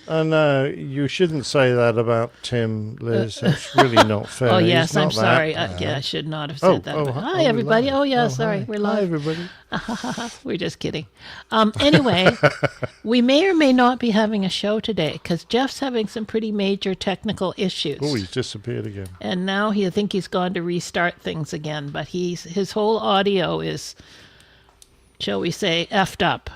No, you shouldn't say that about Tim, Liz. That's really not fair. Oh, yes, He's not I'm sorry. that bad. I should not have said that. Hi, we're everybody. live. Oh, yeah, sorry. Hi. We're live. Hi, everybody. We're just kidding. Anyway, we may or may not be having a show today because Jeff's having some pretty major technical issues. Oh, he's disappeared again. And now I think he's gone to restart things again. But his whole audio is, shall we say, effed up.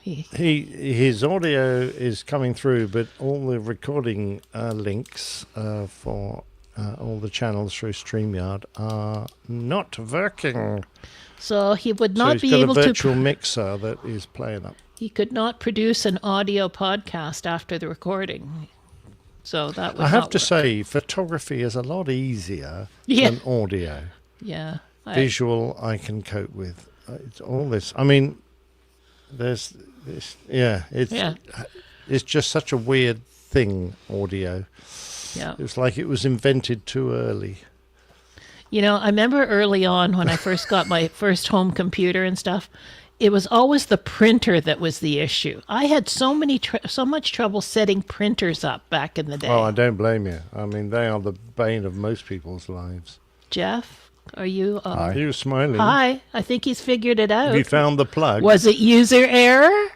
His audio is coming through, but all the recording links for all the channels through StreamYard are not working. So he would not be So he's able got a to. virtual mixer that is playing up. He could not produce an audio podcast after the recording. So that would I have not to work. say, photography is a lot easier Yeah. than audio. Yeah. Visual, I can cope with. It's all this. I mean, there's this. Yeah, it's just such a weird thing. Audio. Yeah. It's like it was invented too early. You know, I remember early on when I first got my first home computer and stuff, it was always the printer that was the issue. I had so much trouble setting printers up back in the day. Oh, I don't blame you. I mean, they are the bane of most people's lives. Jeff, are you? Hi. He was smiling. Hi, I think he's figured it out. Have you found the plug? Was it user error?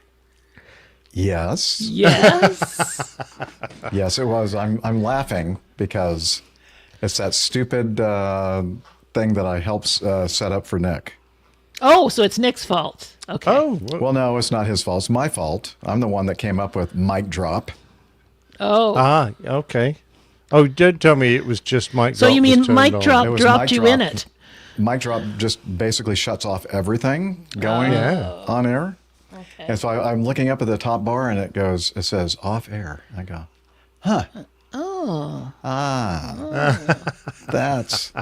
Yes. Yes. Yes, it was. I'm laughing because it's that stupid thing that I helped set up for Nick. Oh, so it's Nick's fault. Okay. Oh, Well, no, it's not his fault. It's my fault. I'm the one that came up with mic drop. Oh. Okay. Oh, don't tell me it was just mic drop. So you mean was turned mic on. drop It was dropped mic you drop. in it? Mic drop just basically shuts off everything going on air. Okay. And so I'm looking up at the top bar and it says off air. I go, huh. Oh. That's,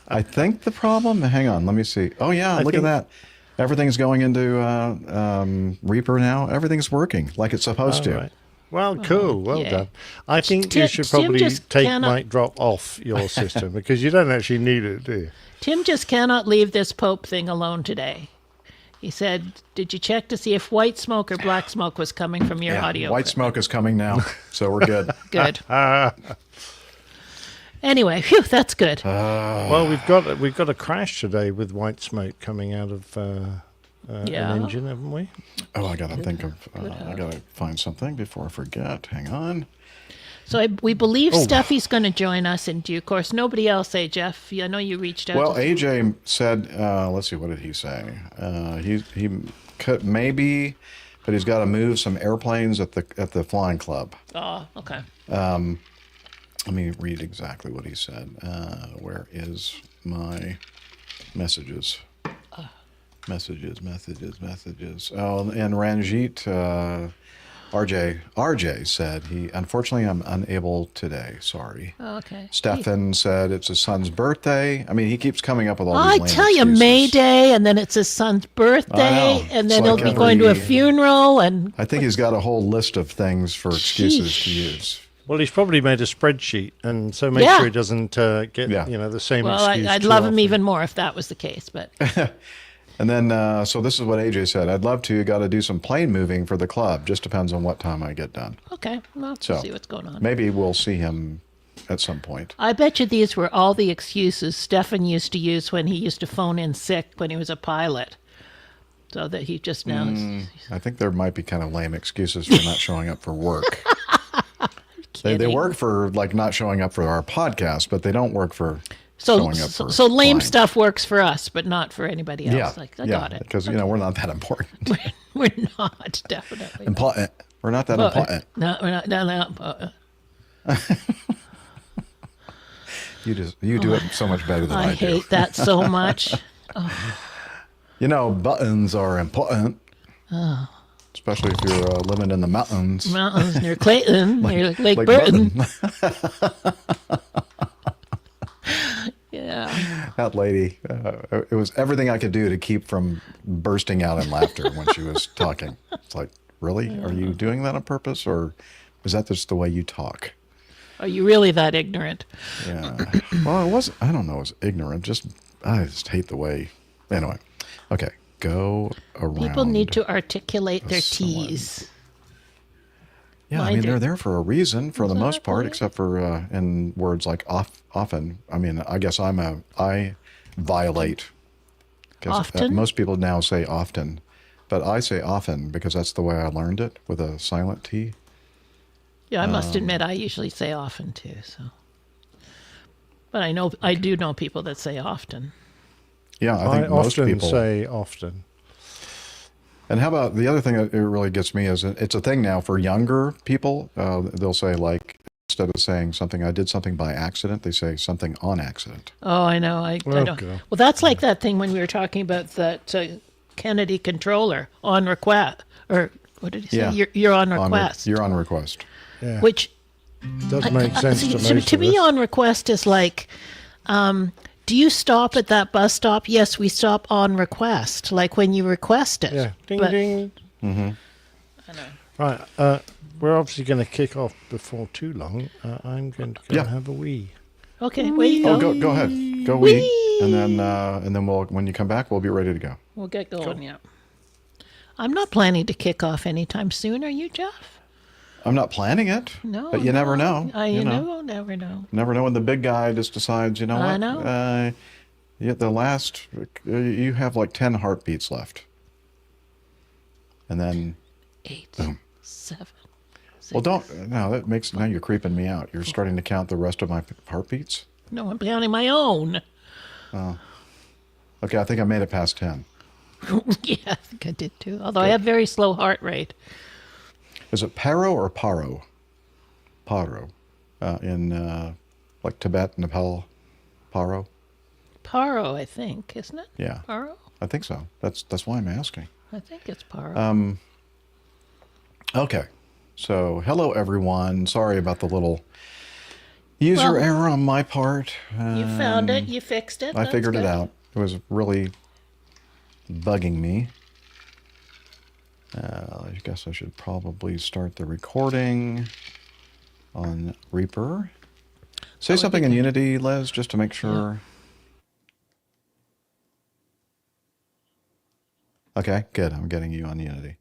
I think the problem. Hang on, let me see. Oh yeah, look at that. Everything's going into Reaper now. Everything's working like it's supposed to. Right. Well, cool. Well yeah. done. I think Tim- you should Tim probably just take cannot- mic drop off your system because you don't actually need it, do you? Tim just cannot leave this Pope thing alone today. He said, did you check to see if white smoke or black smoke was coming from your audio? White smoke is coming now, so we're good. Good. Anyway, phew, that's good. Well, we've got a crash today with white smoke coming out of an engine, haven't we? Oh, I gotta think of. I gotta find something before I forget. Hang on. So we believe Steffi's going to join us in due course. Nobody else, Jeff? I know you reached out. Well, to AJ said. Let's see. What did he say? He could maybe, but he's got to move some airplanes at the flying club. Oh, okay. Let me read exactly what he said. Where is my messages? Messages. Oh, and Ranjit, RJ said unfortunately I'm unable today. Sorry. Oh, okay. Stefan said it's his son's birthday. I mean, he keeps coming up with all these I lame tell you, excuses. May Day, and then it's his son's birthday, and then It's he'll like be going to a every- funeral, and I think he's got a whole list of things for excuses to use. Well, he's probably made a spreadsheet, and so make sure he doesn't get the same well, excuse. I'd too love him often. even more if that was the case, but And then, so this is what AJ said. I'd love to. Got to do some plane moving for the club. Just depends on what time I get done. okay, well, So we'll see what's going on. Maybe we'll see him at some point. I bet you these were all the excuses Stefan used to use when he used to phone in sick when he was a pilot. So that he just now I think there might be kind of lame excuses for not showing up for work. They work for like not showing up for our podcast, but they don't work for showing up for so lame flying. stuff works for us, but not for anybody else. Yeah, I got it. Because we're not that important. We're not, definitely. Important. We're not that important. No, we're not. No. You do it so much better than I do. I hate that so much. Buttons are important. Oh. Especially if you're living in the mountains. Mountains near Clayton, near Lake like Burton. Burton. Yeah. That lady, it was everything I could do to keep from bursting out in laughter when she was talking. It's like, really? Are you doing that on purpose, or is that just the way you talk? Are you really that ignorant? Yeah. Well, it wasn't. I don't know. It was ignorant. I just hate the way. Anyway. Okay. Go around. People need to articulate their someone. T's. Yeah, I Mine mean, do. they're there for a reason for the most part, Exactly. except for in words like often. I mean, I guess I violate because Often? most people now say often, but I say often because that's the way I learned it with a silent T. Yeah, I must admit, I usually say often too. So, but I do know people that say often. Yeah, I I think most often people. say often. And how about the other thing that it really gets me is it's a thing now for younger people. They'll say like instead of saying something, I did something by accident, they say something on accident. Oh, I know. I don't. Okay. Well, that's like that thing when we were talking about that Kennedy controller on request, or what did he say? Yeah. You're on request. You're on request. Yeah. Which does make sense see, to so most to of me, us. on request is like, do you stop at that bus stop? Yes, we stop on request, like when you request it. Yeah. Ding But- ding. Mm-hmm. I know. Right. We're obviously going to kick off before too long. I'm going to go Yeah. and have a wee. Okay, where you Oh, go? go ahead. Go wee. And then we'll when you come back, we'll be ready to go. We'll get going. Yeah. I'm not planning to kick off anytime soon. Are you, Jeff? I'm not planning it. No. But you never know. You never know. Never know when the big guy just decides, you know what? I know. The last, you have like 10 heartbeats left. And then, 8, 7. well, no, that makes, now you're creeping me out. You're starting to count the rest of my heartbeats? No, I'm counting my own. Okay, I think I made it past 10. Yeah, I think I did too. Although I have very slow heart rate. Is it Paro or Paro? Paro. In like Tibet, Nepal, Paro? Paro, I think, isn't it? Yeah, Paro? I think so. That's why I'm asking. I think it's Paro. Okay. So, hello everyone. Sorry about the little user Well, error on my part. You found it. You fixed it. I That's figured it good. out. It was really bugging me. I guess I should probably start the recording on Reaper. Say something in Unity, Les, just to make sure. Okay, good. I'm getting you on Unity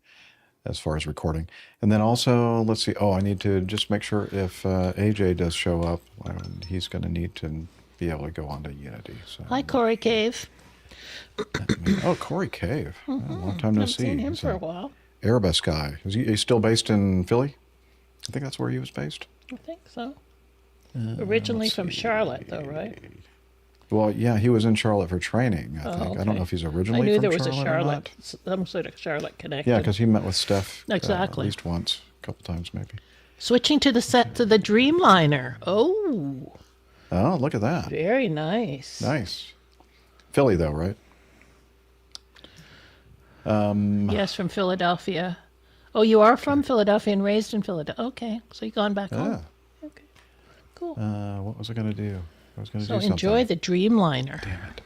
as far as recording. And then also, let's see. Oh, I need to just make sure if AJ does show up, he's going to need to be able to go onto Unity. So, Hi, Corey Cave. oh, Corey Cave. Oh, long time no Haven't see. seen him He's for a an while. Airbus guy. He's still based in Philly? I think that's where he was based. I think so. Originally from Charlotte, though, right? Well, yeah, he was in Charlotte for training, I think. I don't okay. know if he's I originally knew from there was a Charlotte or Charlotte, not. some sort of Charlotte connection. Yeah, because he met with Steph Exactly. at least once, a couple times maybe. Switching to the set to the Dreamliner. Oh, Oh, look at that. very nice. Nice. Philly, though, right? Yes, from Philadelphia. Oh, you are from Philadelphia and raised in Philadelphia. Okay, so you've gone back Yeah. home. Okay, cool. What was I going to do? I was going to So do something. enjoy the Dreamliner. Damn it.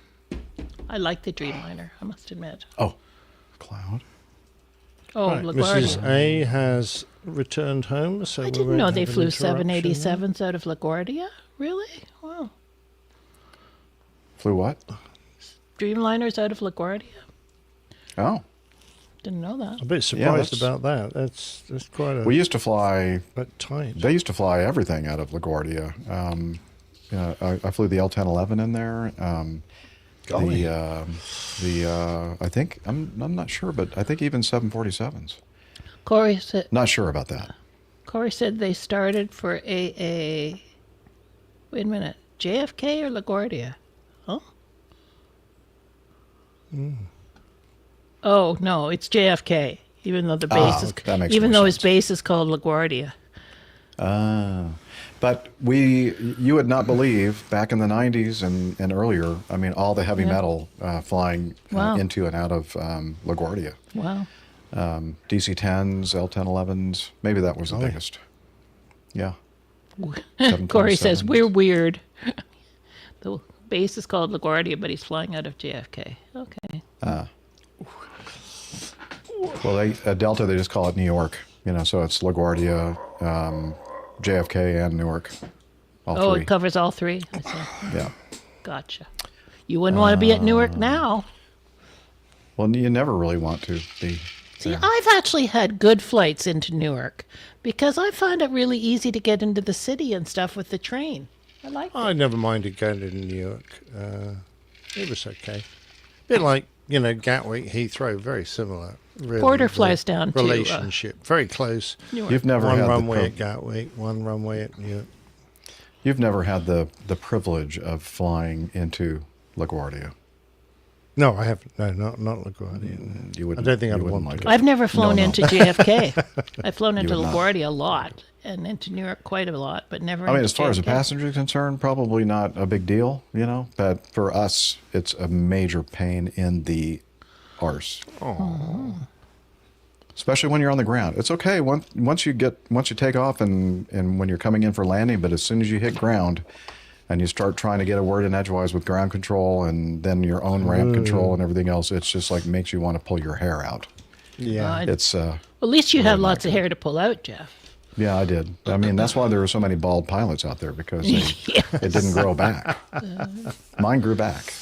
I like the Dreamliner, I must admit. Oh, cloud. Oh, Right, LaGuardia. Mrs. A has returned home, so I we didn't won't know they have an flew interruption there. 787s out of LaGuardia. Really? Wow. Flew what? Dreamliners out of LaGuardia? Oh. Didn't know that. A bit surprised that's- about that. That's quite a We used to fly, bit tight. they used to fly everything out of LaGuardia. I flew the L-1011 in there. Golly. I think, I'm not sure, but I think even 747s. Corey said Not sure about that. they started for AA. Wait a minute. JFK or LaGuardia? Huh? Oh no, it's JFK. Even though the base is, that makes even more though his sense. base is called LaGuardia. But you would not believe back in the 90s and earlier, I mean, all the heavy metal flying Wow. into and out of LaGuardia. Wow. DC-10s, L-1011s, maybe that was the biggest. Yeah. Corey says 747s. we're weird. The base is called LaGuardia, but he's flying out of JFK. Okay. Well, at Delta, they just call it New York, so it's LaGuardia, JFK, and Newark. All Oh, three. it covers all three. I see. Yeah. Gotcha. You wouldn't want to be at Newark now. Well, you never really want to be See, I've actually had good flights into Newark because I find it really easy to get into the city and stuff with the train. I like I it. never minded going to New York. It was okay. Bit like, Gatwick, Heathrow, very similar. Really, Porter flies down to relationship, very close. Newark. You've never One had runway at Gatwick, one runway at New York. You've never had the privilege of flying into LaGuardia. No, I haven't. No, not LaGuardia. You wouldn't. I don't think you I'd wouldn't want like to. it. I've never flown No. into JFK. I've flown into would not. LaGuardia a lot and into New York quite a lot, but never I mean, into as far as a JFK. passenger is concerned, probably not a big deal, But for us, it's a major pain in the arse. Oh. Especially when you're on the ground. It's okay once you take off and when you're coming in for landing, but as soon as you hit ground and you start trying to get a word in edgewise with ground control and then your own ramp control and everything else, it's just like makes you want to pull your hair out. Yeah. It's Well, at least you have not lots of good. hair to pull out, Jeff. yeah, I did. I mean, that's why there were so many bald pilots out there because it didn't grow back. Mine grew back.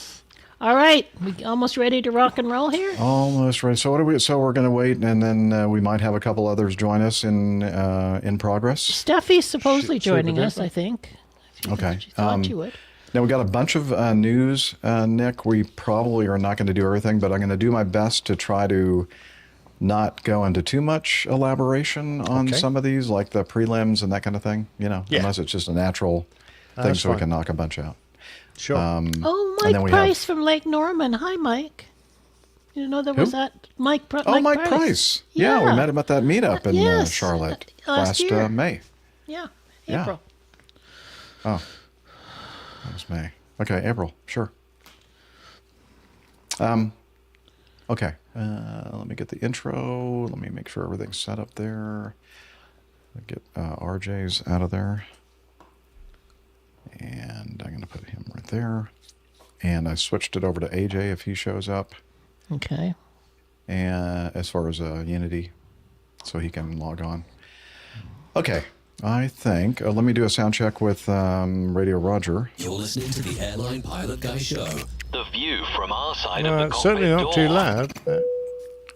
All right, we almost ready to rock and roll here? Almost ready. So what do we? So we're going to wait, and then we might have a couple others join us in progress. Steffi's supposedly joining super us, duper. I think. Okay. She thought you would. Now we got a bunch of news, Nick. We probably are not going to do everything, but I'm going to do my best to try to not go into too much elaboration on Okay. some of these, like the prelims and that kind of thing. Yeah. Unless it's just a natural thing, That's so we fine. can knock a bunch out. Sure. Oh, and Mike then we Price from Lake Norman. Hi, Mike. You know there was Who? that Mike Mike Price. Yeah, we met him at that meetup in Yes, Charlotte last year. May. Yeah, Yeah. April. Oh, that was May. Okay, April. Sure. Okay. Let me get the intro. Let me make sure everything's set up there. Get RJ's out of there. And I'm going to put him right there. And I switched it over to AJ if he shows up. Okay. And as far as Unity, so he can log on. Okay. I think, let me do a sound check with Radio Roger. You're listening to the Airline Pilot Guy Show. The view from our side of Well, the it's cockpit certainly not door. too loud. But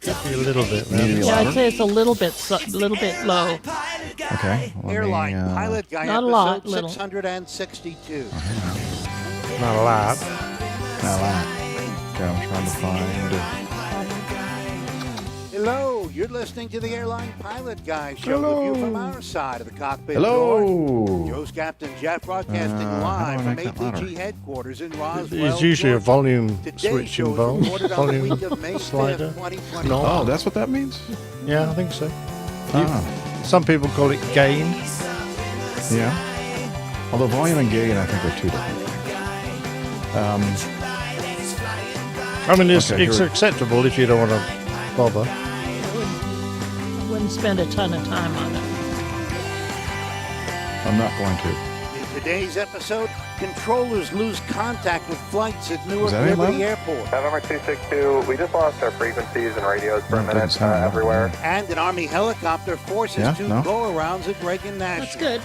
could be a little bit Need to be loud. Yeah, louder? I'd say it's a little bit low. Okay. let me, Airline Pilot Guy Not a episode lot, little. 662. Not a lot. now that. Okay, I'm trying to find. Hello, you're listening to the Airline Pilot Guy Show. The view from our side of the cockpit door. Hello. Joe's Captain Jeff broadcasting how do I live from make that louder? APG headquarters in Roswell. There's usually a Georgia. volume Today's switch show is involved. recorded on the Volume week of May 5th, slider. 2020. No. Oh, that's what that means? Yeah, I think so. Ah, Some people call it gain. yeah. Although volume and gain, I think, are two different. I mean, it's Okay, here we- acceptable if you don't want to bother. Wouldn't spend a ton of time on it. I'm not going to. In today's episode, controllers lose contact with flights at Newark that any Liberty louder? Airport. November 262, we just lost our frequencies and radios for a That minute doesn't sound everywhere. And an Army helicopter forces Yeah, two no? go-arounds at Reagan National. That's good.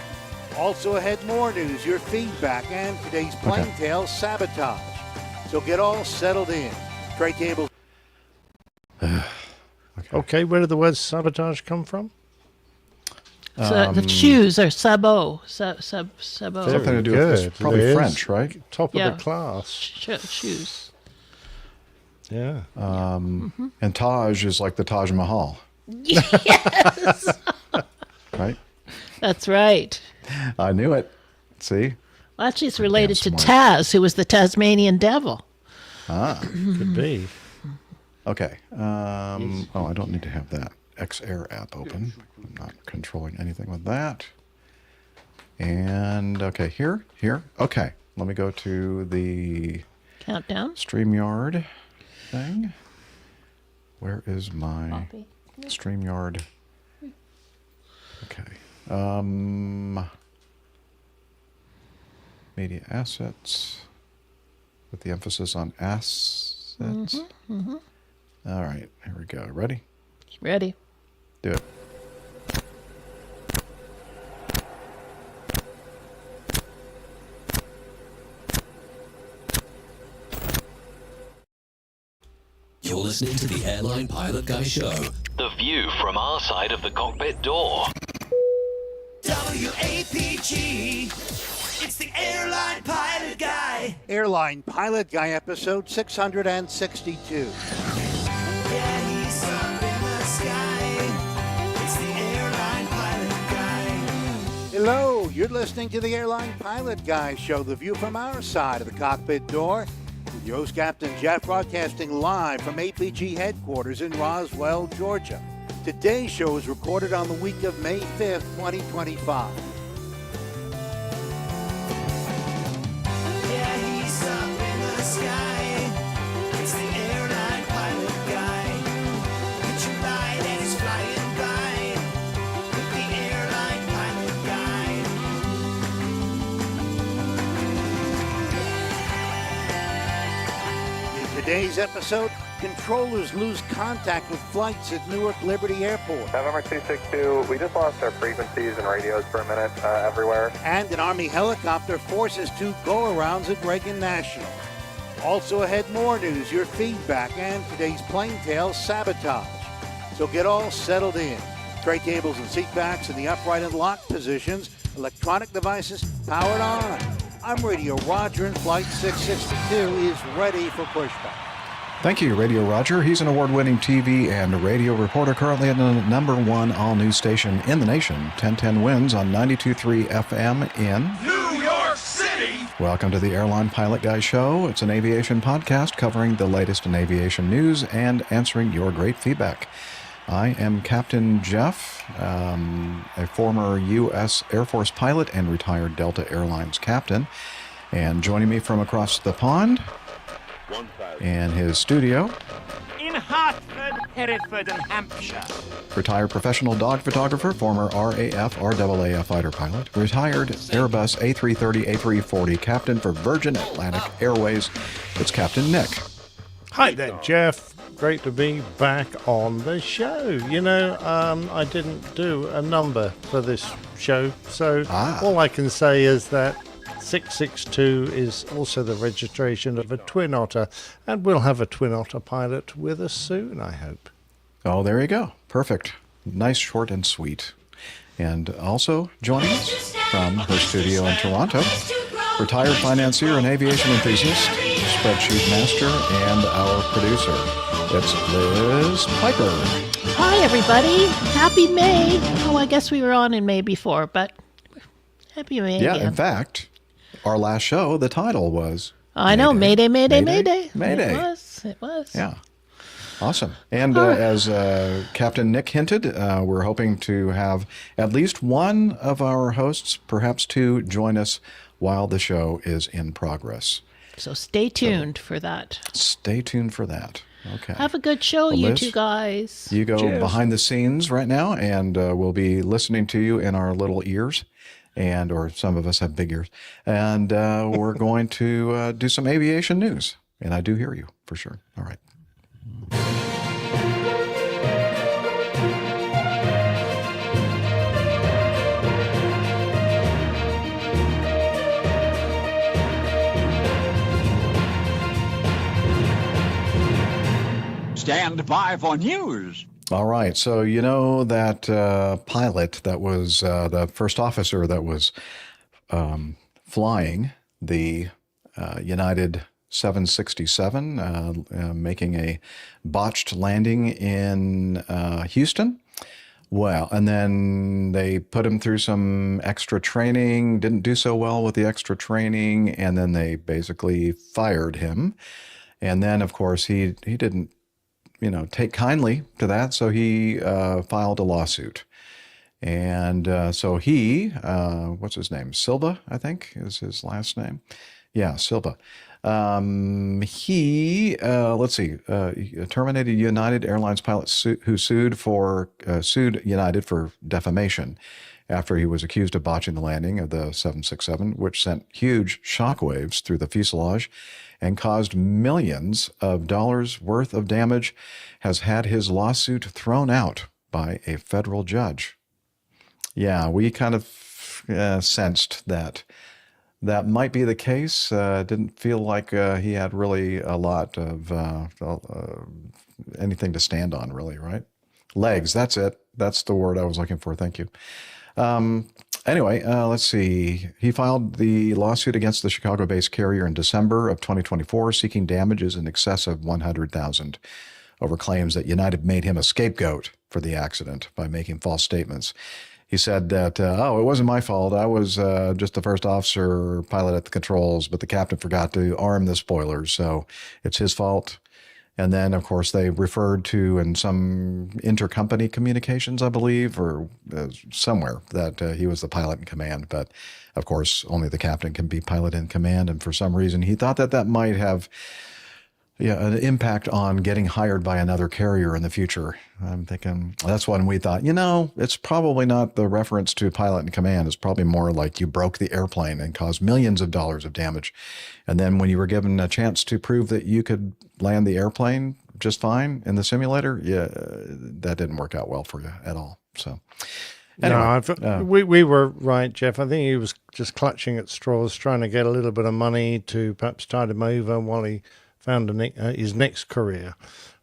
Also ahead, more news, your feedback, and today's plane tale sabotage. So get all settled in. Tray table. Okay, where did the word sabotage come from? So the shoes are sabot. Sabot. Something to do with this, Good, probably Liz. French, right? Top Yeah. of the class. Shoes. Yeah. And Taj is like the Taj Mahal, Yes. right? That's right. I knew it. See? Well, actually, it's related to smart. Taz, who was the Tasmanian devil. Could be. Okay. Oh, I don't need to have that X-Air app open. I'm not controlling anything with that. And, okay, here. Okay, let me go to the Countdown. StreamYard thing. Where is my StreamYard? Okay. Media assets with the emphasis on assets. All right, here we go. Ready? Ready. Do it. You're listening to the Airline Pilot Guy Show. The view from our side of the cockpit door. WAPG. It's the Airline Pilot Guy. Airline Pilot Guy, episode 662. Yeah, he's up in the sky. It's the Airline Pilot Guy. Hello, you're listening to the Airline Pilot Guy show, the view from our side of the cockpit door. With your host, Captain Jeff, broadcasting live from APG headquarters in Roswell, Georgia. Today's show is recorded on the week of May 5th, 2025. Yeah, he's up in the sky. It's the Airline Pilot Guy. Put your light and he's flying by. With the Airline Pilot Guy. In today's episode, controllers lose contact with flights at Newark Liberty Airport. November 262, we just lost our frequencies and radios for a minute everywhere. And an Army helicopter forces two go-arounds at Reagan National. Also ahead, more news, your feedback, and today's plane tale sabotage. So get all settled in. Tray tables and seat backs in the upright and locked positions. Electronic devices powered on. I'm Radio Roger, and Flight 662 is ready for pushback. Thank you, Radio Roger. He's an award-winning TV and radio reporter, currently at the #1 all-news station in the nation, 1010 Winds on 92.3 FM in New York City! Welcome to the Airline Pilot Guy Show. It's an aviation podcast covering the latest in aviation news and answering your great feedback. I am Captain Jeff, a former U.S. Air Force pilot and retired Delta Airlines captain. And joining me from across the pond in his studio, in Hartford, Hereford, and Hampshire. retired professional dog photographer, former RAF fighter pilot, retired Airbus A330, A340 captain for Virgin Atlantic Airways. It's Captain Nick. Hi there, Jeff. Great to be back on the show. You know, I didn't do a number for this show, so all I can say is that 662 is also the registration of a Twin Otter, and we'll have a Twin Otter pilot with us soon, I hope. Oh, there you go. Perfect. Nice, short, and sweet. And also joining us from her studio in Toronto, retired financier and aviation enthusiast, spreadsheet master, and our producer. It's Liz Piper. Hi, everybody. Happy May. Oh, I guess we were on in May before, but happy May Yeah, again. in fact, our last show, the title was... I know, Mayday, Mayday, Mayday. Mayday. It was. Yeah. Awesome. And as Captain Nick hinted, we're hoping to have at least one of our hosts, perhaps two, join us while the show is in progress. So stay tuned for that. Stay tuned for that. Okay. Have a good show, you Liz, two guys. You go Cheers. behind the scenes right now, and we'll be listening to you in our little ears, or some of us have big ears, and we're going to do some aviation news. And I do hear you, for sure. All right. Stand by for news. All right. So you know that pilot that was the first officer that was flying the United 767, making a botched landing in Houston. Well, and then they put him through some extra training, didn't do so well with the extra training, and then they basically fired him. And then, of course, he didn't, take kindly to that, so he filed a lawsuit. And so he, what's his name? Silva, I think is his last name. Yeah, Silva. He terminated United Airlines pilot who sued United for defamation after he was accused of botching the landing of the 767, which sent huge shockwaves through the fuselage and caused millions of dollars worth of damage, has had his lawsuit thrown out by a federal judge. Yeah, we kind of sensed that might be the case. Didn't feel like he had really a lot of anything to stand on, really, right? Legs. That's it. That's the word I was looking for. Thank you. Anyway, let's see. He filed the lawsuit against the Chicago-based carrier in December of 2024, seeking damages in excess of $100,000 over claims that United made him a scapegoat for the accident by making false statements. He said that, it wasn't my fault. I was just the first officer pilot at the controls, but the captain forgot to arm the spoilers, so it's his fault. And then, of course, they referred to in some intercompany communications, I believe, or somewhere that he was the pilot in command. But, of course, only the captain can be pilot in command. And for some reason, he thought that that might have an impact on getting hired by another carrier in the future. I'm thinking that's when we thought, it's probably not the reference to pilot in command. It's probably more like you broke the airplane and caused millions of dollars of damage. And then when you were given a chance to prove that you could land the airplane just fine in the simulator, that didn't work out well for you at all. So anyway, no, we were right, Jeff. I think he was just clutching at straws, trying to get a little bit of money to perhaps tide him over while he found his next career.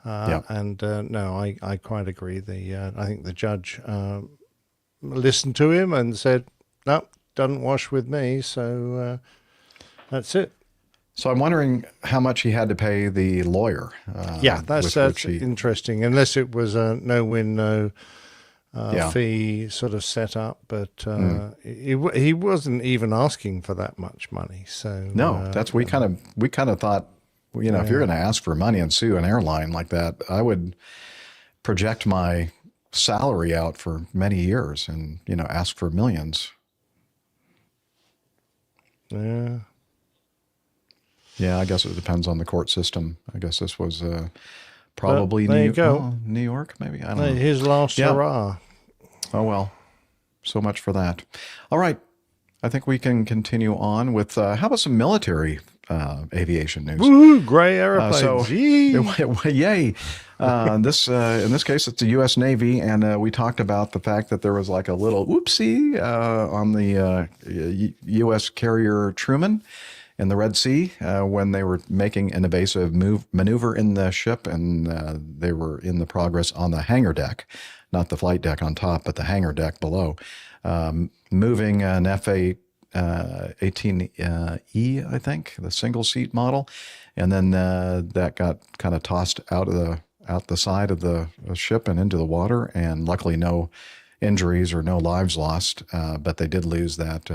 And no, I quite agree. I think the judge listened to him and said, no, doesn't wash with me. So that's it. So I'm wondering how much he had to pay the lawyer. That's interesting. Unless it was a no-win, no fee sort of set up, but he wasn't even asking for that much money. So no, we kind of thought, if you're going to ask for money and sue an airline like that, I would project my salary out for many years and ask for millions. Yeah, I guess it depends on the court system. I guess this was probably New York, maybe. I don't know. His last hurrah. Oh, well. So much for that. All right. I think we can continue on with, how about some military aviation news? Woo, gray airplanes. Yay. In this case, it's the U.S. Navy, and we talked about the fact that there was like a little whoopsie on the U.S. carrier Truman in the Red Sea when they were making an evasive maneuver in the ship, and they were in the progress on the hangar deck, not the flight deck on top, but the hangar deck below, moving an F-18E, I think, the single-seat model, and then that got kind of tossed out the side of the ship and into the water, and luckily no injuries or no lives lost, but they did lose that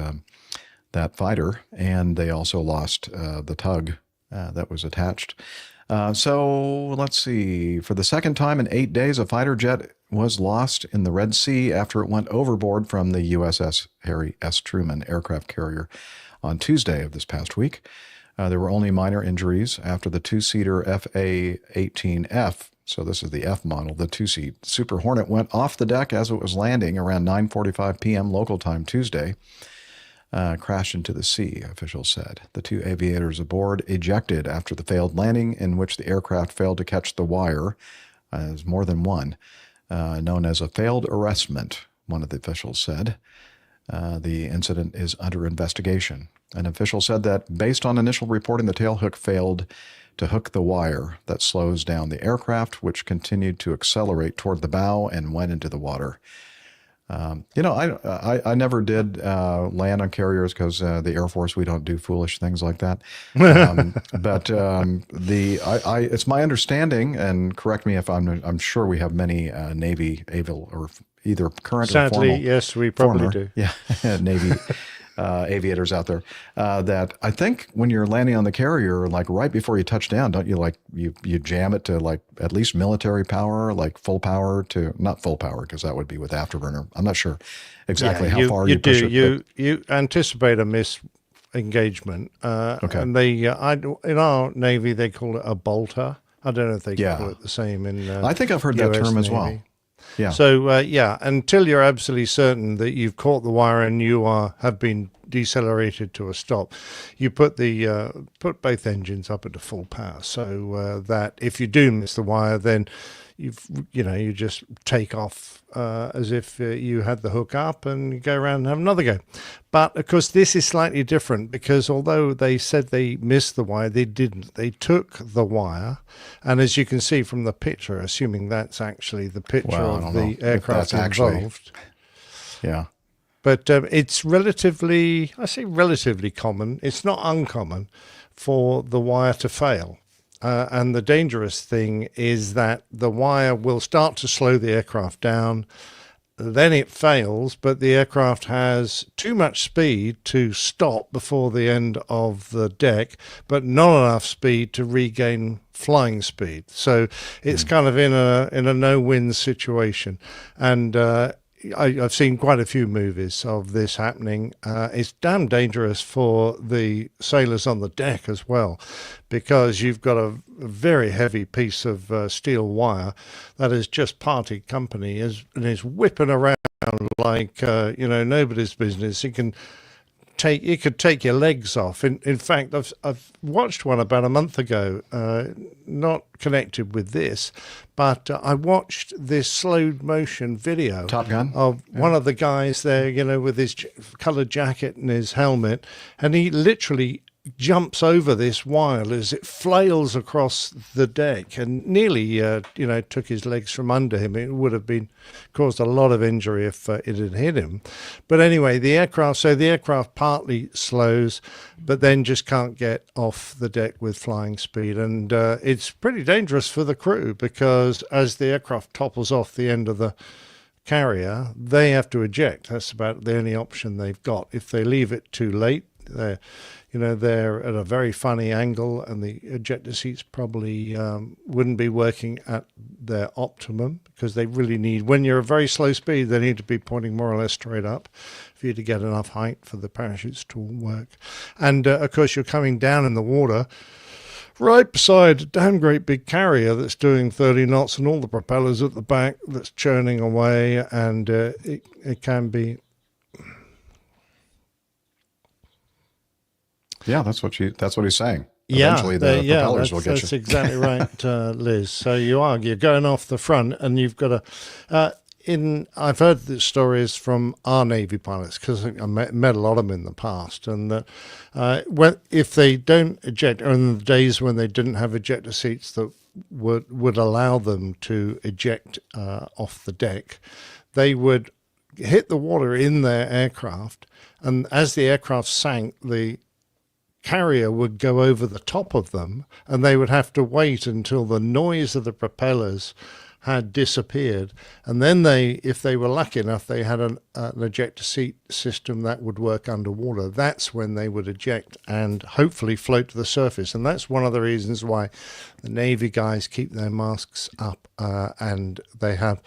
fighter, and they also lost the tug that was attached. So let's see. For the second time in 8 days, a fighter jet was lost in the Red Sea after it went overboard from the USS Harry S. Truman aircraft carrier on Tuesday of this past week. There were only minor injuries after the two-seater FA-18F, so this is the F model, the two-seat Super Hornet, went off the deck as it was landing around 9:45 p.m. local time Tuesday. Crashed into the sea, officials said. The two aviators aboard ejected after the failed landing, in which the aircraft failed to catch the wire. There's more than one, known as a failed arrestment, one of the officials said. The incident is under investigation. An official said that based on initial reporting, the tailhook failed to hook the wire that slows down the aircraft, which continued to accelerate toward the bow and went into the water. I never did land on carriers because the Air Force, we don't do foolish things like that. But it's my understanding, and correct me if I'm sure we have many Navy or either current or former. Sadly, yes, we probably do. Yeah, Navy aviators out there. That I think when you're landing on the carrier, like right before you touch down, don't you you jam it to like at least military power, like full power to not full power because that would be with afterburner. I'm not sure exactly how far you push it. You anticipate a misengagement. Okay. And in our Navy they call it a bolter. I don't know if they call it the same in. I think I've heard that term as well. Yeah. So until you're absolutely certain that you've caught the wire and you have been decelerated to a stop, you put both engines up at full power, so that if you do miss the wire, then you just take off as if you had the hook up and you go around and have another go. But of course, this is slightly different because although they said they missed the wire, they didn't. They took the wire, and as you can see from the picture, assuming that's actually the picture of the aircraft involved. Yeah. But it's relatively common. It's not uncommon for the wire to fail. And the dangerous thing is that the wire will start to slow the aircraft down. Then it fails, but the aircraft has too much speed to stop before the end of the deck, but not enough speed to regain flying speed. So it's kind of in a no-win situation. And I've seen quite a few movies of this happening. It's damn dangerous for the sailors on the deck as well, because you've got a very heavy piece of steel wire that has just parted company and is whipping around like nobody's business. It could take your legs off. In fact, I've watched one about a month ago, not connected with this, but I watched this slow motion video Top Gun of one of the guys there, with his colored jacket and his helmet, and he literally jumps over this wire as it flails across the deck and nearly, took his legs from under him. It would have caused a lot of injury if it had hit him. But anyway, the aircraft partly slows, but then just can't get off the deck with flying speed. And it's pretty dangerous for the crew because as the aircraft topples off the end of the carrier, they have to eject. That's about the only option they've got. If they leave it too late, they're at a very funny angle, and the ejector seats probably wouldn't be working at their optimum because they really need, when you're at very slow speed, they need to be pointing more or less straight up for you to get enough height for the parachutes to work. And of course, you're coming down in the water right beside a damn great big carrier that's doing 30 knots and all the propellers at the back that's churning away, and it can be. Yeah, that's what he's saying. Eventually the propellers will get you. That's exactly right, Liz. So you're going off the front, and you've got to. I've heard the stories from our Navy pilots because I met a lot of them in the past, and that if they don't eject, or in the days when they didn't have ejector seats that would allow them to eject off the deck, they would hit the water in their aircraft, and as the aircraft sank, the carrier would go over the top of them, and they would have to wait until the noise of the propellers had disappeared, and then if they were lucky enough, they had an ejector seat system that would work underwater. That's when they would eject and hopefully float to the surface. And that's one of the reasons why the Navy guys keep their masks up, and they have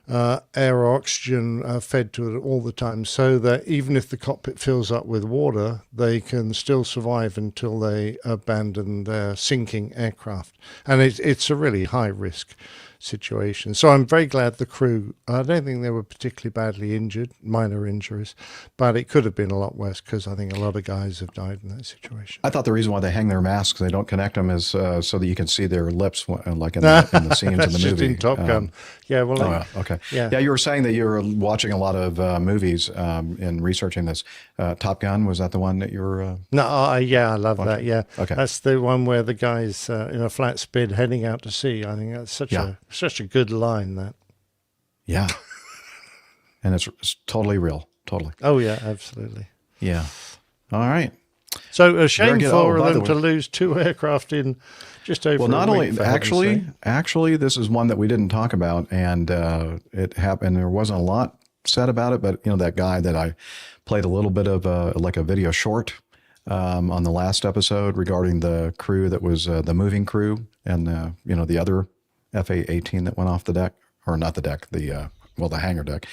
air or oxygen fed to it all the time, so that even if the cockpit fills up with water, they can still survive until they abandon their sinking aircraft. And it's a really high risk situation. So I'm very glad the crew, I don't think they were particularly badly injured, minor injuries, but it could have been a lot worse because I think a lot of guys have died in that situation. I thought the reason why they hang their masks, they don't connect them, is so that you can see their lips, like in the scenes in the just movie. in Top Gun. Yeah, well, okay. Yeah, you were saying that you were watching a lot of movies and researching this. Top Gun, was that the one that you were? No, I love that. Yeah, okay. That's the one where the guy's in a flat spin heading out to sea. I think that's such a good line. That. Yeah, and it's totally real. Totally. Oh yeah, absolutely. Yeah. All right. So a shame for by them the to way, lose two aircraft in just over. well, not a only week, for heaven's sake. actually, this is one that we didn't talk about, and it happened. There wasn't a lot said about it, but that guy that I played a little bit of like a video short on the last episode regarding the crew that was the moving crew, and the other FA-18 that went off the deck, or not the deck, the hangar deck,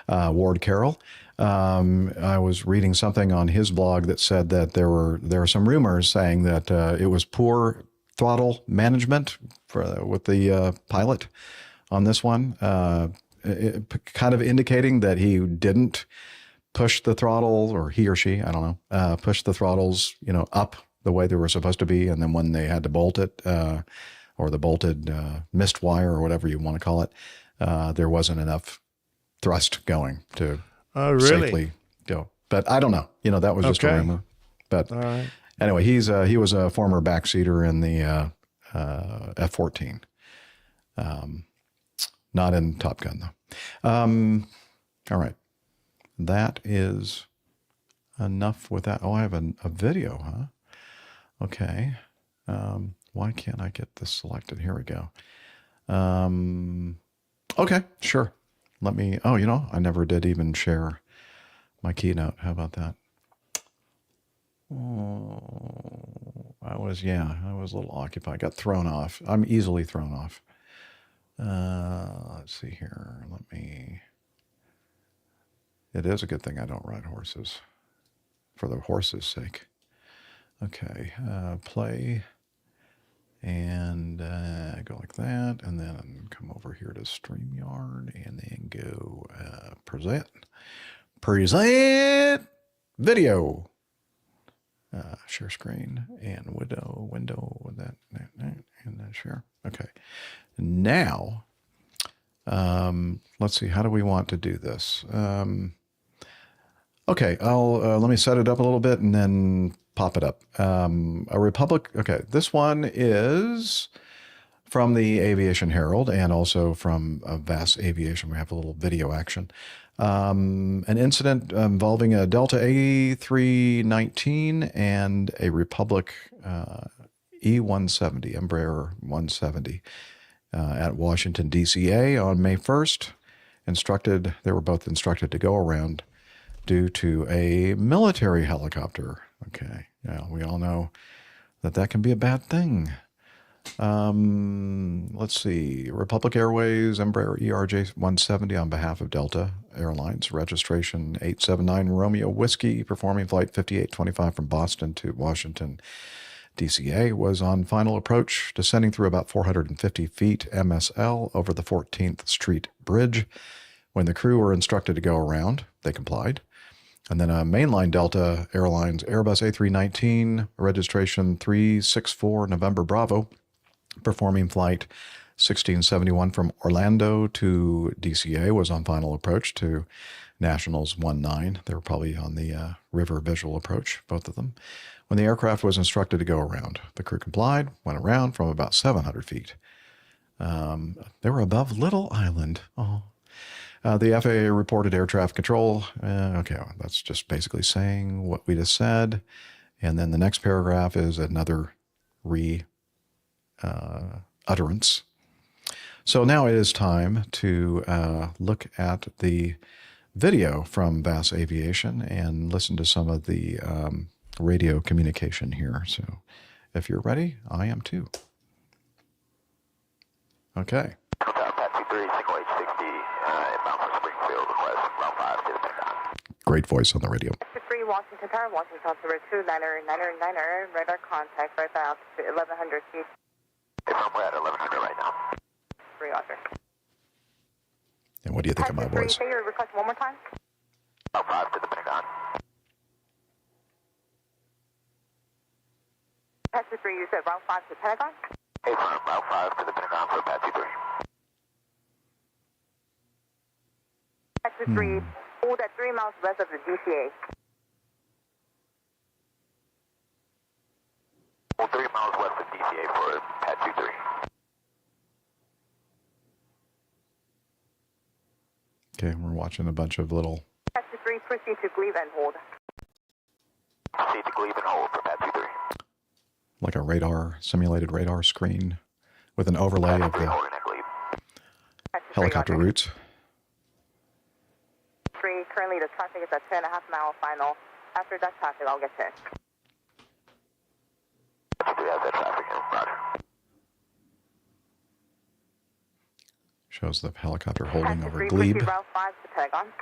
Ward Carroll. I was reading something on his blog that said that there were some rumors saying that it was poor throttle management with the pilot on this one, kind of indicating that he didn't push the throttle, or he or she, I don't know, push the throttles, up the way they were supposed to be, and then when they had to bolt it, or the bolted missed wire or whatever you want to call it, there wasn't enough thrust going to safely go. But I don't know. You know, that was just a rumor. But anyway, he was a former backseater in the F-14. Not in Top Gun, though. All right. That is enough with that. Oh, I have a video, huh? Okay. Why can't I get this selected? Here we go. Okay, sure. Let me, oh, you know, I never did even share my keynote. How about that? Oh, I was a little occupied. Got thrown off. I'm easily thrown off. Let's see here. It is a good thing I don't ride horses for the horses' sake. Okay, play and go like that, and then come over here to StreamYard and then go present video. Share screen and window with that and then share. Okay. Now, let's see. How do we want to do this? Okay. Let me set it up a little bit and then pop it up. A Republic. Okay. This one is from the Aviation Herald and also from VAS Aviation. We have a little video action. An incident involving a Delta A319 and a Republic E170, Embraer 170, at Washington, DCA on May 1st. They were both instructed to go around due to a military helicopter. Okay, yeah, we all know that can be a bad thing. Let's see. Republic Airways, Embraer ERJ 170 on behalf of Delta Airlines, registration 879 Romeo Whiskey, performing flight 5825 from Boston to Washington, DCA, was on final approach, descending through about 450 feet MSL over the 14th Street Bridge. When the crew were instructed to go around, they complied. And then a mainline Delta Airlines Airbus A319, registration 364 November Bravo, performing flight 1671 from Orlando to DCA, was on final approach to Nationals 19. They were probably on the river visual approach, both of them. When the aircraft was instructed to go around, the crew complied, went around from about 700 feet. They were above Little Island. Oh. The FAA reported air traffic control. Okay, well, that's just basically saying what we just said. And then the next paragraph is another utterance. So now it is time to look at the video from VAS Aviation and listen to some of the radio communication here. So if you're ready, I am too. Okay. Great voice on the radio. 3 Washington Tower, Washington Tower 2, niner, radar contact right now to 1100 feet. We're at 1100 right now. 3 Roger. And what do you think of my voice? Say your request one more time. Route 5 to the Pentagon. Taxi 3, you said Route 5 to Pentagon? Hey, firm, Route 5 to the Pentagon for Apache 3. Taxi 3, hold at 3 miles west of the DCA. Hold 3 miles west of DCA for Apache 3. Okay, we're watching a bunch of little... Taxi 3, proceed to Glebe and hold. Proceed to Glebe and hold for Apache 3. like a simulated radar screen with an overlay of the helicopter routes. Currently the traffic is at 10.5 mile final. After that traffic, I'll get 10. Shows the helicopter holding over Glebe. Route 5 to Pentagon.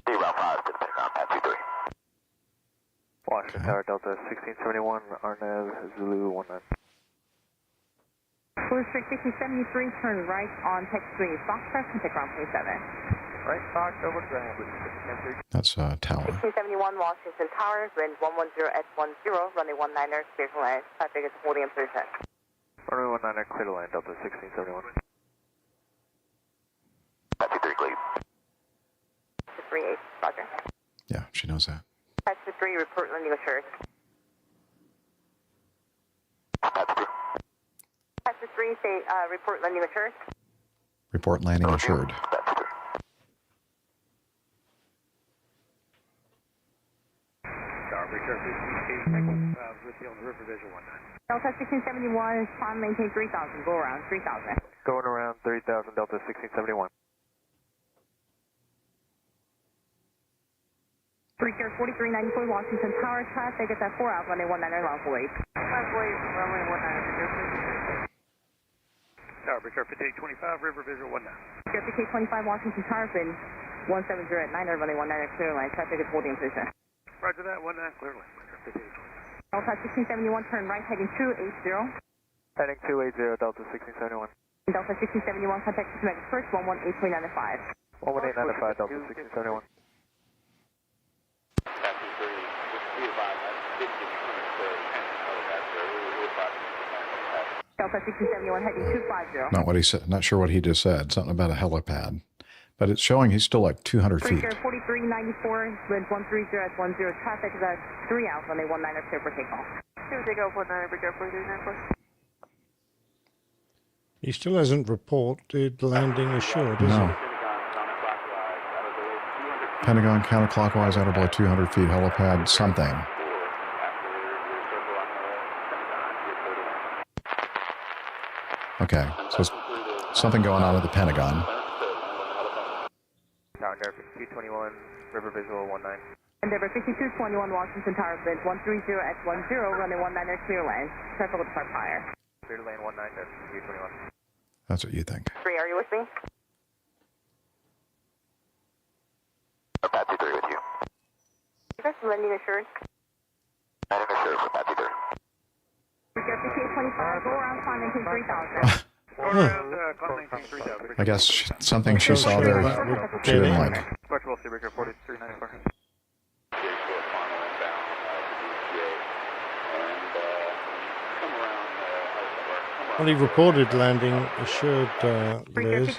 Route 5 to the Pentagon, Apache 3. Washington Tower, Delta 1671, Arnez, Zulu 19. Blue Street 6073, turn right on Tech 3, Foxtrot, contact ground 27. Right, Fox, over ground. That's Tower. 1671 Washington Tower, wind 110 at 10, running 19er, clear from land. Traffic is holding in position. Runway 19, clear to land, Delta 1671. Taxi 3, clear. 38, roger. Yeah, she knows that. Taxi 3, report landing assured. Taxi 3, say, report landing assured. Report landing assured. With you on the river visual 19. Delta 1671, climb maintain 3000, go around 3000. Going around 3000, Delta 1671. Breaker 4394, Washington Tower, traffic is at 4 out, runway 19, lawful 8. Runway 19, Tower, Breaker 5825, river visual 19. Breaker 5825, Washington Tower, bin 170 at 9, runway 19, clear line, traffic is holding position. Roger that, 19, clear line, Breaker 5825. Delta 1671, turn right, heading 280. Heading 280, Delta 1671. Delta 1671, contact system first, 118.95. 11895, Delta 1671. Delta 1671, heading 250. Not what he said. Not sure what he just said. Something about a helipad. But it's showing he's still like 200 feet. Breaker 4394, wind 130 at 10, traffic is at 3 out, runway 19, clear for takeoff. 2-19, Breaker 4394. He still hasn't reported landing assured, has No. he? Pentagon counterclockwise, outer below 200 feet, helipad, something. Okay, so it's something going on at the Pentagon. Tower, Endeavour 5221, river visual 19. Endeavour 5221, Washington Tower, wind 130 at 10, runway 19, clear line. Traffic will depart prior. Clear to lane 19, Endeavour 5221. That's what you think. 3, are you with me? Taxi 3 with you. This is landing assured. Landing assured for Taxi 3. Breaker 5825, go around, climb maintain 3000. Climb 3000. I guess something she saw there she didn't like. Spark Wolf, Breaker 4394. Well, he reported landing assured, Liz,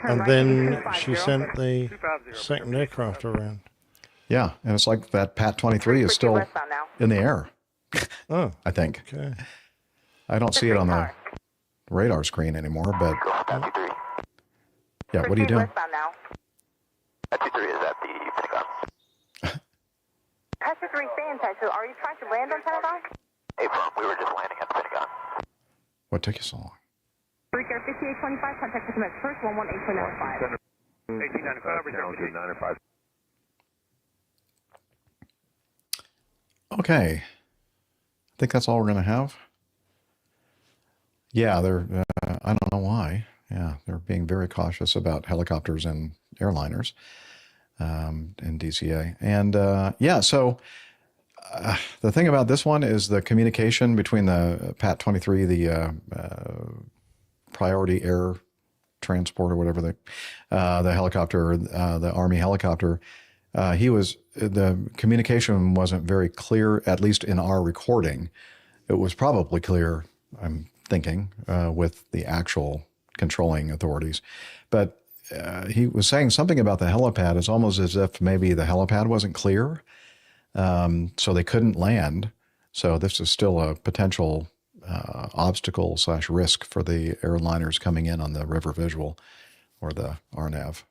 and then she sent the second aircraft around. Yeah, and it's like that Pat 23 is still in the air, Oh, I think. okay. I don't see it on the radar screen anymore, but Taxi 3. yeah, what are you doing? Westbound now. Taxi 3 is at the Pentagon. Taxi 3, stay in touch. So are you trying to land on Pentagon? Hey, we were just landing at the Pentagon. What took you so long? Breaker 5825, contact system at first, 118.95. 1895, Breaker 5825. Okay, I think that's all we're going to have. Yeah, they're, I don't know why. Yeah, they're being very cautious about helicopters and airliners in DCA. And yeah, so the thing about this one is the communication between the Pat 23, the priority air transport or whatever, the helicopter, the Army helicopter, the communication wasn't very clear, at least in our recording. It was probably clear, I'm thinking, with the actual controlling authorities. But he was saying something about the helipad. It's almost as if maybe the helipad wasn't clear, so they couldn't land. So this is still a potential obstacle / risk for the airliners coming in on the river visual or the RNAV.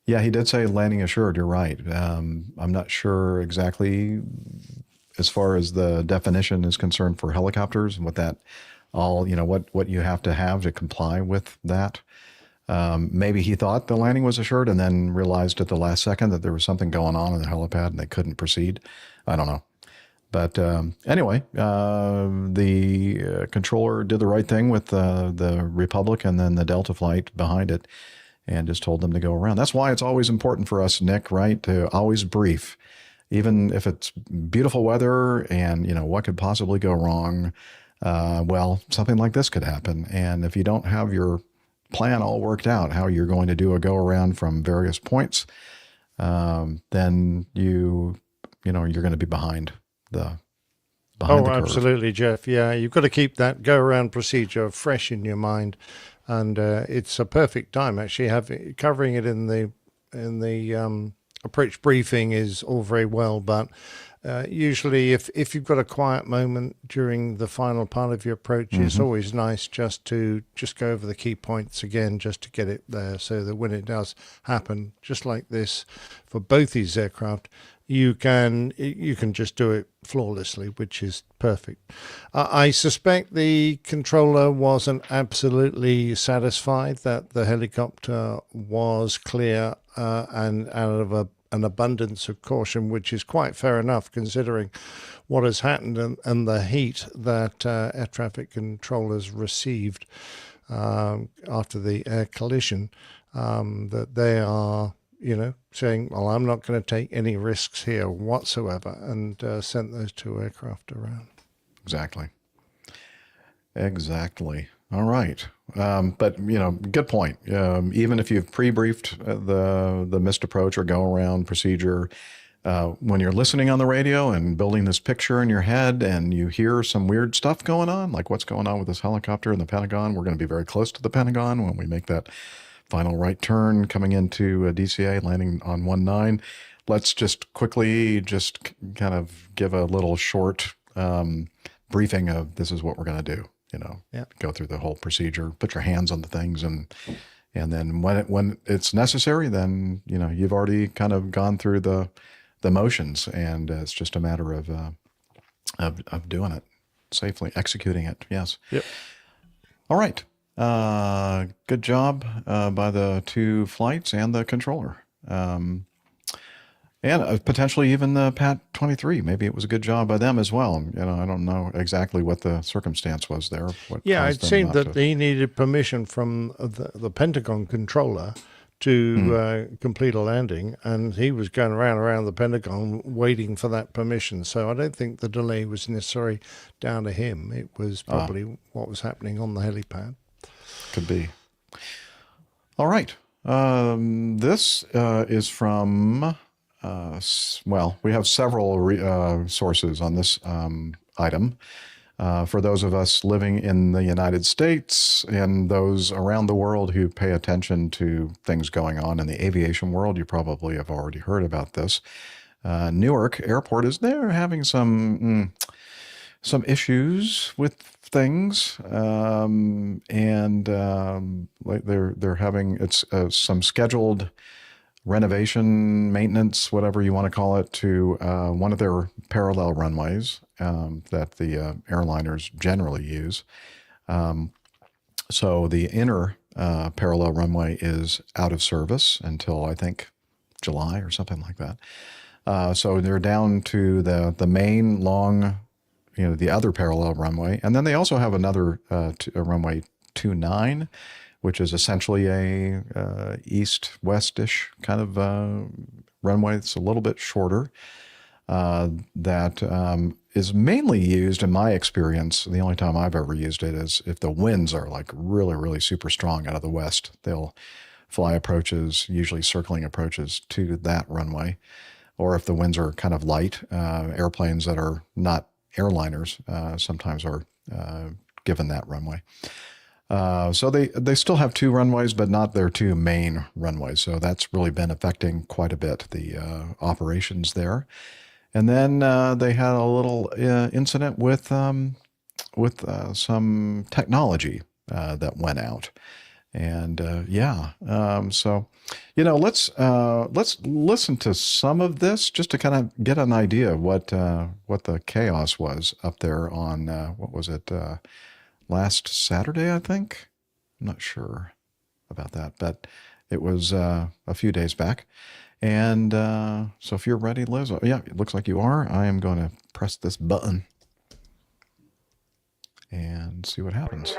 Yeah, he did say landing assured. You're right. I'm not sure exactly as far as the definition is concerned for helicopters and what that all, what you have to comply with that. Maybe he thought the landing was assured and then realized at the last second that there was something going on in the helipad and they couldn't proceed. I don't know. But anyway, the controller did the right thing with the Republic and then the Delta flight behind it and just told them to go around. That's why it's always important for us, Nick, right, to always brief, even if it's beautiful weather and, what could possibly go wrong. Well, something like this could happen. And if you don't have your plan all worked out, how you're going to do a go around from various points, then you're going to be behind the behind the curve. Absolutely, Jeff. Yeah, you've got to keep that go-around procedure fresh in your mind, and it's a perfect time actually. Covering it in the approach briefing is all very well, but usually if you've got a quiet moment during the final part of your approach, it's always nice just to go over the key points again, just to get it there, so that when it does happen, just like this for both these aircraft, you can just do it flawlessly, which is perfect. I suspect the controller wasn't absolutely satisfied that the helicopter was clear and out of an abundance of caution, which is quite fair enough considering what has happened and the heat that air traffic controllers received after the air collision, that they are saying, well, I'm not going to take any risks here whatsoever, and sent those two aircraft around. Exactly. All right. But, good point. Even if you've pre-briefed the missed approach or go-around procedure, when you're listening on the radio and building this picture in your head and you hear some weird stuff going on, like what's going on with this helicopter in the Pentagon, we're going to be very close to the Pentagon when we make that final right turn coming into DCA, landing on 19. Let's just quickly kind of give a little short briefing of this is what we're going to do. Go through the whole procedure, put your hands on the things, and then when it's necessary, then you've already kind of gone through the motions, and it's just a matter of doing it safely, executing it. Yes. Yep. All right. Good job by the two flights and the controller. And potentially even the Pat 23. Maybe it was a good job by them as well. I don't know exactly what the circumstance was there. It seemed that he needed permission from the Pentagon controller to complete a landing, and he was going around the Pentagon waiting for that permission. So I don't think the delay was necessarily down to him. It was probably what was happening on the helipad. Could be. All right. This is from... we have several sources on this item. For those of us living in the United States and those around the world who pay attention to things going on in the aviation world, you probably have already heard about this. Newark Airport is there having some issues with things, and they're having some scheduled renovation, maintenance, whatever you want to call it, to one of their parallel runways that the airliners generally use. So the inner parallel runway is out of service until I think July or something like that. So they're down to the main long, the other parallel runway. And then they also have another runway 29, which is essentially a east-west-ish kind of runway. It's a little bit shorter. That is mainly used, in my experience, the only time I've ever used it is if the winds are like really, really super strong out of the west. They'll fly approaches, usually circling approaches to that runway. Or if the winds are kind of light, airplanes that are not airliners sometimes are given that runway. So they still have two runways, but not their two main runways. So that's really been affecting quite a bit the operations there. And then they had a little incident with some technology that went out. And so let's listen to some of this just to kind of get an idea of what the chaos was up there on what was it? Last Saturday, I think. I'm not sure about that, but it was a few days back. And so if you're ready, Liz, yeah, it looks like you are. I am going to press this button and see what happens.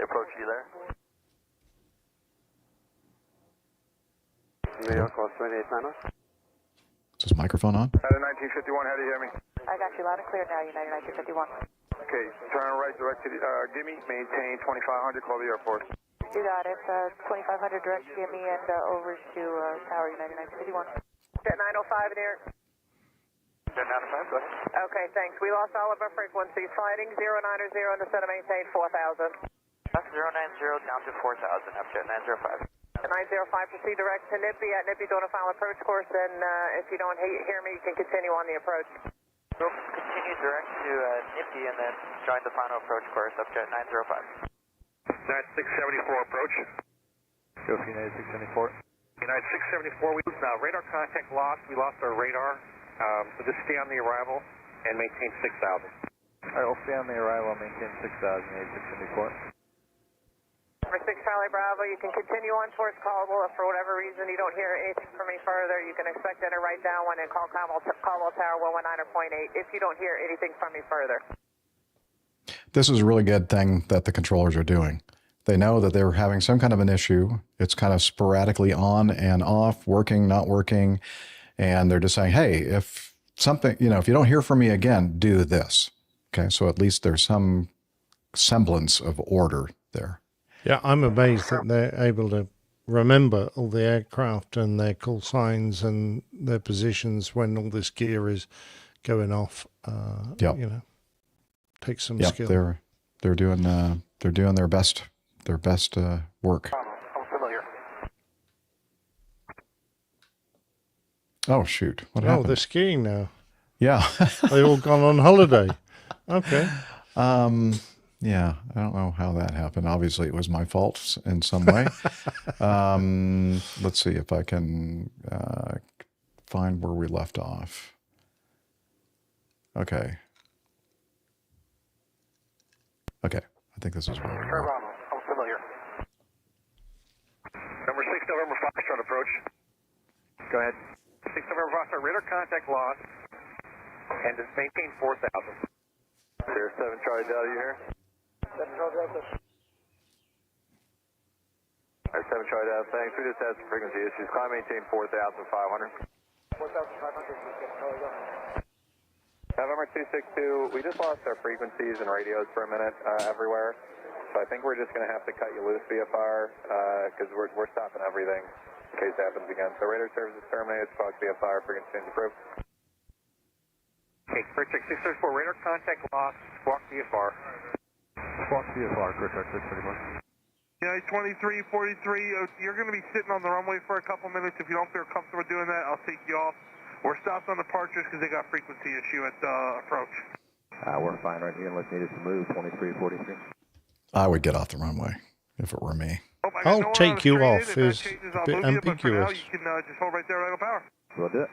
Approach you there. New York, course 2890. Is this microphone on? United 1951, how do you hear me? I got you loud and clear now, United 1951. Okay, turn right direct to the, give me, maintain 2500, call the airport. You got it. 2500 direct to me and over to Tower United 951. Jet 905 in here. Jet 905, go ahead. Okay, thanks. We lost all of our frequencies. Sliding 090 on the set of maintain 4000. 090 down to 4000, up Jet 905. 905, proceed direct to Nippy. At Nippy, doing a final approach course, and if you don't hear me, you can continue on the approach. We'll continue direct to Nippy and then join the final approach course, up Jet 905. United 674 approach. Go for United 674. United 674, we radar contact lost. We lost our radar. So just stay on the arrival and maintain 6,000. All right, we'll stay on the arrival and maintain 6,000, United 674. Number 6 Charlie Bravo, you can continue on towards Caldwell. If for whatever reason you don't hear anything from me further, you can expect enter right down one and call Caldwell Tower 119.8 if you don't hear anything from me further. This is a really good thing that the controllers are doing. They know that they're having some kind of an issue. It's kind of sporadically on and off, working, not working. And they're just saying, hey, if something, if you don't hear from me again, do this. Okay, so at least there's some semblance of order there. Yeah, I'm amazed that they're able to remember all the aircraft and their call signs and their positions when all this gear is going off. Yep. Takes some Yep, skill. they're doing their best work. I'm familiar. Oh shoot! What happened? They're skiing now. Yeah. They've all gone on holiday. Okay. Yeah, I don't know how that happened. Obviously, it was my fault in some way. Let's see if I can find where we left off. Okay. Okay, I think this is where we were. I'm familiar. Number 6 November Foxtrot approach. Go ahead. 6 November Foxtrot, radar contact lost. And just maintain 4,000. 07 Charlie Delta, you here? 7 Charlie Delta. Alright, 7 Charlie Delta, thanks. We just had some frequency issues. Climb maintain 4,500. 4,500. November 262, we just lost our frequencies and radios for a minute everywhere. So I think we're just going to have to cut you loose VFR because we're stopping everything in case it happens again. So radar service is terminated, Squawk VFR, frequency change approved. Okay, first check 634, radar contact lost, Squawk VFR. Squawk VFR, correct, 631. Yeah, 2343, you're going to be sitting on the runway for a couple minutes. If you don't feel comfortable doing that, I'll take you off. We're stopped on departures because they got frequency issue at the approach. We're fine right here unless needed to move, 2343. I would get off the runway if it were me. I'll take you off is a bit ambiguous. You can just hold right there, idle power. We'll do it.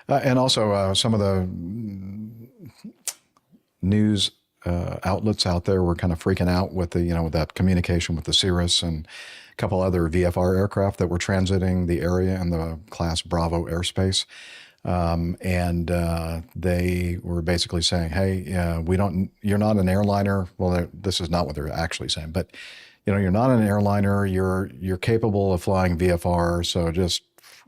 And also some of the news outlets out there were kind of freaking out with the, with that communication with the Cirrus and a couple other VFR aircraft that were transiting the area in the Class Bravo airspace. And they were basically saying, hey, you're not an airliner. Well, this is not what they're actually saying, but you're not an airliner. You're capable of flying VFR. So just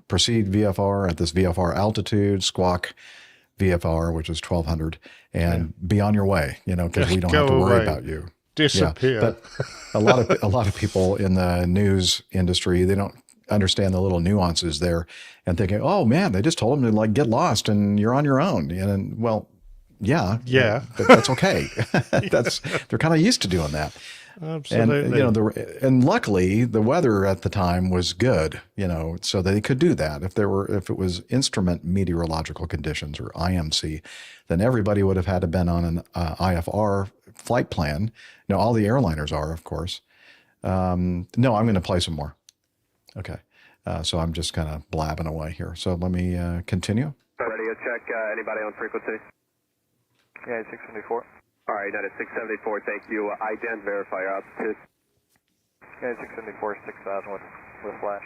proceed VFR at this VFR altitude, squawk VFR, which is 1200, and be on your way, because we don't have to worry about you. Disappear. Yeah, but a lot of people in the news industry, they don't understand the little nuances there and thinking, oh man, they just told them to get lost and you're on your own. And well, yeah, but that's okay. They're kind of used to doing that. Absolutely. And and luckily the weather at the time was good, so they could do that. If it was instrument meteorological conditions or IMC, then everybody would have had to been on an IFR flight plan. All the airliners are, of course. No, I'm going to play some more. Okay. So I'm just kind of blabbing away here. So let me continue. Radio check, anybody on frequency? Yeah, 674. All right, United 674, thank you. IDEN, verify your altitude. Yeah, 674, 6,000 with flash.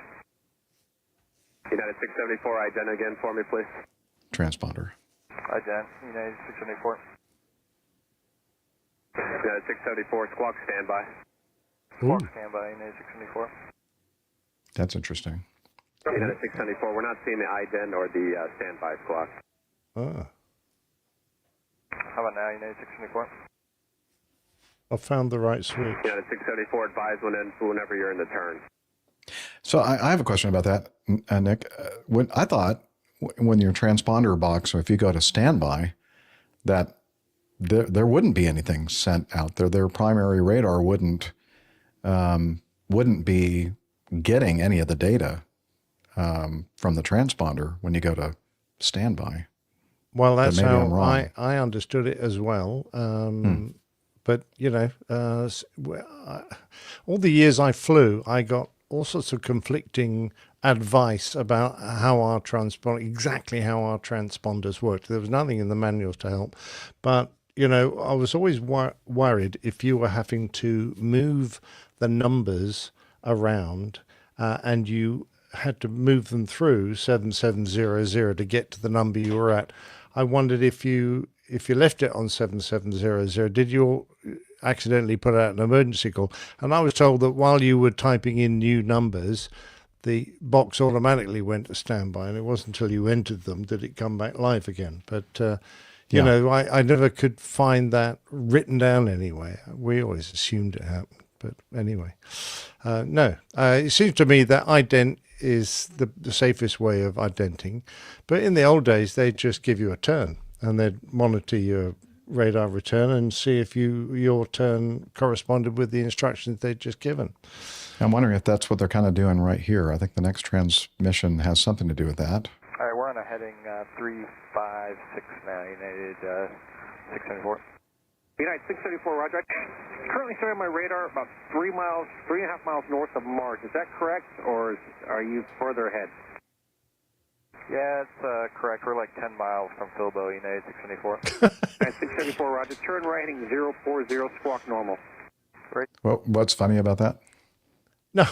United 674, IDEN again for me, please. Transponder. IDEN, United 674. United 674, squawk standby. Squawk standby, United 674. That's interesting. United 674, we're not seeing the IDEN or the standby squawk. Ah. How about now, United 674? I found the right switch. Yeah, the 674 advise whenever you're in the turn. So I have a question about that, Nick. I thought when your transponder box, or if you go to standby, that there wouldn't be anything sent out there. Their primary radar wouldn't be getting any of the data from the transponder when you go to standby. Well, that's But maybe how I'm wrong. I understood it as well. But, all the years I flew, I got all sorts of conflicting advice about exactly how our transponders worked. There was nothing in the manuals to help. But, I was always worried if you were having to move the numbers around and you had to move them through 7700 to get to the number you were at. I wondered if you left it on 7700, did you accidentally put out an emergency call? And I was told that while you were typing in new numbers, the box automatically went to standby, and it wasn't until you entered them that it come back live again. But, I never could find that written down anywhere. We always assumed it happened. But anyway, no. It seems to me that ident is the safest way of identing. But in the old days, they'd just give you a turn, and they'd monitor your radar return and see if your turn corresponded with the instructions they'd just given. I'm wondering if that's what they're kind of doing right here. I think the next transmission has something to do with that. All right, we're on a heading 356 now, United 674. United 674, roger. Currently showing my radar about 3.5 miles north of Mars. Is that correct, or are you further ahead? Yeah, it's correct. We're like 10 miles from Philbo, United 674. United 674, roger. Turn right heading 040, squawk normal. Right. Well, what's funny about that? No,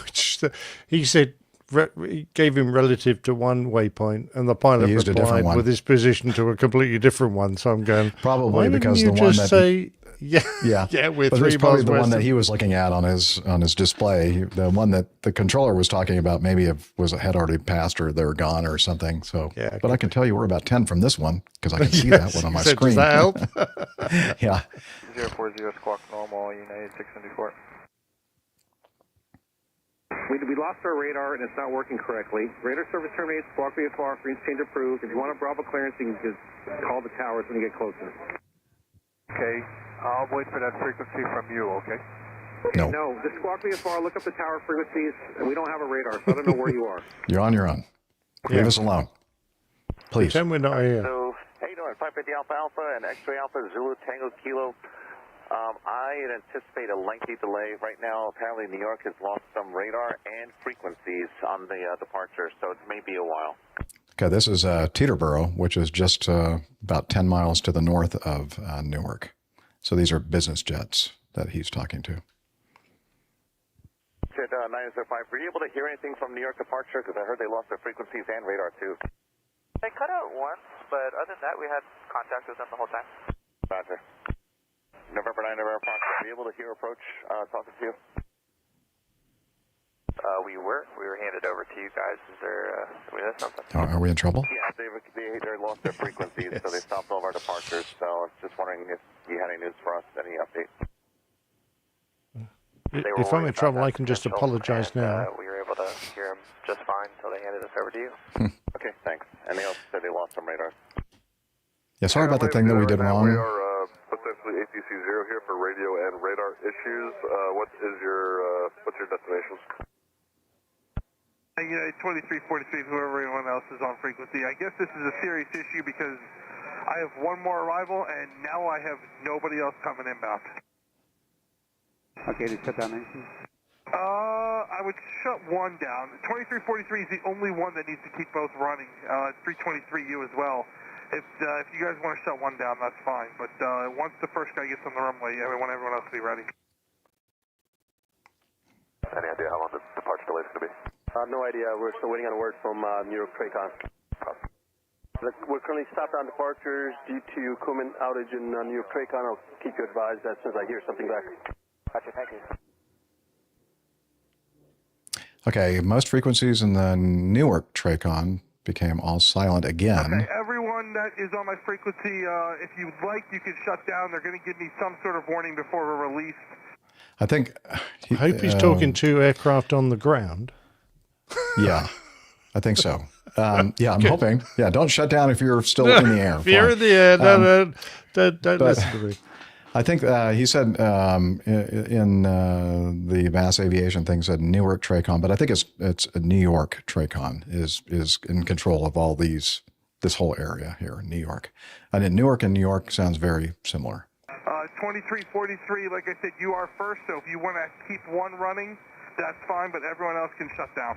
he said he gave him relative to one waypoint, and the pilot used a different replied one. with his position to a completely different one. So I'm going, Probably why because didn't the you one just that say, we're but 3 it's probably miles the one west that of- he was looking at on his display. The one that the controller was talking about maybe had already passed, or they were gone or something. So, Yeah, but I can tell you we're about 10 from this one because I can see that one on my So screen. does that help? Yeah. 040, squawk normal, United 674. We lost our radar and it's not working correctly. Radar service terminated, squawk VFR, frequency change approved. If you want a Bravo clearance, you can just call the towers when you get closer. Okay, I'll wait for that frequency from you, okay? No, just squawk VFR, look up the tower frequencies, and we don't have a radar, so I don't know where you are. You're on your own. Leave us alone. Please. Pretend we're not here. So, how you doing? 550 Alpha Alpha and X-Ray Alpha, Zulu Tango Kilo. I anticipate a lengthy delay. Right now, apparently New York has lost some radar and frequencies on the departure, so it may be a while. Okay, this is Teterboro, which is just about 10 miles to the north of Newark. So these are business jets that he's talking to. Jet 905, were you able to hear anything from New York departure? Because I heard they lost their frequencies and radar too. They cut out once, but other than that, we had contact with them the whole time. Roger. November 9, November departure, were you able to hear approach talking to you? We were handed over to you guys. Is there, we missed something? Are we in trouble? Yeah, they lost their frequencies, so they stopped all of our departures. So I was just wondering if you had any news for us, any update. If I'm in trouble, I can just apologize now. We were able to hear them just fine until they handed us over to you. Okay, thanks. And they also said they lost some radar. Yeah, sorry about the thing that we did wrong. We are potentially ATC 0 here for radio and radar issues. What's your destination? Yeah, 2343, whoever everyone else is on frequency. I guess this is a serious issue because I have one more arrival and now I have nobody else coming inbound. Okay, to shut down anything? I would shut one down. 2343 is the only one that needs to keep both running. 323U as well. If you guys want to shut one down, that's fine. But once the first guy gets on the runway, everyone else will be ready. Any idea how long the departure delay is going to be? No idea. We're still waiting on word from New York Tracon. We're currently stopped on departures due to equipment outage in New York Tracon. I'll keep you advised as soon as I hear something back. Gotcha, thank you. Okay, most frequencies in the Newark Tracon became all silent again. Okay, everyone one that is on my frequency, if you'd like, you can shut down. They're going to give me some sort of warning before we're released. I think. I hope he's talking to aircraft on the ground. Yeah, I think so. Yeah, I'm hoping. Yeah, don't shut down if you're still in the air. If you're in the air, don't listen to me. I think he said in the Mass Aviation thing said Newark TRACON, but I think it's New York TRACON is in control of all this whole area here in New York. And in Newark and New York sounds very similar. 2343, like I said, you are first, so if you want to keep one running, that's fine, but everyone else can shut down.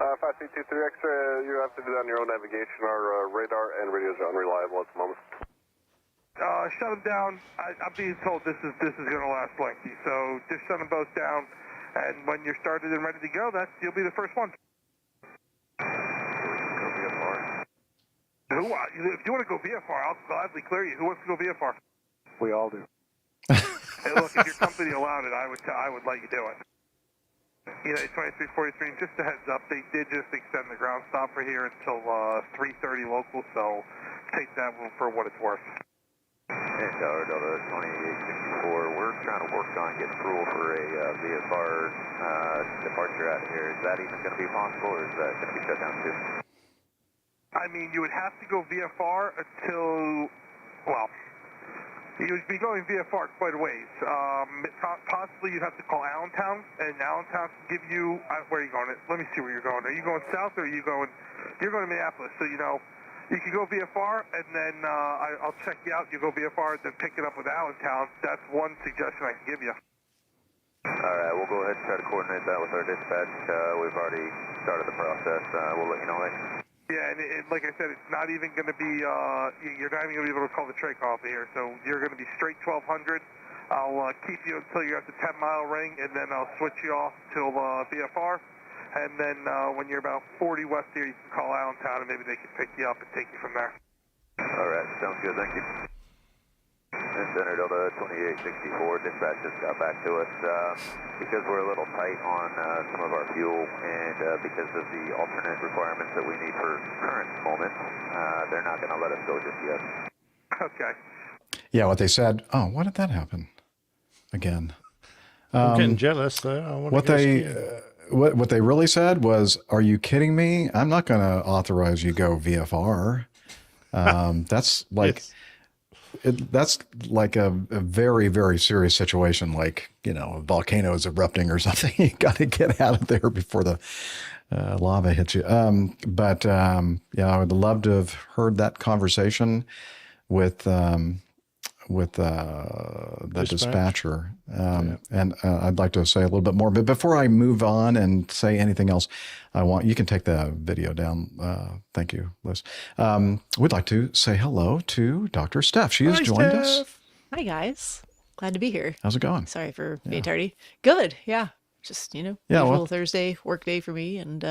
5323 Extra, you have to do that on your own navigation. Our radar and radios are unreliable at the moment. Shut them down. I'm being told this is going to last lengthy, so just shut them both down, and when you're started and ready to go, you'll be the first one. If you want to go VFR, I'll gladly clear you. Who wants to go VFR? We all do. Hey, look, if your company allowed it, I would let you do it. You know, 2343, just a heads up, they did just extend the ground stop for here until 3:30 local, so take that for what it's worth. And Tower Delta 2864, we're trying to work on getting approval for a VFR departure out here. Is that even going to be possible, or is that going to be shut down too? I mean, you would have to go VFR until, well, you would be going VFR quite a ways. Possibly you'd have to call Allentown, and Allentown can give you, where are you going? Let me see where you're going. Are you going south, or are you going, you're going to Minneapolis, so you know, you can go VFR, and then I'll check you out. You go VFR, and then pick it up with Allentown. That's one suggestion I can give you. All right, we'll go ahead and try to coordinate that with our dispatch. We've already started the process. We'll let you know later. Yeah, and like I said, it's not even going to be, you're not even going to be able to call the TRACON off here, so you're going to be straight 1200. I'll keep you until you're at the 10-mile ring, and then I'll switch you off till VFR. And then when you're about 40 west here, you can call Allentown, and maybe they can pick you up and take you from there. All right, sounds good. Thank you. And Center Delta 2864, dispatch just got back to us. Because we're a little tight on some of our fuel, and because of the alternate requirements that we need for current moment, they're not going to let us go just yet. Okay. Yeah, what they said. Oh, why did that happen? Again. I'm getting jealous, though. I want what they really said was, "Are you kidding me? I'm not going to authorize you go VFR." That's like. Yes. That's like a very, very serious situation, like, you know, a volcano is erupting or something. You got to get out of there before the lava hits you. Yeah, I would love to have heard that conversation with the dispatcher. And I'd like to say a little bit more. But before I move on and say anything else, you can take the video down. Thank you, Liz. We'd like to say hello to Dr. Steph. She has joined us. Hi, guys. Glad to be here. How's it going? Sorry for being tardy. Good. Yeah. Just, usual Thursday work day for me. And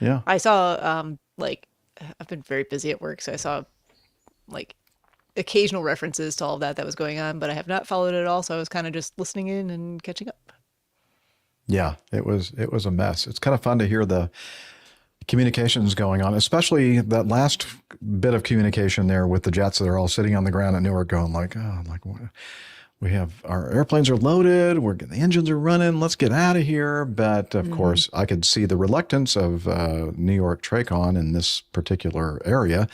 yeah, I saw, I've been very busy at work. So I saw occasional references to all of that was going on, but I have not followed it at all. So I was kind of just listening in and catching up. Yeah, it was a mess. It's kind of fun to hear the communications going on, especially that last bit of communication there with the jets that are all sitting on the ground at Newark going what? We have our airplanes are loaded. The engines are running. Let's get out of here. But of course, I could see the reluctance of New York TRACON in this particular area,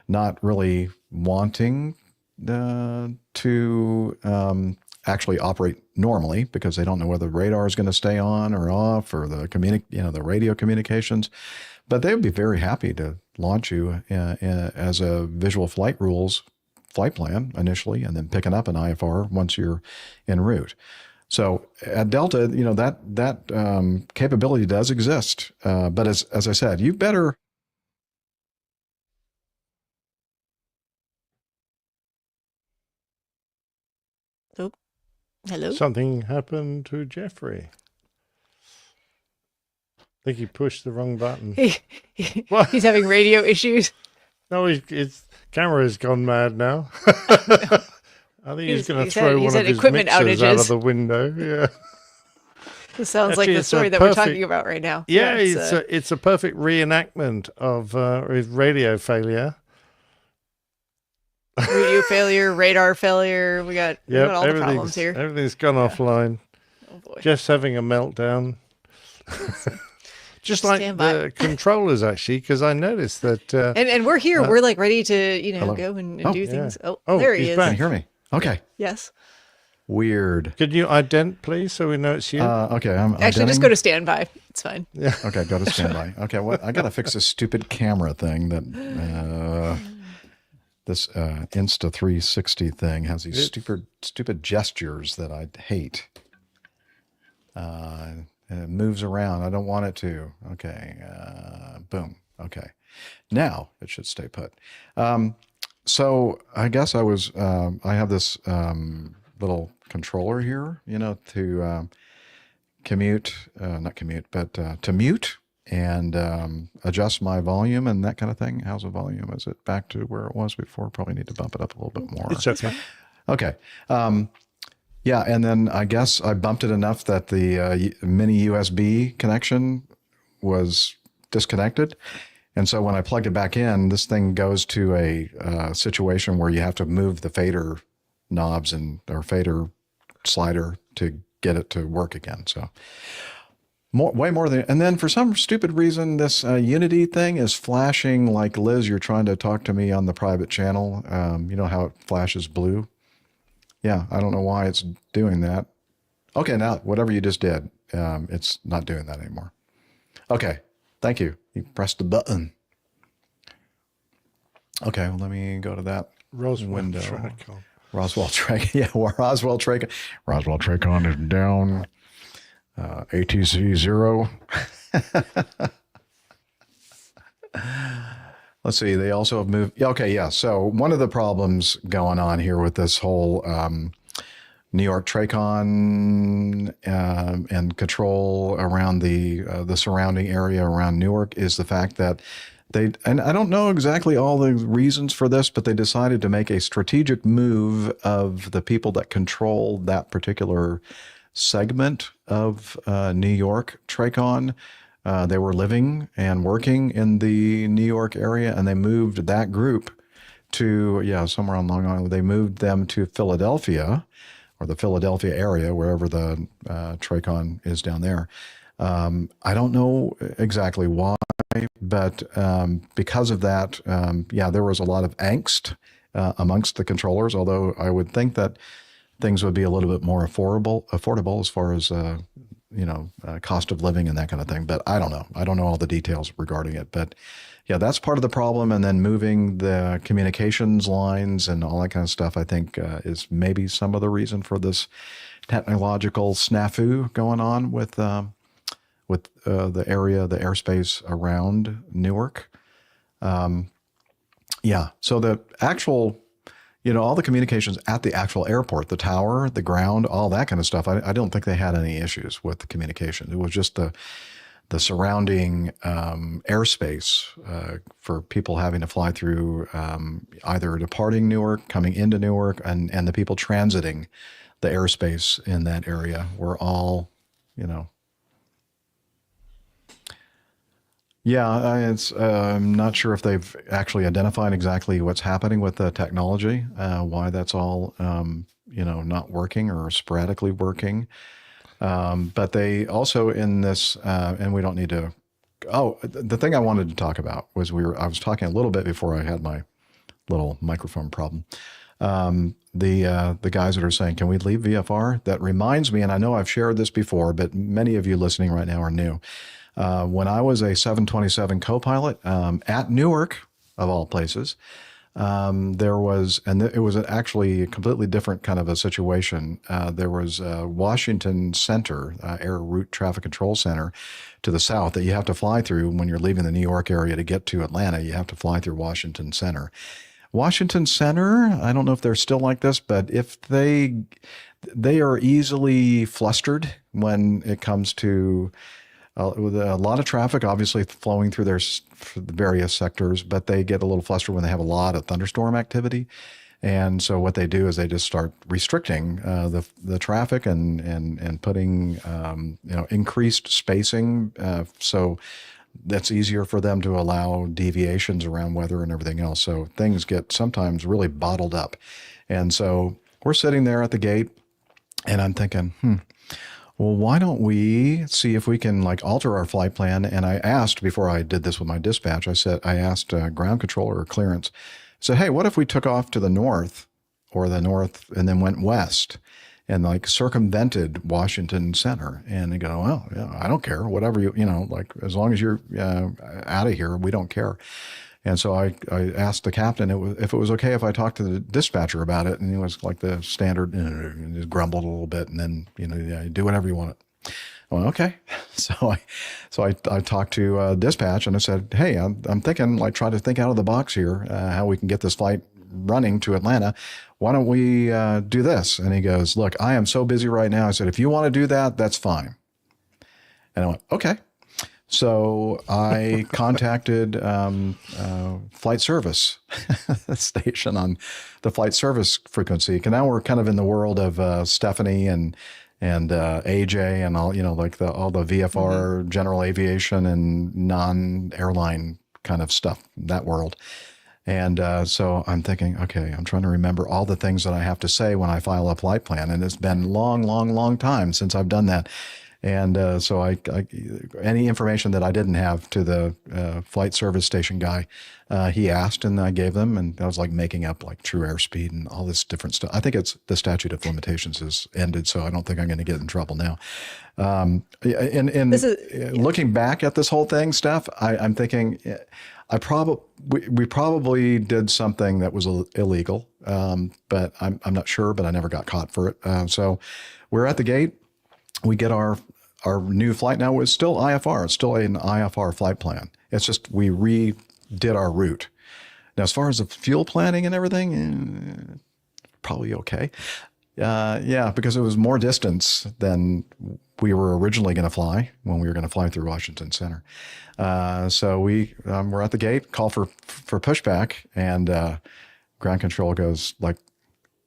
not really wanting to actually operate normally because they don't know whether the radar is going to stay on or off, or the radio communications. But they would be very happy to launch you as a visual flight rules flight plan initially, and then picking up an IFR once you're en route. So at Delta, that capability does exist. But as I said, you better. Oh, hello. Something happened to Jeffrey. I think he pushed the wrong button. He's having radio issues. No, his camera's gone mad now. I think he's going to throw one of his equipment outages out of the window. Yeah. This sounds like the story that we're talking about right now. Yeah, it's a perfect reenactment of his radio failure. Radio failure, radar failure. We got all the problems here. Everything's gone offline. Oh boy. Jeff's having a meltdown. Just like the controllers, actually, because I noticed that. And we're here. We're like ready to, go and do things. Yeah. Oh, there he he's is. back. Can you hear me? Okay. Yes. Weird. Could you ident, please, so we know it's you? Okay. I'm Actually, just identing. go to standby. It's fine. Yeah. Okay, go to standby. Okay, I got to fix this stupid camera thing that this Insta360 thing has these stupid gestures that I hate. And it moves around. I don't want it to. Okay. Boom. Okay. Now it should stay put. So I guess I have this little controller here, to to mute and adjust my volume and that kind of thing. How's the volume? Is it back to where it was before? Probably need to bump it up a little bit more. It's okay. Okay. Yeah, and then I guess I bumped it enough that the mini USB connection was disconnected. And so when I plugged it back in, this thing goes to a situation where you have to move the fader knobs or fader slider to get it to work again. So way more than, and then for some stupid reason, this Unity thing is flashing like Liz, you're trying to talk to me on the private channel. You know how it flashes blue? Yeah, I don't know why it's doing that. Okay, now whatever you just did, it's not doing that anymore. Okay, thank you. You pressed the button. Okay, well, let me go to that window. Tracon. Roswell Tracon. Yeah, Roswell Tracon. Roswell Tracon is down. ATC 0. Let's see. They also have moved. Okay, yeah. So one of the problems going on here with this whole New York Tracon and control around the surrounding area around Newark is the fact that and I don't know exactly all the reasons for this, but they decided to make a strategic move of the people that control that particular segment of New York Tracon. They were living and working in the New York area, and they moved that group to, somewhere on Long Island. They moved them to Philadelphia, or the Philadelphia area, wherever the Tracon is down there. I don't know exactly why, but because of that, there was a lot of angst amongst the controllers, although I would think that things would be a little bit more affordable as far as, cost of living and that kind of thing. But I don't know. I don't know all the details regarding it. But yeah, that's part of the problem. And then moving the communications lines and all that kind of stuff, I think is maybe some of the reason for this technological snafu going on with the area, the airspace around Newark. So the actual, all the communications at the actual airport, the tower, the ground, all that kind of stuff, I don't think they had any issues with the communication. It was just the surrounding airspace for people having to fly through, either departing Newark, coming into Newark, and the people transiting the airspace in that area were all, I'm not sure if they've actually identified exactly what's happening with the technology, why that's all, not working or sporadically working. But they also in this, and we don't need to, the thing I wanted to talk about was I was talking a little bit before I had my little microphone problem. The guys that are saying, can we leave VFR? That reminds me, and I know I've shared this before, but many of you listening right now are new. When I was a 727 co-pilot at Newark, of all places, there was, and it was actually a completely different kind of a situation. There was Washington Center, Air Route Traffic Control Center to the south that you have to fly through when you're leaving the New York area to get to Atlanta. You have to fly through Washington Center. Washington Center, I don't know if they're still like this, but if they are easily flustered when it comes to with a lot of traffic, obviously flowing through their various sectors, but they get a little flustered when they have a lot of thunderstorm activity. And so what they do is they just start restricting the traffic and putting increased spacing. So that's easier for them to allow deviations around weather and everything else. So things get sometimes really bottled up. And so we're sitting there at the gate, and I'm thinking, well, why don't we see if we can like alter our flight plan? And I asked, before I did this with my dispatch, I asked ground controller or clearance, I said, hey, what if we took off to the north and then went west and like circumvented Washington Center? And they go, well, yeah, I don't care, whatever like as long as you're out of here, we don't care. And so I asked the captain if it was okay if I talked to the dispatcher about it. And he was like the standard, and just grumbled a little bit, and then, yeah, do whatever you want. I went, okay. So I talked to dispatch, and I said, hey, I'm thinking, like, try to think out of the box here, how we can get this flight running to Atlanta. Why don't we do this? And he goes, look, I am so busy right now. I said, if you want to do that, that's fine. And I went, okay. So I contacted flight service station on the flight service frequency. And now we're kind of in the world of Stephanie and AJ and all, like all the VFR, general aviation and non-airline kind of stuff, that world. And so I'm thinking, okay, I'm trying to remember all the things that I have to say when I file a flight plan. And it's been long time since I've done that. And so I any information that I didn't have to the flight service station guy, he asked, and I gave them, and I was like making up like true airspeed and all this different stuff. I think it's the statute of limitations has ended, so I don't think I'm going to get in trouble now. Looking back at this whole thing, Steph, I'm thinking we probably did something that was illegal, but I'm not sure, but I never got caught for it. So we're at the gate. We get our new flight now. It's still IFR. It's still an IFR flight plan. It's just we redid our route. Now, as far as the fuel planning and everything, probably okay. Yeah, because it was more distance than we were originally going to fly when we were going to fly through Washington Center. So we're at the gate, call for pushback, and ground control goes like,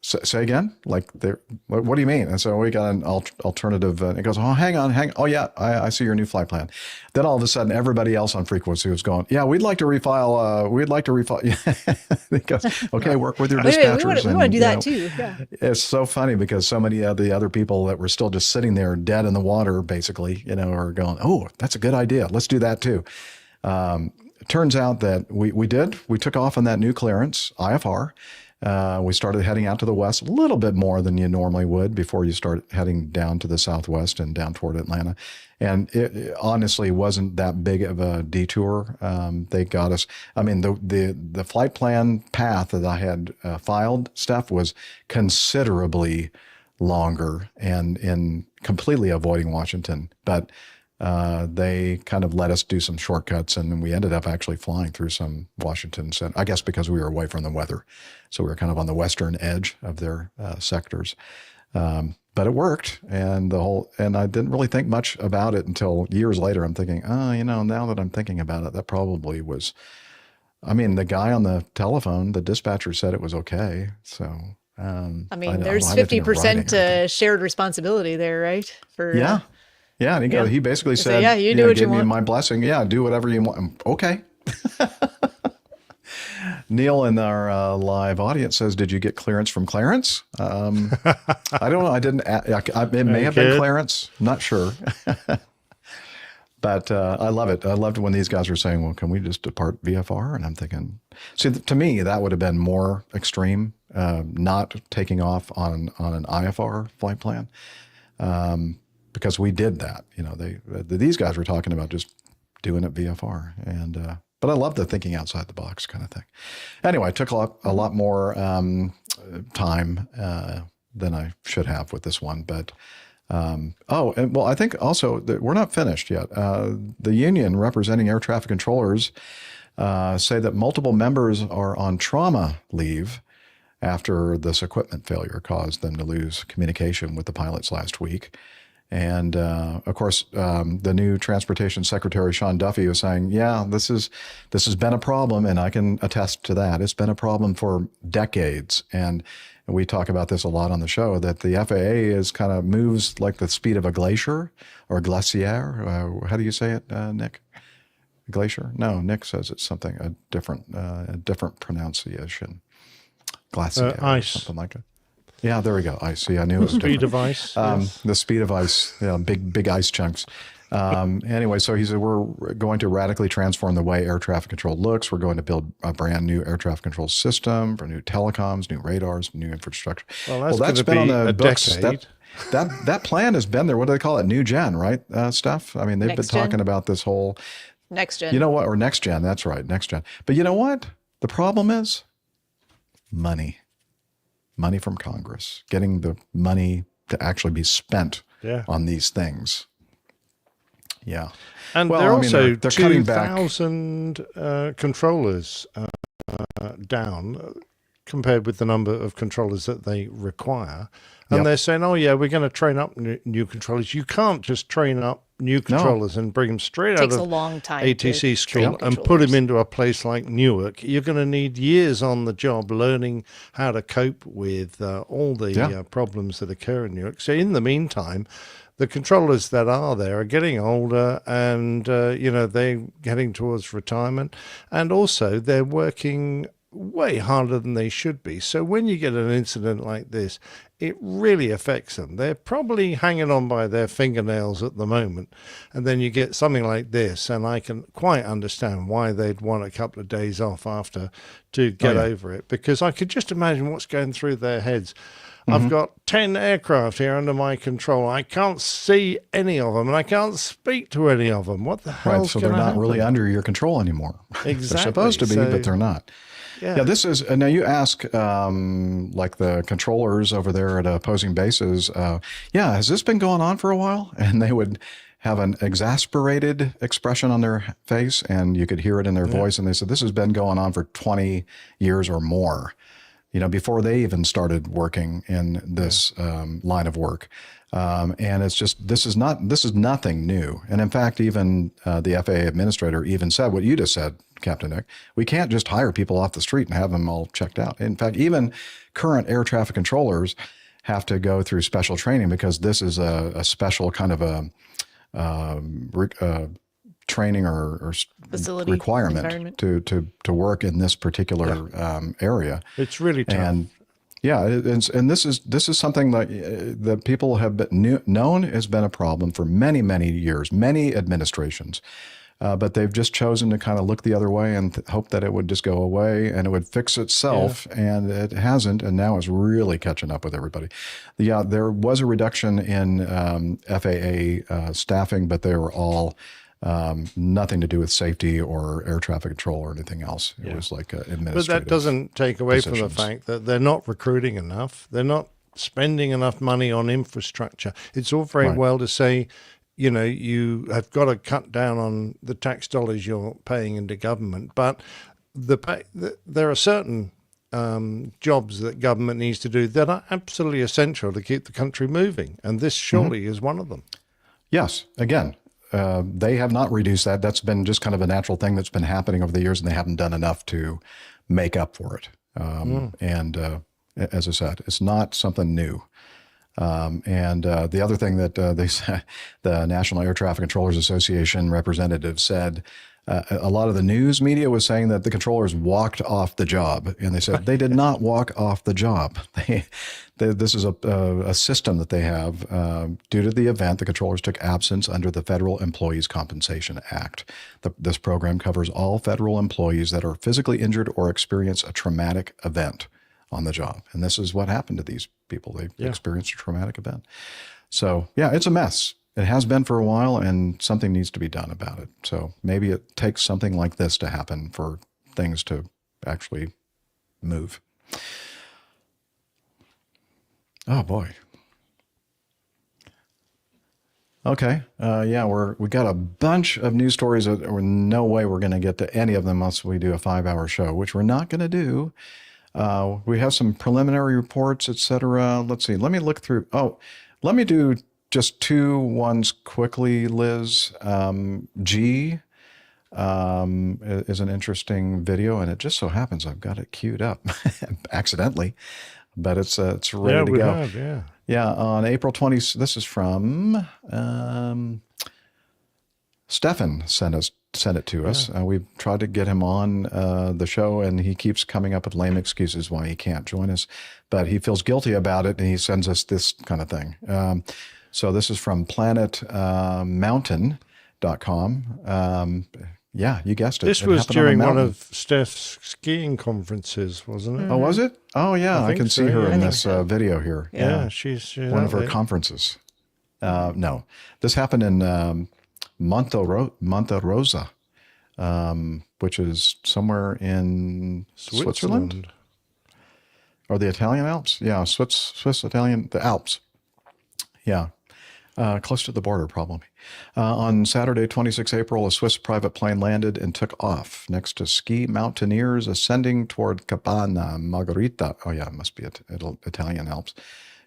say again? Like, what do you mean? And so we got an alternative. It goes, oh, hang on. Oh, yeah, I see your new flight plan. Then all of a sudden, everybody else on frequency was going, yeah, we'd like to refile. It goes, okay, work with your dispatchers. We want to do that too. Yeah. It's so funny because so many of the other people that were still just sitting there dead in the water, basically, are going, oh, that's a good idea. Let's do that too. It turns out that we took off on that new clearance, IFR. We started heading out to the west a little bit more than you normally would before you start heading down to the southwest and down toward Atlanta. And it honestly wasn't that big of a detour. They got us. I mean, the flight plan path that I had filed, Steph, was considerably longer and in completely avoiding Washington. But they kind of let us do some shortcuts, and then we ended up actually flying through some Washington Center, I guess because we were away from the weather. So we were kind of on the western edge of their sectors. But it worked, and I didn't really think much about it until years later. I'm thinking, now that I'm thinking about it, that probably was, the guy on the telephone, the dispatcher said it was okay. So, there's 50% shared responsibility there, right? Yeah, and he basically said, yeah, you do what you want. Give me my blessing. Yeah, do whatever you want. Okay. Neil in our live audience says, did you get clearance from Clarence? I don't know. I didn't. It may have been Clarence. Not sure. But I love it. I loved when these guys were saying, well, can we just depart VFR? And I'm thinking, see, to me, that would have been more extreme, not taking off on an IFR flight plan. Because we did that, these guys were talking about just doing it VFR, and but I love the thinking outside the box kind of thing. Anyway, it took a lot more time than I should have with this one, but I think also that we're not finished yet. The union representing air traffic controllers say that multiple members are on trauma leave after this equipment failure caused them to lose communication with the pilots last week. And, of course, the new Transportation Secretary, Sean Duffy, was saying, yeah, this has been a problem, and I can attest to that. It's been a problem for decades. And we talk about this a lot on the show, that the FAA is kind of moves like the speed of a glacier or glacier. How do you say it, Nick? Glacier? No, Nick says it's something, a different pronunciation. Glacier or ice. something like that. Yeah, there we go. Ice. See, I knew it was Speed different. of ice. Yes. The speed of ice. Yeah, big ice chunks. Anyway, so he said, we're going to radically transform the way air traffic control looks. We're going to build a brand new air traffic control system for new telecoms, new radars, new infrastructure. Well, that's been on the a books. decade. That plan has been there. What do they call it? New gen, right, Steph? I mean, they've Next been talking gen? about this whole... Next gen. You know what? Or next gen. That's right. Next gen. But you know what? The problem is money. Money from Congress. Getting the money to actually be spent on these things. Yeah. And well, they're also they're cutting back. 2,000 controllers down compared with the number of controllers that they require. And they're saying, oh, yeah, we're going to train up new controllers. You can't just train up new controllers and bring them straight out of a long time ATC school and put them into a place like Newark. You're going to need years on the job learning how to cope with all the problems that occur in Newark. So in the meantime, the controllers that are there are getting older and, they're getting towards retirement. And also they're working way harder than they should be. So when you get an incident like this, it really affects them. They're probably hanging on by their fingernails at the moment. And then you get something like this, and I can quite understand why they'd want a couple of days off after to get over it, because I could just imagine what's going through their heads. I've got 10 aircraft here under my control. I can't see any of them, and I can't speak to any of them. What the hell? Right, so they're not really under your control anymore. Exactly. They're supposed to be, but they're not. Yeah. This is, now you ask like the controllers over there at opposing bases, has this been going on for a while? And they would have an exasperated expression on their face, and you could hear it in their voice. And they said, this has been going on for 20 years or more, before they even started working in this line of work. And it's just, this is nothing new. And in fact, even the FAA administrator even said what you just said, Captain Nick. We can't just hire people off the street and have them all checked out. In fact, even current air traffic controllers have to go through special training, because this is a special kind of a training or facility requirement to work in this particular area. It's really tough. And and this is something that people have known has been a problem for many, many years, many administrations. But they've just chosen to kind of look the other way and hope that it would just go away and it would fix itself. And it hasn't. And now it's really catching up with everybody. There was a reduction in FAA staffing, but they were all nothing to do with safety or air traffic control or anything else. It was like administrative. But that doesn't take away from the positions. fact that they're not recruiting enough. They're not spending enough money on infrastructure. It's all very well to say, you have got to cut down on the tax dollars you're paying into government. But there are certain jobs that government needs to do that are absolutely essential to keep the country moving. And this surely is one of them. Yes. Again, they have not reduced that. That's been just kind of a natural thing that's been happening over the years, and they haven't done enough to make up for it. And as I said, it's not something new. The other thing that they said, the National Air Traffic Controllers Association representative said, a lot of the news media was saying that the controllers walked off the job, and they said they did not walk off the job. This is a system that they have. Due to the event, the controllers took absence under the Federal Employees Compensation Act. This program covers all federal employees that are physically injured or experience a traumatic event on the job. And this is what happened to these people. They experienced a traumatic event. So, it's a mess. It has been for a while, and something needs to be done about it. So maybe it takes something like this to happen for things to actually move. Oh, boy. Okay. We got a bunch of news stories that no way we're going to get to any of them unless we do a 5-hour show, which we're not going to do. We have some preliminary reports, etc. Let's see. Let me look through. Let me do just 2 ones quickly, Liz. G is an interesting video, and it just so happens I've got it queued up accidentally, but it's ready to go. On April 20th. This is from Stefan sent it to us. We've tried to get him on the show, and he keeps coming up with lame excuses why he can't join us. But he feels guilty about it, and he sends us this kind of thing. So this is from planetmountain.com. Yeah, you guessed it. This It was happened on a during one mountain. of Steph's skiing conferences, wasn't it? Oh, was it? Oh, yeah. I think can see so, her yeah. in this video here. Yeah, she's one of her conferences. No, this happened in Monte Rosa, which is somewhere in Switzerland or the Italian Alps. Yeah, Swiss Italian, the Alps. Yeah. Close to the border, probably. On Saturday, 26 April, a Swiss private plane landed and took off next to ski mountaineers ascending toward Cabana Margherita. Oh, yeah, it must be Italian Alps.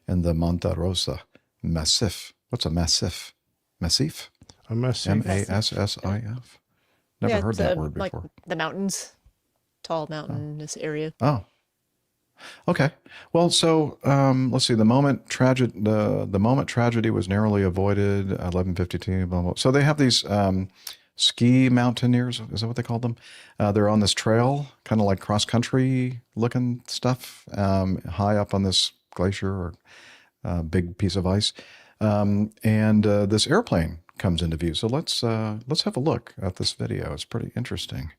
And the Monte Rosa Massif. What's a massif? Massif? A massif. M-A-S-S-I-F. Never heard that word before. Like the mountains, tall mountainous area. Oh. Okay. Well, so let's see. The moment tragedy was narrowly avoided. 11:52. Blah, blah. So they have these ski mountaineers. Is that what they call them? They're on this trail, kind of like cross country looking stuff, high up on this glacier or big piece of ice. And this airplane comes into view. So let's have a look at this video. It's pretty interesting.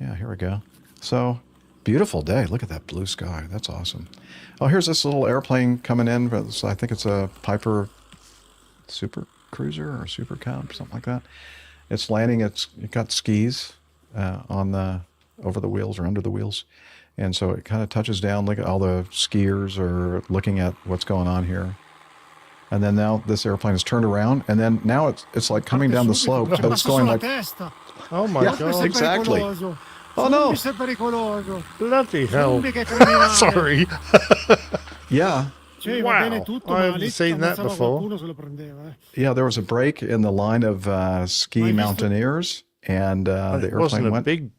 Yeah. Here we go. So. Beautiful day. Look at that blue sky. That's awesome. Oh, here's this little airplane coming in. I think it's a Piper Super Cruiser or Super Cub, something like that. It's landing. It got skis over the wheels or under the wheels. And so it kind of touches down. Look at all the skiers are looking at what's going on here. And then now this airplane is turned around. And then now it's like coming down the slope, but it's going like... Oh, my God. Exactly. Oh, no. Bloody hell. Sorry. Yeah. Wow. I haven't seen that before. Yeah, there was a break in the line of ski mountaineers, and the airplane wasn't a went... big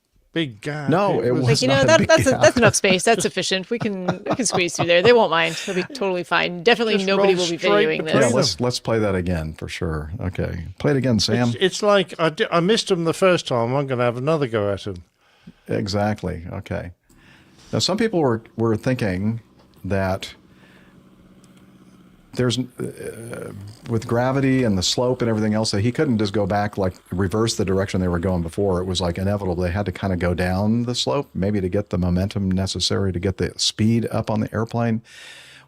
gap. No, it was not a big that's gap. enough space. That's sufficient. We can squeeze through there. They won't mind. They'll be totally fine. Definitely Just nobody roll will be straight videoing between this. Yeah, let's play that again for sure. Okay, play it again, Sam. It's like I missed him the first time. I'm going to have another go at him. Exactly. Okay. Now, some people were thinking that there's with gravity and the slope and everything else that he couldn't just go back, like reverse the direction they were going before. It was like inevitable. They had to kind of go down the slope, maybe to get the momentum necessary to get the speed up on the airplane,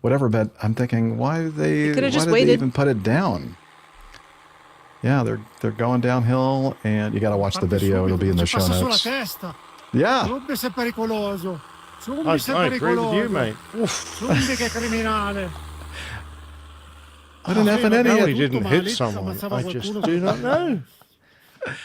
whatever. But I'm thinking, why did they even put it down? Yeah, they're going downhill, and you got to watch the video. It'll be in the show notes. Yeah. I agree with you, mate. What an effing No, idiot. he didn't hit someone. I just do not know.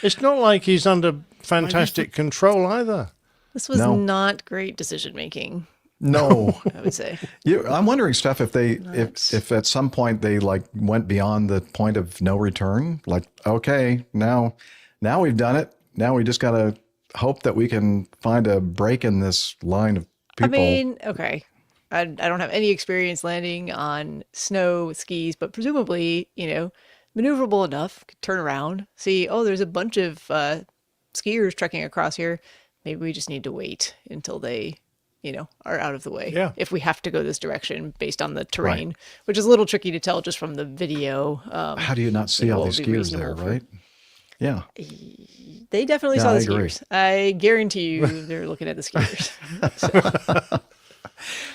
It's not like he's under fantastic control either. This was not great decision making. No, I would say. I'm wondering, Steph, if at some point they like went beyond the point of no return. Like, okay, now we've done it. Now we just got to hope that we can find a break in this line of people. I mean, okay. I don't have any experience landing on snow with skis, but presumably, maneuverable enough, could turn around, see, oh, there's a bunch of skiers trekking across here. Maybe we just need to wait until they, are out of the way. Yeah. If we have to go this direction based on the terrain, which is a little tricky to tell just from the video. How do you not see all these skiers there, right? Yeah. They definitely saw the agree. skiers. I guarantee you they're looking at the skiers.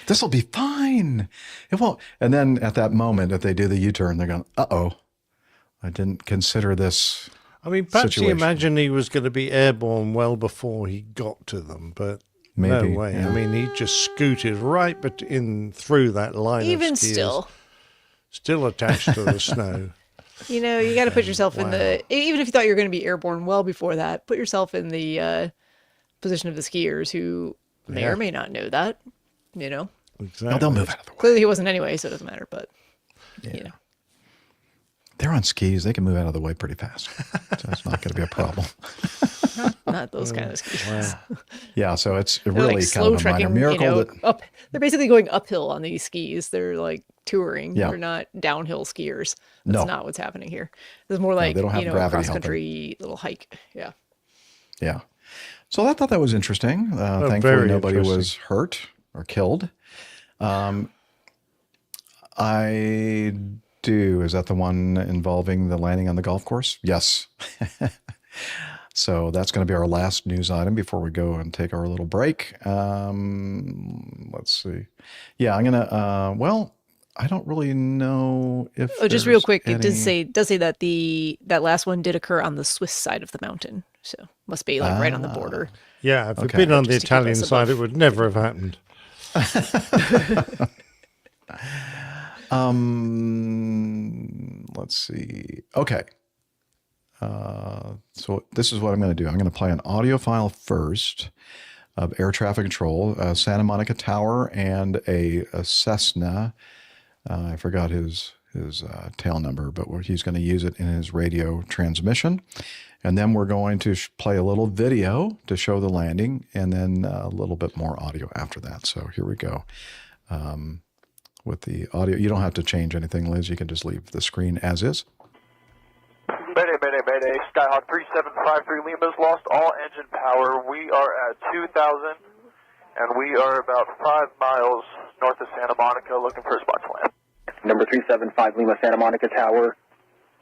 This will be fine. It won't. And then at that moment, if they do the U-turn, they're going, uh-oh, I didn't consider this. I mean, perhaps he situation. imagined he was going to be airborne well before he got to them, but Maybe, no way. yeah. I mean, he just scooted right through that line Even of skiers. still Attached to the snow. You got to put yourself in even if you thought you were going to be airborne well before that, put yourself in the position of the skiers who may or may not know that, Exactly. No, they'll move out of the way. Clearly he wasn't anyway, so it doesn't matter, but, They're on skis. They can move out of the way pretty fast. So it's not going to be a problem. not those kind of skis. Wow. Yeah, so it's They're really like kind slow of a minor trekking, miracle that... up. They're basically going uphill on these skis. They're like touring. Yeah. We're not downhill skiers. That's No. not what's happening here. This is more like, they don't have you know, gravity cross country little hike. Yeah. Yeah. So I thought that was interesting. Thankfully, very nobody interesting. was hurt or killed. I do. Is that the one involving the landing on the golf course? Yes. So that's going to be our last news item before we go and take our little break. Let's see. Yeah, I'm going to, well, I don't really know if. Oh, just real there's quick, it any- does say that that last one did occur on the Swiss side of the mountain. So must be like right on the border. Yeah, if it'd Okay. been on the Just to keep Italian us side, above. it would never have happened. Let's see. Okay. So this is what I'm going to do. I'm going to play an audio file first of air traffic control, Santa Monica Tower, and a Cessna. I forgot his tail number, but he's going to use it in his radio transmission. And then we're going to play a little video to show the landing, and then a little bit more audio after that. So here we go. With the audio, you don't have to change anything, Liz. You can just leave the screen as is. Mayday, mayday, mayday. Skyhawk 3753 Lima's lost all engine power. We are at 2,000, and we are about 5 miles north of Santa Monica looking for a spot to land. Number 375 Lima Santa Monica Tower.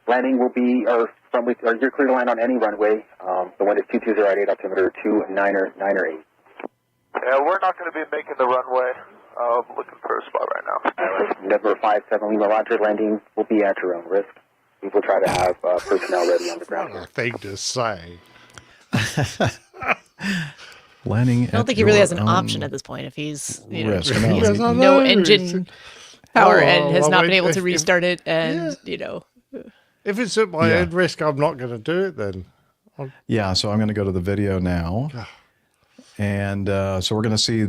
Landing will be, you're clear to land on any runway. The wind is 220 at 8, altimeter 2998. Yeah, we're not going to be making the runway. Looking for a spot right now. Number 57 Lima Roger, landing will be at your own risk. We will try to have personnel ready on the ground. What a thing to say. Landing. I don't think he really has an option at this point if he's, you know, risk. he No, has he- no engine power and has well, not I been mean, able to if- restart it, and you know. If it's at my own risk, I'm not going to do it then. Yeah, so I'm going to go to the video now. And so we're going to see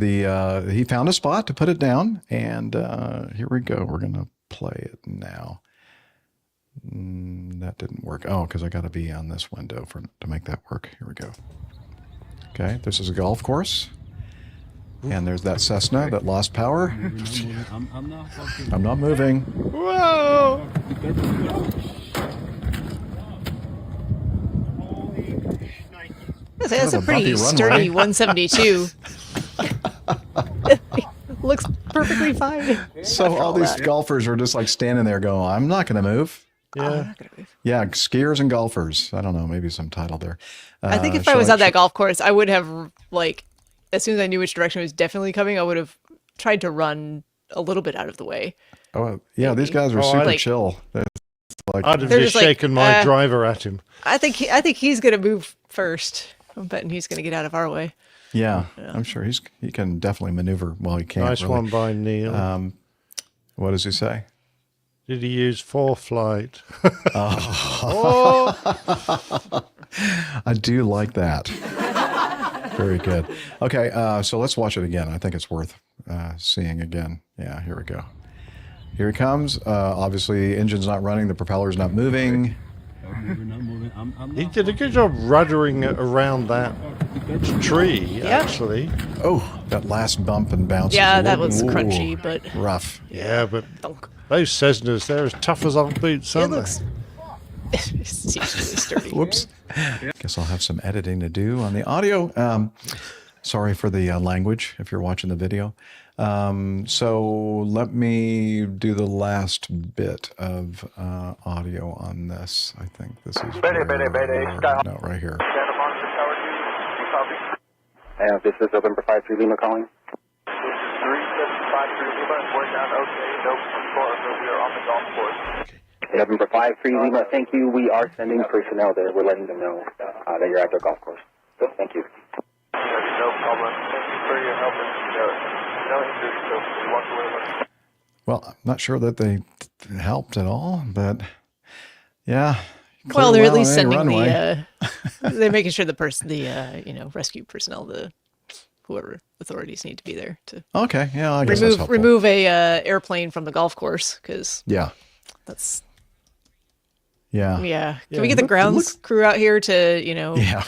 he found a spot to put it down. And here we go. We're going to play it now. That didn't work. Oh, because I got to be on this window to make that work. Here we go. Okay, this is a golf course. And there's that Cessna that lost power. I'm not moving. Whoa! That's a a pretty bumpy sturdy runway. 172. Looks perfectly fine. So all these golfers are just like standing there going, I'm not going to move. Yeah. Yeah, skiers and golfers. I don't know, maybe some title there. I think if I was on that golf course, I would have, like, as soon as I knew which direction it was definitely coming, I would have tried to run a little bit out of the way. Oh, yeah, these guys are Oh, super like- chill. It's like, I'd have They're just just like, shaken my driver at him. I think he's gonna move first. I'm betting he's gonna get out of our way. yeah, I'm sure he can definitely maneuver. Well, he can't. Nice really. one by Neil. What does he say? Did he use foreflight? I do like that. Very good. Okay, so let's watch it again. I think it's worth seeing again. Yeah, here we go. Here he comes. Obviously, engine's not running. The propeller's not moving. He did a good job ruddering it around that tree, actually. Oh, that last bump and bounce. Yeah, is that was ooh, crunchy, but rough. Yeah, but thunk. those Cessnas, they're as tough as old boots, It aren't looks it seems really sturdy. Whoops. Guess I'll have some editing to do on the audio. Sorry for the language if you're watching the video. So let me do the last bit of audio on this. I think this is Mayday, mayday, mayday. Skyhawk. no, right here. Santa Monica Tower 2, you copy? This is November 53 Lima calling. This is 3753 Lima, and we're down okay, no storm, but we are on the golf course. November 53 Lima, thank you. We are sending personnel there. We're letting them know that you're at the golf course. Thank you. No problem. Thank you for your help, and no injuries, so we walk away with. Well, I'm not sure that they helped at all, but yeah. Well, they're at clear least on any sending runway. they're making sure rescue personnel, whoever authorities need to be there to Okay, yeah, I guess that's helpful. remove a airplane from the golf course, because Yeah, that's yeah, yeah. Can Yeah, we get the look- grounds crew out here to yeah.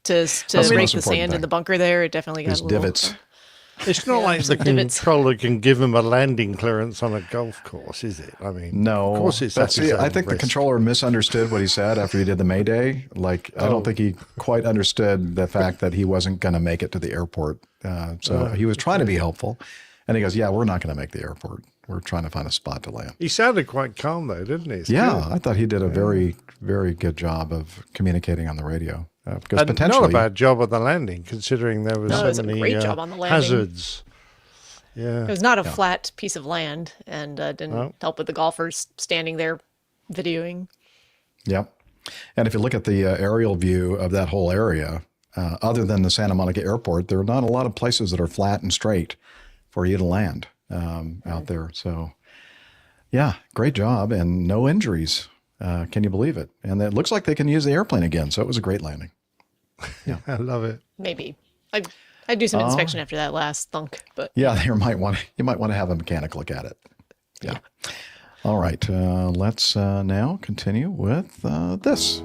to That's the rake most the important sand in thing. the bunker there? It definitely got There's a little divots. It's not like the some divots. controller can give him a landing clearance on a golf course, is it? I mean, No. of course it's But at his see, I own think the risk. controller misunderstood what he said after he did the Mayday. Like, I don't think he quite understood the fact that he wasn't going to make it to the airport. So he was trying to be helpful. And he goes, yeah, we're not going to make the airport. We're trying to find a spot to land. He sounded quite calm, though, didn't he? It's Yeah, good. I thought he did a very, very good job of communicating on the radio. Because And potentially... not a bad job on the landing, considering there were No, it was so a many great job on the landing. hazards. Yeah. It was not a flat piece of land, and didn't help with the golfers standing there videoing. Yep. And if you look at the aerial view of that whole area, other than the Santa Monica Airport, there are not a lot of places that are flat and straight for you to land out there. So, yeah, great job and no injuries. Can you believe it? And it looks like they can use the airplane again. So it was a great landing. Yeah, I love it. Maybe I'd do some inspection after that last thunk, but yeah, you might want to have a mechanic look at it. Yeah. All right. Let's now continue with this.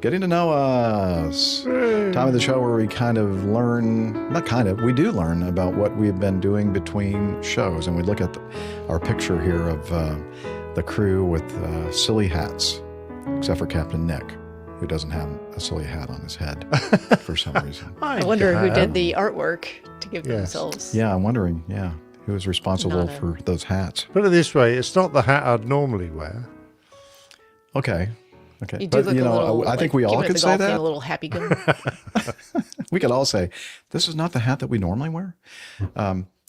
Getting to know us. Time of the show where we kind of learn, not kind of, we do learn about what we've been doing between shows. And we look at our picture here of the crew with silly hats, except for Captain Nick, who doesn't have a silly hat on his head for some reason. I wonder who did the artwork to give themselves. Yeah, I'm wondering, who was responsible for those hats. Put it this way, it's not the hat I'd normally wear. Okay. You do look a little, I think we all could say that. A little happy go. We could all say, this is not the hat that we normally wear.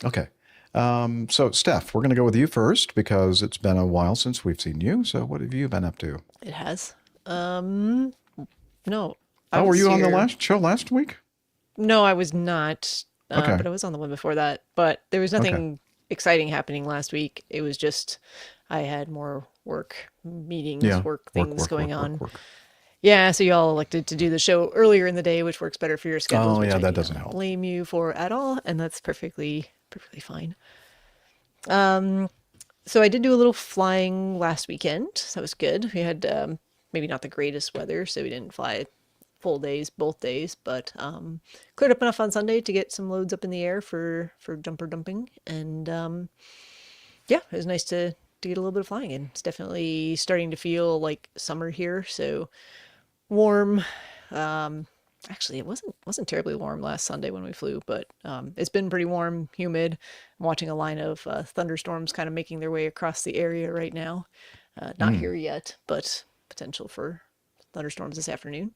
Okay. So, Steph, we're going to go with you first because it's been a while since we've seen you. So what have you been up to? It has. No. Were you on the last show last week? No, I was not. Okay. But I was on the one before that. But there was nothing exciting happening last week. It was just I had more work meetings, work things going on. Yeah, so you all elected to do the show earlier in the day, which works better for your schedules. Oh, yeah, which that I doesn't don't help. blame you for at all, and that's perfectly fine. So I did do a little flying last weekend. So that was good. We had maybe not the greatest weather, so we didn't fly full days, both days, but cleared up enough on Sunday to get some loads up in the air for jumper dumping, and yeah, it was nice to get a little bit of flying in. It's definitely starting to feel like summer here, so warm. Actually, it wasn't terribly warm last Sunday when we flew, but it's been pretty warm, humid. I'm watching a line of thunderstorms kind of making their way across the area right now. Not here yet, but potential for thunderstorms this afternoon.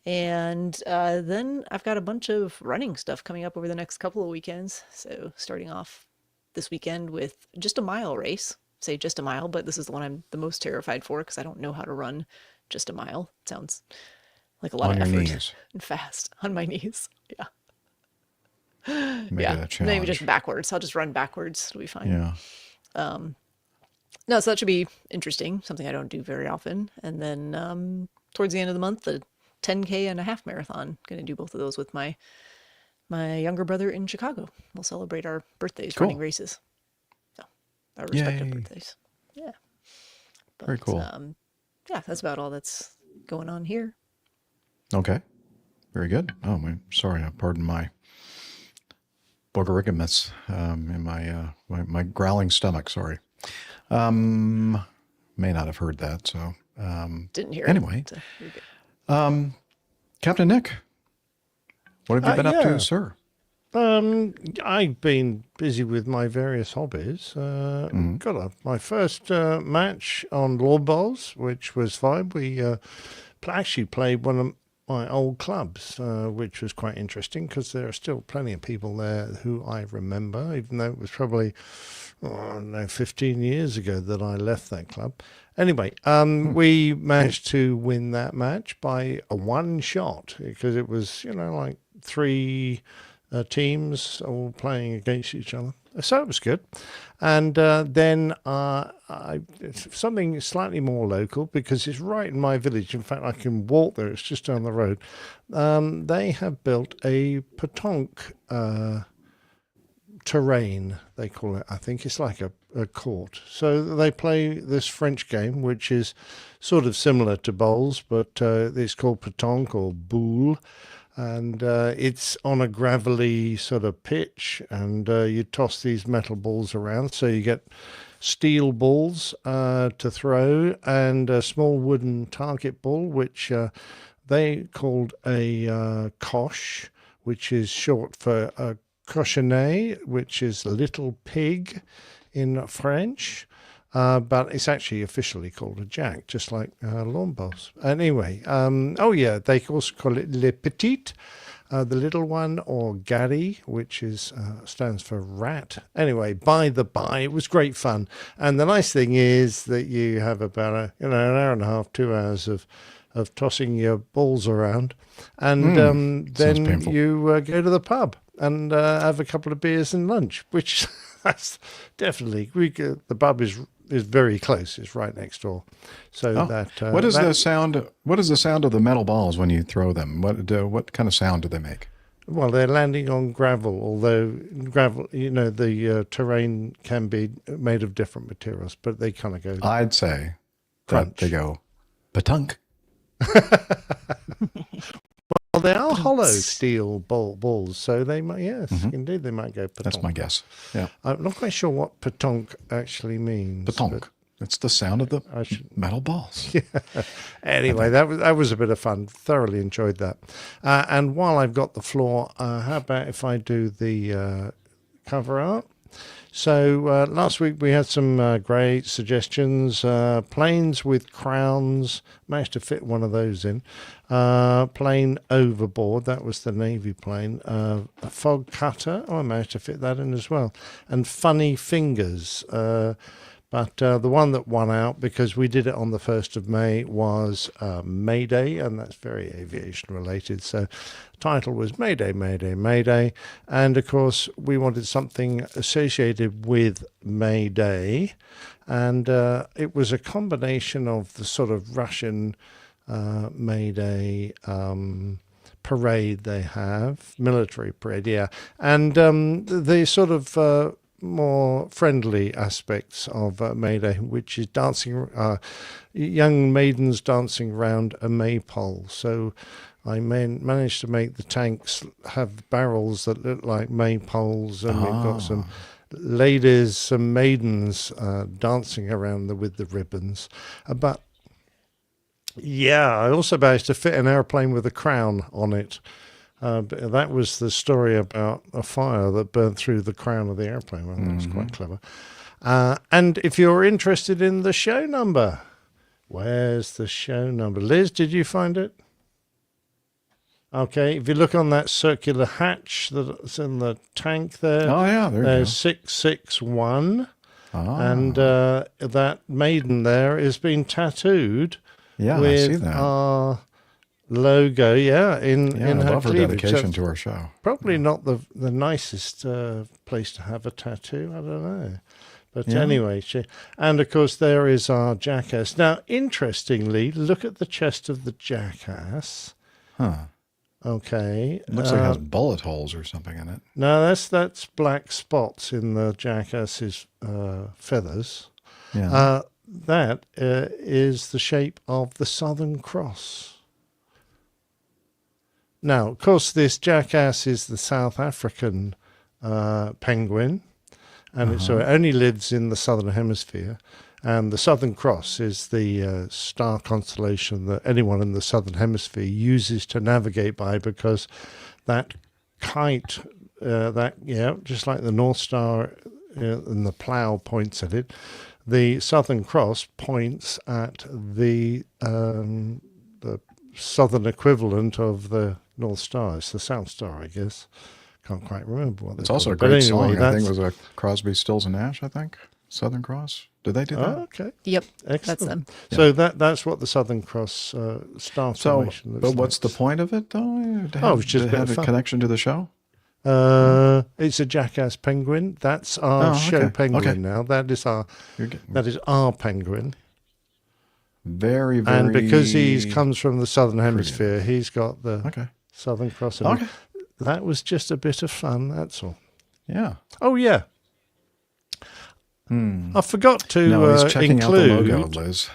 And then I've got a bunch of running stuff coming up over the next couple of weekends. So starting off this weekend with just a mile race. Say just a mile, but this is the one I'm the most terrified for because I don't know how to run just a mile. It sounds like a lot of effort knees. and fast on my knees. Yeah. Make it a challenge. Maybe just backwards. I'll just run backwards. It'll be fine. Yeah. No, so that should be interesting. Something I don't do very often. And then towards the end of the month, the 10K and a half marathon. Going to do both of those with my younger brother in Chicago. We'll celebrate our birthdays running races. So, our respective birthdays. Yeah. But, very cool. Yeah, that's about all that's going on here. Okay. Very good. Oh, sorry. Pardon my bogorigamus in my growling stomach. Sorry. May not have heard that. So didn't hear anyway. it. You're good. Captain Nick, what have you been up to, sir? I've been busy with my various hobbies. Got my first match on lawn bowls, which was fine. We actually played one of my old clubs, which was quite interesting because there are still plenty of people there who I remember, even though it was probably 15 years ago that I left that club. Anyway, we managed to win that match by a one shot because it was, like three teams all playing against each other. So it was good. And then something slightly more local because it's right in my village. In fact, I can walk there. It's just down the road. They have built a petanque terrain, they call it. I think it's like a court. So they play this French game, which is sort of similar to bowls, but it's called petanque or boule. And it's on a gravelly sort of pitch, and you toss these metal balls around. So you get steel balls to throw and a small wooden target ball, which they called a coche, which is short for a cochonnet, which is little pig in French. But it's actually officially called a jack, just like lawn bowls. Anyway, they also call it le petit, the little one, or gary, which is stands for rat. Anyway, by the by, it was great fun. And the nice thing is that you have about an hour and a half, 2 hours of tossing your balls around, and then you go to the pub and have a couple of beers and lunch, which that's definitely the pub is very close. It's right next door. So what is the sound? What is the sound of the metal balls when you throw them? What kind of sound do they make? Well, they're landing on gravel, although gravel, the terrain can be made of different materials, but they kind of go. I'd say crunch. That they go patunk. Well, they are hollow steel balls, so they might, yes, indeed, they might go patonk. That's my guess. Yeah, I'm not quite sure what patonk actually means. Patonk. It's the sound of the metal balls. Yeah. Anyway, that was a bit of fun. Thoroughly enjoyed that. And while I've got the floor, how about if I do the cover art? So last week we had some great suggestions. Planes with crowns, managed to fit one of those in. Plane overboard, that was the Navy plane. A fog cutter, I managed to fit that in as well. And funny fingers. But the one that won out, because we did it on the 1st of May, was May Day, and that's very aviation related. So the title was Mayday, Mayday, Mayday. And of course, we wanted something associated with May Day. And it was a combination of the sort of Russian May Day parade they have, military parade, yeah. And the sort of more friendly aspects of May Day, which is dancing, young maidens dancing around a maypole. So I managed to make the tanks have barrels that look like maypoles, and we've got some ladies, some maidens dancing around with the ribbons. But yeah, I also managed to fit an airplane with a crown on it. But that was the story about a fire that burned through the crown of the airplane. Well, that was quite clever. And if you're interested in the show number, where's the show number? Liz, did you find it? Okay, if you look on that circular hatch that's in the tank there, there's 661. And that maiden there is being tattooed with I see that. our logo, in I her love her cleavage. dedication to our show. Probably not the nicest place to have a tattoo. I don't know. But anyway, and of course there is our jackass. Now, interestingly, look at the chest of the jackass. Huh. Okay. It looks like it has bullet holes or something in it. No, that's black spots in the jackass's feathers. Yeah. That is the shape of the Southern Cross. Now, of course, this jackass is the South African penguin, and so it only lives in the Southern Hemisphere. And the Southern Cross is the star constellation that anyone in the Southern Hemisphere uses to navigate by, because that kite, just like the North Star and the plough points at it, the Southern Cross points at the southern equivalent of the North Star. It's the South Star, I guess. Can't quite remember what it's also a great song. I think it was a Crosby, Stills and Nash, I think. Southern Cross. Did they do that? Oh, okay. Yep. Excellent. That's them. So that's what the Southern Cross star formation looks but like. what's the point of it, though? It's just to have a connection to the show? It's a jackass penguin. That's our show penguin now. That is our penguin. Very, very. And because he comes from the Southern Hemisphere, he's got the Southern Cross. Okay. That was just a bit of fun, that's all. Yeah. Oh, yeah. I forgot to he's checking include. out the logo, Liz.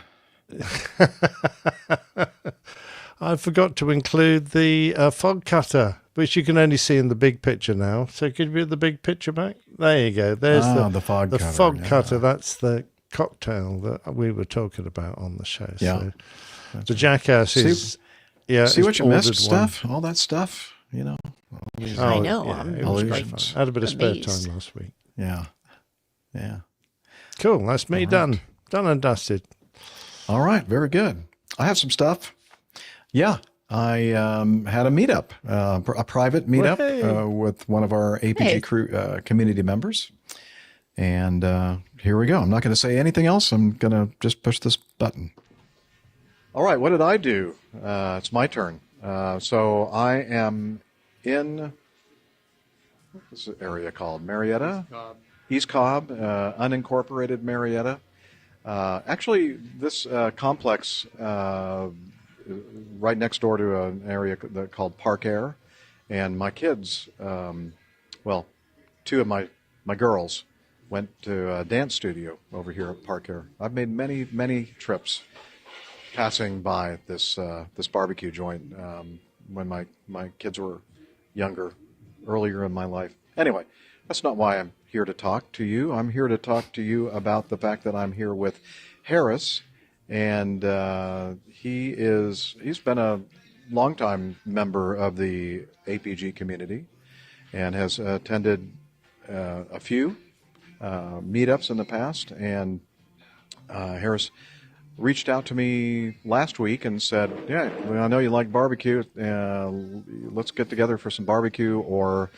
I forgot to include the fog cutter, which you can only see in the big picture now. So could you put the big picture back? There you go. There's the fog cutter. fog cutter. That's the cocktail that we were talking about on the show. Yeah. So the Jackass is... Yeah, see what you missed, one. Steph? All that stuff, you know. I know. Yeah, I'm it was great illusions. fun. I had a bit of spare amazed. time last week. Yeah. Yeah. Cool. That's me done. Done and dusted. All right. Very good. I have some stuff. Yeah. I had a meetup, a private meetup with one of our APG crew community members. And here we go. I'm not going to say anything else. I'm going to just push this button. All right. What did I do? It's my turn. So I am in, what's the area called? Marietta? East Cobb, unincorporated Marietta. Actually, this complex right next door to an area called Park Air. And my kids, well, two of my girls went to a dance studio over here at Park Air. I've made many, many trips passing by this barbecue joint when my kids were younger, earlier in my life. Anyway, that's not why I'm here to talk to you. I'm here to talk to you about the fact that I'm here with Harris, and he's been a longtime member of the APG community and has attended a few meetups in the past. And Harris reached out to me last week and said, yeah, I know you like barbecue. Let's get together for some barbecue or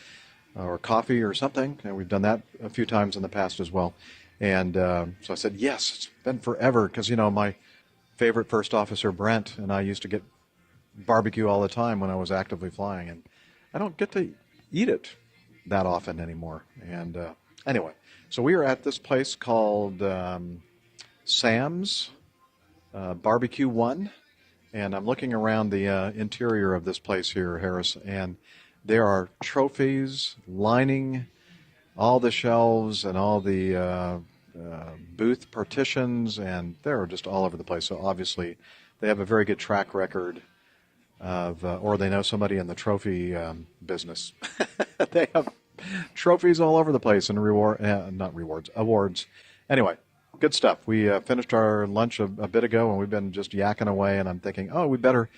coffee or something. And we've done that a few times in the past as well. And so I said, yes, it's been forever. Because, my favorite first officer, Brent, and I used to get barbecue all the time when I was actively flying. And I don't get to eat it that often anymore. And anyway, so we are at this place called Sam's Barbecue One, and I'm looking around the interior of this place here, Harris, and there are trophies lining all the shelves and all the booth partitions, and they're just all over the place. So obviously, they have a very good track record of, or they know somebody in the trophy business. They have trophies all over the place and awards. Anyway. Good stuff. We finished our lunch a bit ago, and we've been just yakking away. And I'm thinking, oh, we better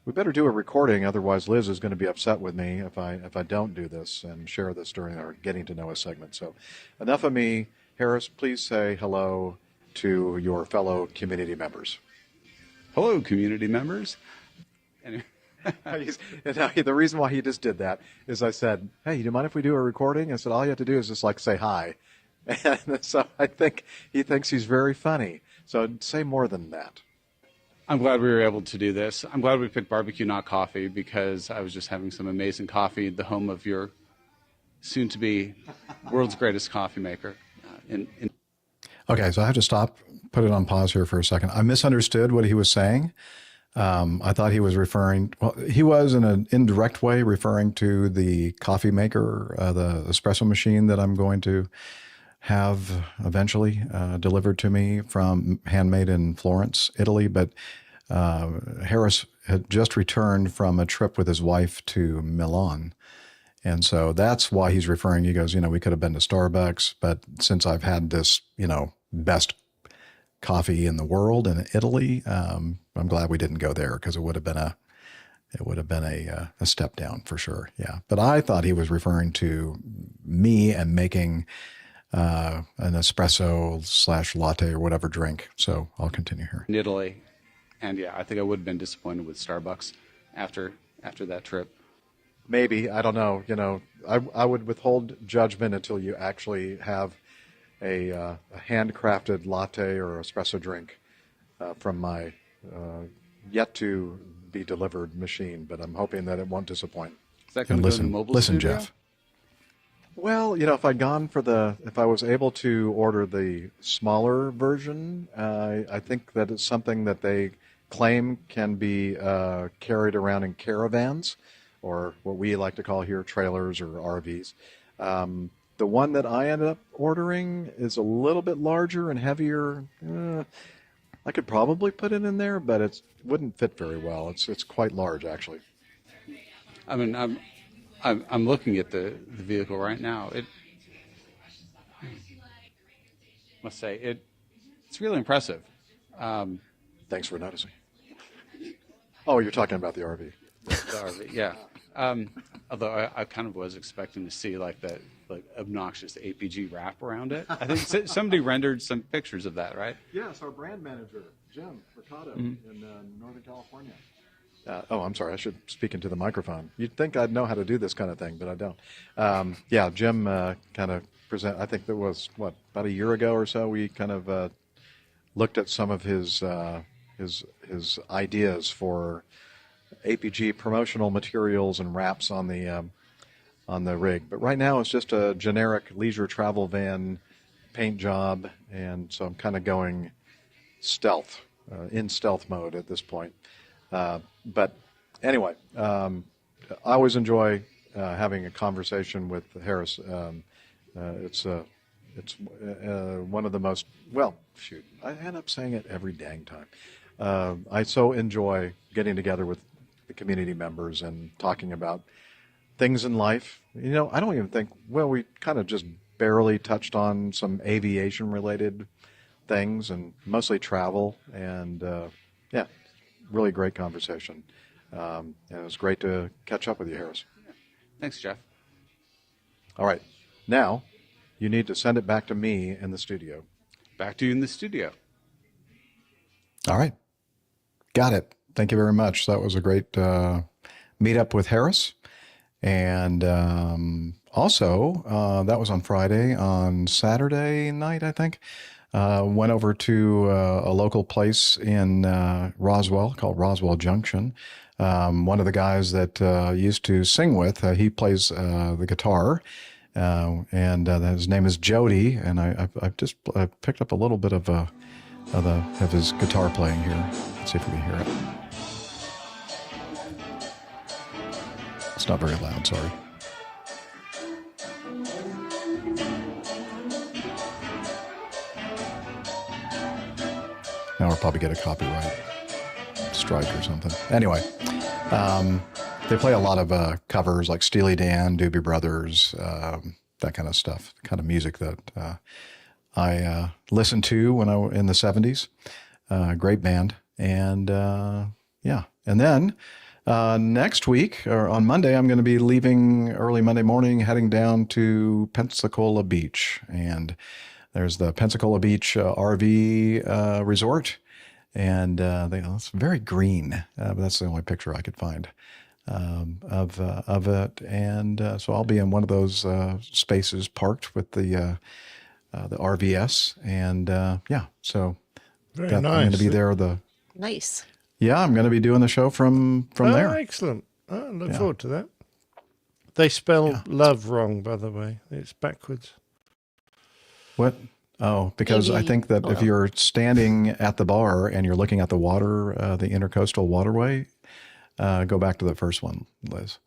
do a recording. Otherwise, Liz is going to be upset with me if I don't do this and share this during our getting to know us segment. So, enough of me. Harris, please say hello to your fellow community members. Hello, community members. The reason why he just did that is I said, hey, do you mind if we do a recording? I said, all you have to do is just say hi. And so I think he thinks he's very funny. So say more than that. I'm glad we were able to do this. I'm glad we picked barbecue, not coffee, because I was just having some amazing coffee, the home of your soon-to-be world's greatest coffee maker. Okay, so I have to put it on pause here for a second. I misunderstood what he was saying. I thought he was he was in an indirect way referring to the coffee maker, the espresso machine that I'm going to have eventually delivered to me from handmade in Florence, Italy. But Harris had just returned from a trip with his wife to Milan. And so that's why he's referring. He goes, we could have been to Starbucks, but since I've had this, best coffee in the world in Italy, I'm glad we didn't go there because it would have been a step down for sure. Yeah. But I thought he was referring to me and making an espresso / latte or whatever drink. So I'll continue here. In Italy. And yeah, I think I would have been disappointed with Starbucks after that trip. Maybe. I don't know. I would withhold judgment until you actually have a handcrafted latte or espresso drink from my yet to be delivered machine, but I'm hoping that it won't disappoint. Is that going to go to the mobile studio? Jeff. Well, if if I was able to order the smaller version, I think that it's something that they claim can be carried around in caravans, or what we like to call here trailers or RVs. The one that I ended up ordering is a little bit larger and heavier. I could probably put it in there, but it wouldn't fit very well. It's quite large, actually. I mean, I'm looking at the vehicle right now. It must say it's really impressive. Thanks for noticing. Oh, you're talking about the RV. The RV, yeah. Although I kind of was expecting to see like that obnoxious APG wrap around it. I think somebody rendered some pictures of that, right? Yes, our brand manager, Jim Mercado, in Northern California. I'm sorry, I should speak into the microphone. You'd think I'd know how to do this kind of thing, but I don't. Yeah, Jim kind of I think that was, about a year ago or so, we kind of looked at some of his ideas for APG promotional materials and wraps on the rig. But right now it's just a generic leisure travel van paint job, and so I'm kind of going stealth, in stealth mode at this point. But anyway, I always enjoy having a conversation with Harris. It's one of the most, I end up saying it every dang time. I so enjoy getting together with the community members and talking about things in life. I don't even think, we kind of just barely touched on some aviation related things and mostly travel, and really great conversation. And it was great to catch up with you, Harris. Thanks, Jeff. All right. Now, you need to send it back to me in the studio. Back to you in the studio. All right. Got it. Thank you very much. That was a great meetup with Harris. And also, that was on Friday. On Saturday night, I think, went over to a local place in Roswell called Roswell Junction. One of the guys that used to sing with, he plays the guitar, and his name is Jody. And I picked up a little bit of his guitar playing here. Let's see if we can hear it. It's not very loud, sorry. Now we'll probably get a copyright strike or something. Anyway, they play a lot of covers like Steely Dan, Doobie Brothers, that kind of stuff, kind of music that I listened to when I was in the 70s. Great band. And and then next week, or on Monday, I'm going to be leaving early Monday morning, heading down to Pensacola Beach. And there's the Pensacola Beach RV resort. And it's very green, but that's the only picture I could find of it. And so I'll be in one of those spaces parked with the RVS. And so very nice. I'm going to be there. Nice. Yeah, I'm going to be doing the show from there. Excellent. I look forward to that. They spell love wrong, by the way. It's backwards. What? Oh, because I think that if you're standing at the bar and you're looking at the water, the intercoastal waterway, go back to the first one, Liz.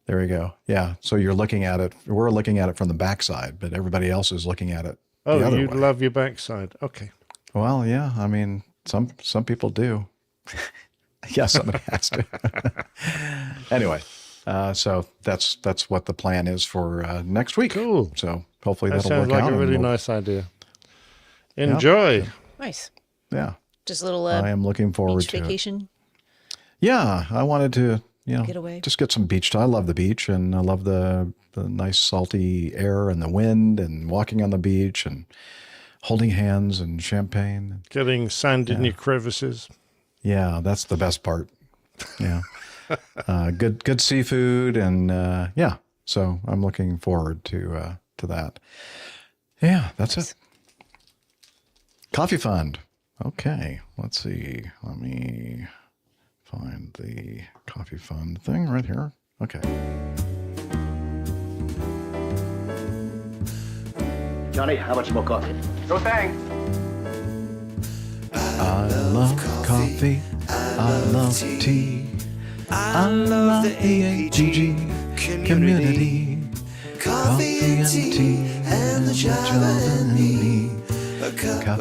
There you go. Yeah. So you're looking at it. We're looking at it from the backside, but everybody else is looking at it the other way. Love your backside. Okay. Well, yeah. I mean, some people do. Yeah, somebody has to. Anyway, so that's what the plan is for next week. Cool. So hopefully that'll work out. Sounds like a really nice idea. Enjoy. Yep. Nice. Yeah. Just a little I am looking forward beach to vacation. Yeah, I wanted to, Get away. just get some beach time. I love the beach, and I love the nice salty air and the wind and walking on the beach and holding hands and champagne. Getting sand in your crevices. Yeah, that's the best part. Yeah. Good seafood, and so I'm looking forward to that. Yeah, that's it. Coffee Fund. Okay, let's see. Let me find the Coffee Fund thing right here. Okay. Johnny, how much more coffee? No thanks. I love coffee. I love tea. I love the APG community. Coffee and tea and the jive and me. A cup.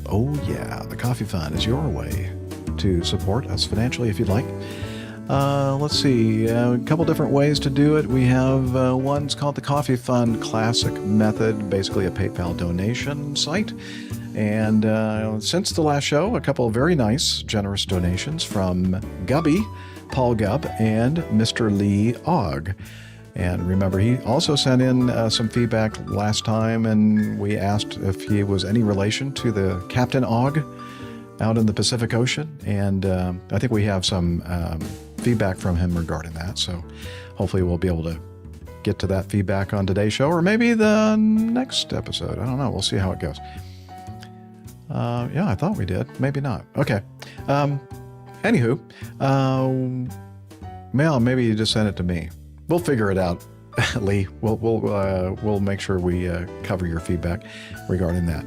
Oh yeah, the Coffee Fund is your way to support us financially if you'd like. Let's see, a couple different ways to do it. We have one's called the Coffee Fund Classic Method, basically a PayPal donation site. And since the last show, a couple of very nice, generous donations from Gubby, Paul Gubb, and Mr. Lee Ogg. And remember, he also sent in some feedback last time, and we asked if he was any relation to the Captain Ogg out in the Pacific Ocean. And I think we have some feedback from him regarding that. So hopefully we'll be able to get to that feedback on today's show, or maybe the next episode. I don't know. We'll see how it goes. Yeah, I thought we did. Maybe not. Okay. Anywho, Mel, maybe you just send it to me. We'll figure it out, Lee. We'll make sure we cover your feedback regarding that.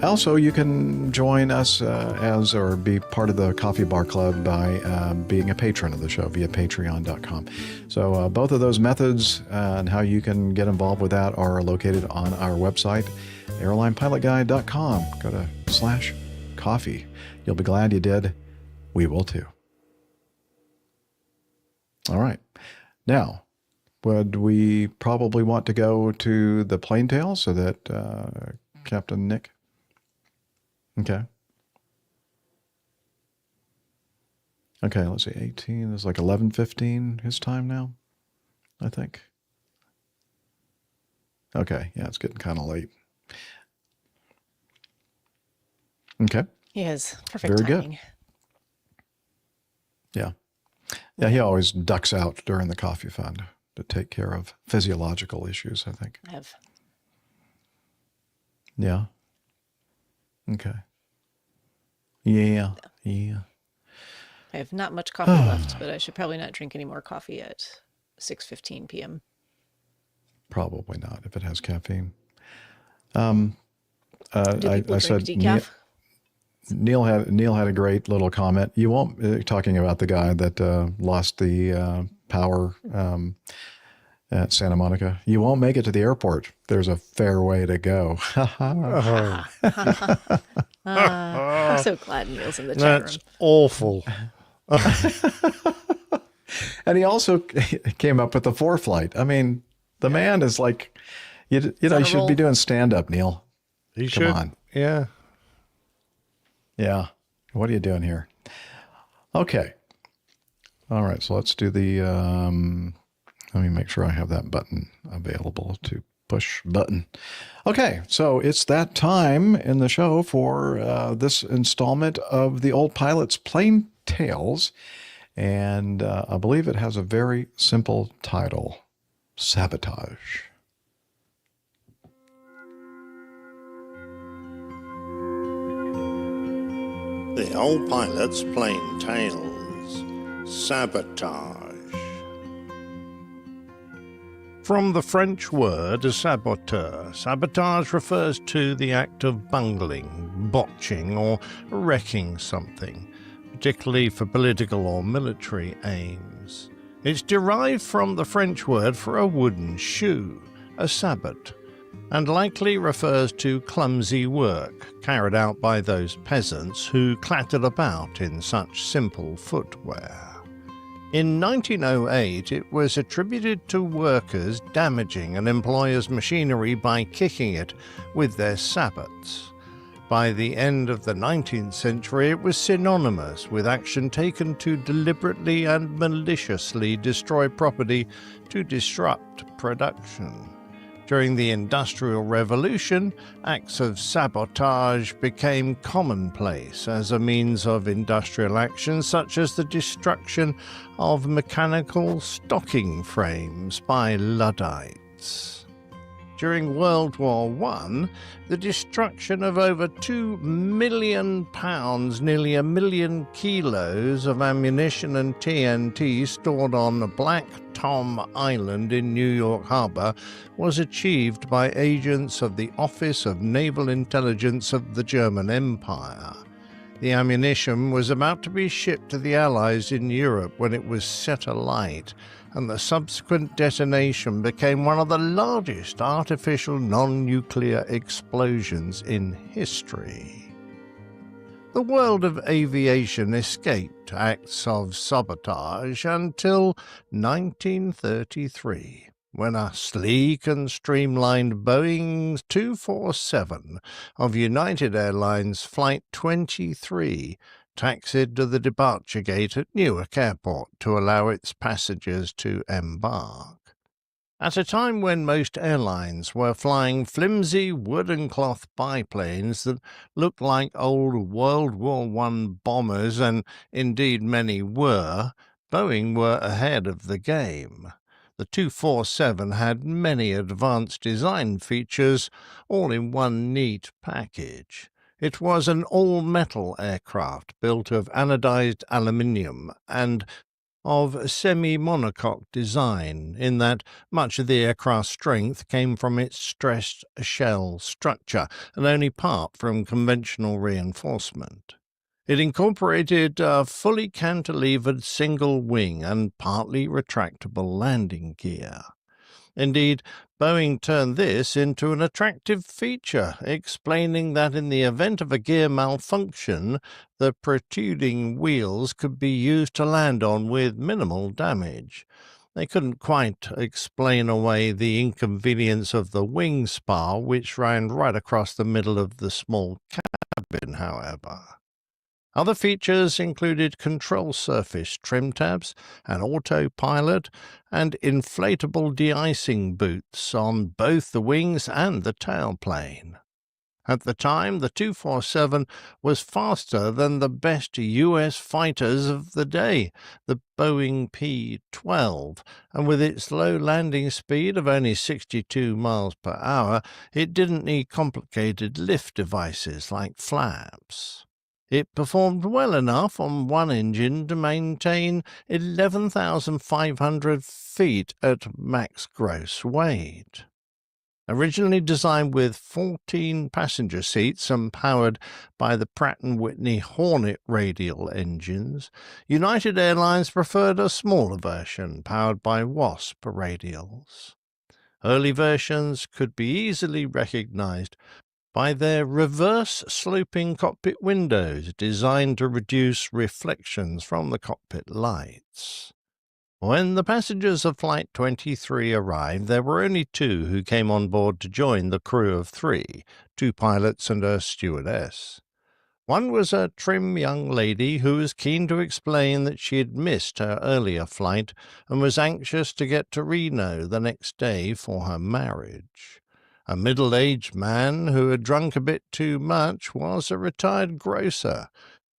Also, you can join us or be part of the Coffee Bar Club by being a patron of the show via patreon.com. So both of those methods and how you can get involved with that are located on our website, airlinepilotguide.com. Go to /coffee. You'll be glad you did. We will too. All right. Now, would we probably want to go to the plain tale so that Captain Nick? Okay. Okay, let's see. 18 is like 11:15 his time now, I think. Okay, yeah, it's getting kind of late. Okay. Yes, perfect Very timing. good. Yeah. Yeah, he always ducks out during the Coffee Fund to take care of physiological issues, I think. I have. Yeah. Okay. Yeah. Yeah. I have not much coffee left, but I should probably not drink any more coffee at 6:15 p.m. Probably not if it has caffeine. Do people I drink said decaf? Neil had a great little comment. You won't talking about the guy that lost the power at Santa Monica. You won't make it to the airport. There's a fair way to go. I'm so glad Neil's in the chat room. That's awful. And he also came up with the flight. I mean, the man is like, you know, you should be doing stand-up, Neil. He Come should. on. Yeah. Yeah. What are you doing here? Okay. All right. So let's do the, let me make sure I have that button available to push button. Okay. So it's that time in the show for this installment of the Old Pilot's Plain Tales. And I believe it has a very simple title, Sabotage. The Old Pilot's Plain Tales, Sabotage. From the French word saboteur, sabotage refers to the act of bungling, botching, or wrecking something, particularly for political or military aims. It's derived from the French word for a wooden shoe, a sabot, and likely refers to clumsy work carried out by those peasants who clattered about in such simple footwear. In 1908, it was attributed to workers damaging an employer's machinery by kicking it with their sabots. By the end of the 19th century, it was synonymous with action taken to deliberately and maliciously destroy property to disrupt production. During the Industrial Revolution, acts of sabotage became commonplace as a means of industrial action, such as the destruction of mechanical stocking frames by Luddites. During World War I, the destruction of over 2 million pounds, nearly 1 million kilos of ammunition and TNT stored on Black Tom Island in New York Harbor was achieved by agents of the Office of Naval Intelligence of the German Empire. The ammunition was about to be shipped to the Allies in Europe when it was set alight, and the subsequent detonation became one of the largest artificial non-nuclear explosions in history. The world of aviation escaped acts of sabotage until 1933, when a sleek and streamlined Boeing 247 of United Airlines Flight 23 taxied to the departure gate at Newark Airport to allow its passengers to embark. At a time when most airlines were flying flimsy wood and cloth biplanes that looked like old World War I bombers, and indeed many were, Boeing were ahead of the game. The 247 had many advanced design features, all in one neat package. It was an all-metal aircraft built of anodized aluminium and of semi-monocoque design, in that much of the aircraft's strength came from its stressed shell structure and only part from conventional reinforcement. It incorporated a fully cantilevered single wing and partly retractable landing gear. Indeed, Boeing turned this into an attractive feature, explaining that in the event of a gear malfunction, the protruding wheels could be used to land on with minimal damage. They couldn't quite explain away the inconvenience of the wing spar, which ran right across the middle of the small cabin, however. Other features included control surface trim tabs, an autopilot, and inflatable de-icing boots on both the wings and the tailplane. At the time, the 247 was faster than the best U.S. fighters of the day, the Boeing P-12, and with its low landing speed of only 62 miles per hour, it didn't need complicated lift devices like flaps. It performed well enough on one engine to maintain 11,500 feet at max gross weight. Originally designed with 14 passenger seats and powered by the Pratt & Whitney Hornet radial engines, United Airlines preferred a smaller version powered by Wasp radials. Early versions could be easily recognized by their reverse-sloping cockpit windows designed to reduce reflections from the cockpit lights. When the passengers of Flight 23 arrived, there were only two who came on board to join the crew of three, two pilots and a stewardess. One was a trim young lady who was keen to explain that she had missed her earlier flight and was anxious to get to Reno the next day for her marriage. A middle-aged man who had drunk a bit too much was a retired grocer.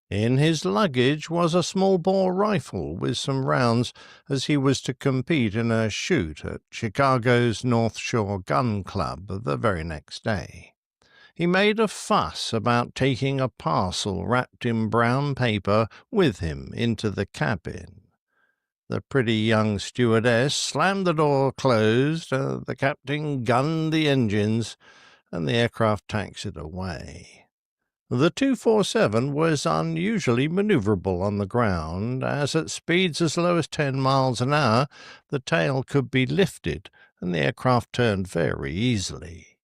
In his luggage was a small-bore rifle with some rounds, as he was to compete in a shoot at Chicago's North Shore Gun Club the very next day. He made a fuss about taking a parcel wrapped in brown paper with him into the cabin. The pretty young stewardess slammed the door closed, the captain gunned the engines, and the aircraft taxied away. The 247 was unusually maneuverable on the ground, as at speeds as low as 10 miles an hour the tail could be lifted and the aircraft turned very easily.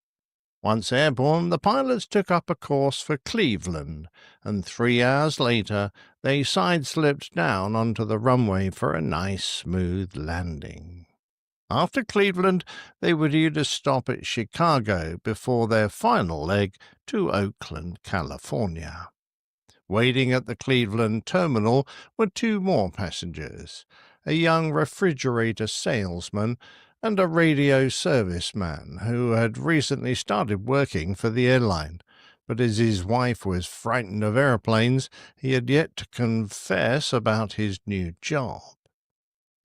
Once airborne, the pilots took up a course for Cleveland, and 3 hours later they side-slipped down onto the runway for a nice, smooth landing. After Cleveland, they were due to stop at Chicago before their final leg to Oakland, California. Waiting at the Cleveland terminal were two more passengers, a young refrigerator salesman and a radio serviceman who had recently started working for the airline, but as his wife was frightened of airplanes, he had yet to confess about his new job.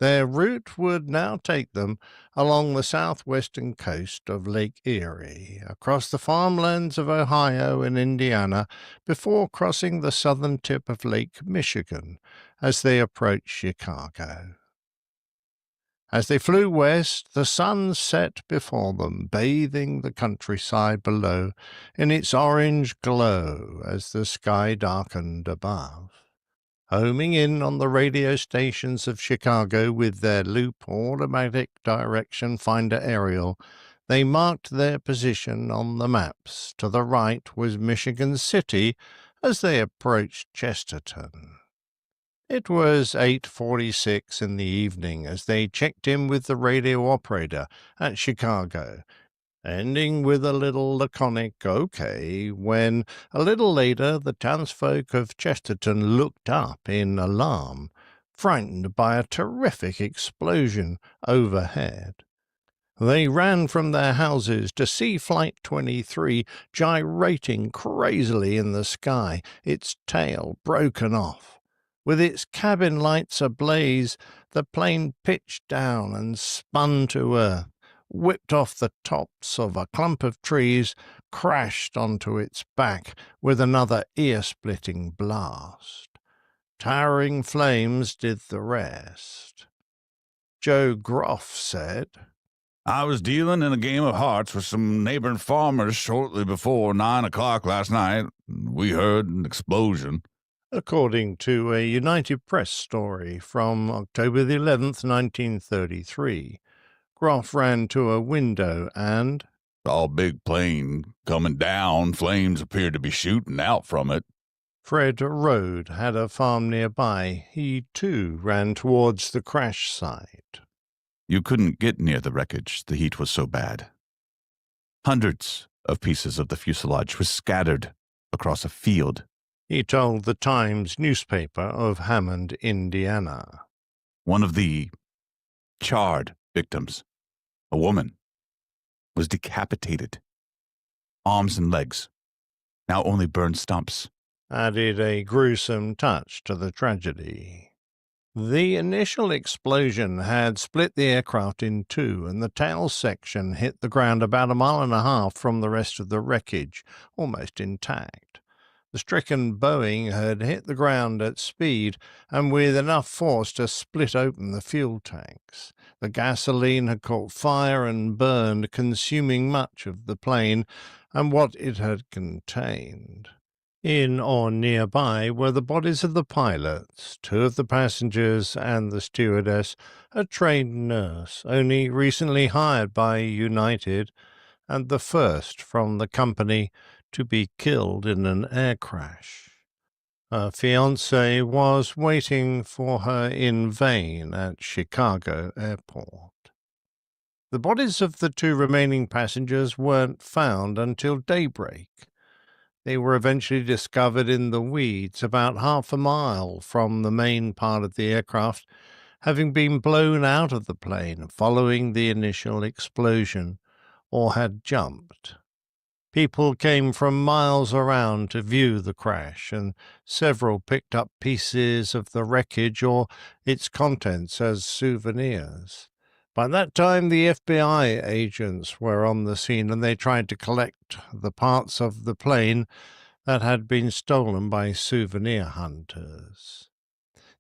Their route would now take them along the southwestern coast of Lake Erie, across the farmlands of Ohio and Indiana, before crossing the southern tip of Lake Michigan as they approached Chicago. As they flew west, the sun set before them, bathing the countryside below in its orange glow as the sky darkened above. Homing in on the radio stations of Chicago with their loop automatic direction finder aerial, they marked their position on the maps. To the right was Michigan City as they approached Chesterton. It was 8:46 in the evening as they checked in with the radio operator at Chicago, ending with a little laconic "okay," when, a little later, the townsfolk of Chesterton looked up in alarm, frightened by a terrific explosion overhead. They ran from their houses to see Flight 23 gyrating crazily in the sky, its tail broken off. With its cabin lights ablaze, the plane pitched down and spun to earth, whipped off the tops of a clump of trees, crashed onto its back with another ear-splitting blast. Towering flames did the rest. Joe Groff said, "I was dealing in a game of hearts with some neighboring farmers shortly before 9 o'clock last night. We heard an explosion." According to a United Press story from October the 11th, 1933. Groff ran to a window and "Saw a big plane coming down. Flames appeared to be shooting out from it." Fred Rode had a farm nearby. He, too, ran towards the crash site. "You couldn't get near the wreckage. The heat was so bad. Hundreds of pieces of the fuselage were scattered across a field," he told the Times newspaper of Hammond, Indiana. "One of the charred victims, a woman, was decapitated. Arms and legs, now only burned stumps," added a gruesome touch to the tragedy. The initial explosion had split the aircraft in two, and the tail section hit the ground about 1.5 miles from the rest of the wreckage, almost intact. The stricken Boeing had hit the ground at speed and with enough force to split open the fuel tanks. The gasoline had caught fire and burned, consuming much of the plane and what it had contained. In or nearby were the bodies of the pilots, 2 of the passengers, and the stewardess, a trained nurse, only recently hired by United, and the first from the company to be killed in an air crash. Her fiancé was waiting for her in vain at Chicago Airport. The bodies of the 2 remaining passengers weren't found until daybreak. They were eventually discovered in the weeds about 1/2 mile from the main part of the aircraft, having been blown out of the plane following the initial explosion, or had jumped. People came from miles around to view the crash, and several picked up pieces of the wreckage or its contents as souvenirs. By that time, the FBI agents were on the scene, and they tried to collect the parts of the plane that had been stolen by souvenir hunters.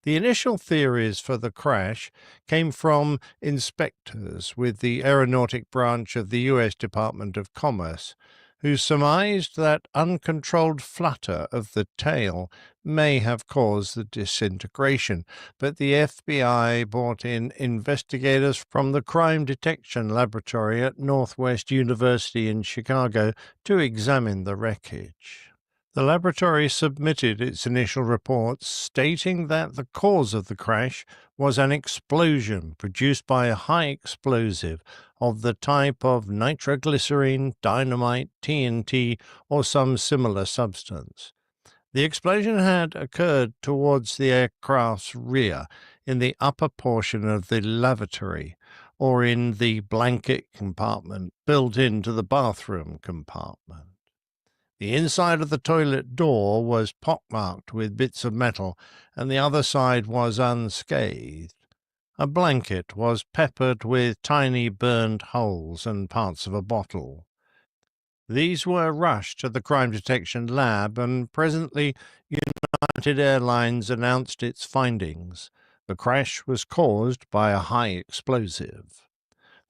The initial theories for the crash came from inspectors with the aeronautic branch of the U.S. Department of Commerce, who surmised that uncontrolled flutter of the tail may have caused the disintegration, but the FBI brought in investigators from the Crime Detection Laboratory at Northwest University in Chicago to examine the wreckage. The laboratory submitted its initial reports stating that the cause of the crash was an explosion produced by a high explosive of the type of nitroglycerine, dynamite, TNT, or some similar substance. The explosion had occurred towards the aircraft's rear, in the upper portion of the lavatory, or in the blanket compartment built into the bathroom compartment. The inside of the toilet door was pockmarked with bits of metal, and the other side was unscathed. A blanket was peppered with tiny burned holes and parts of a bottle. These were rushed to the crime detection lab, and presently United Airlines announced its findings. The crash was caused by a high explosive.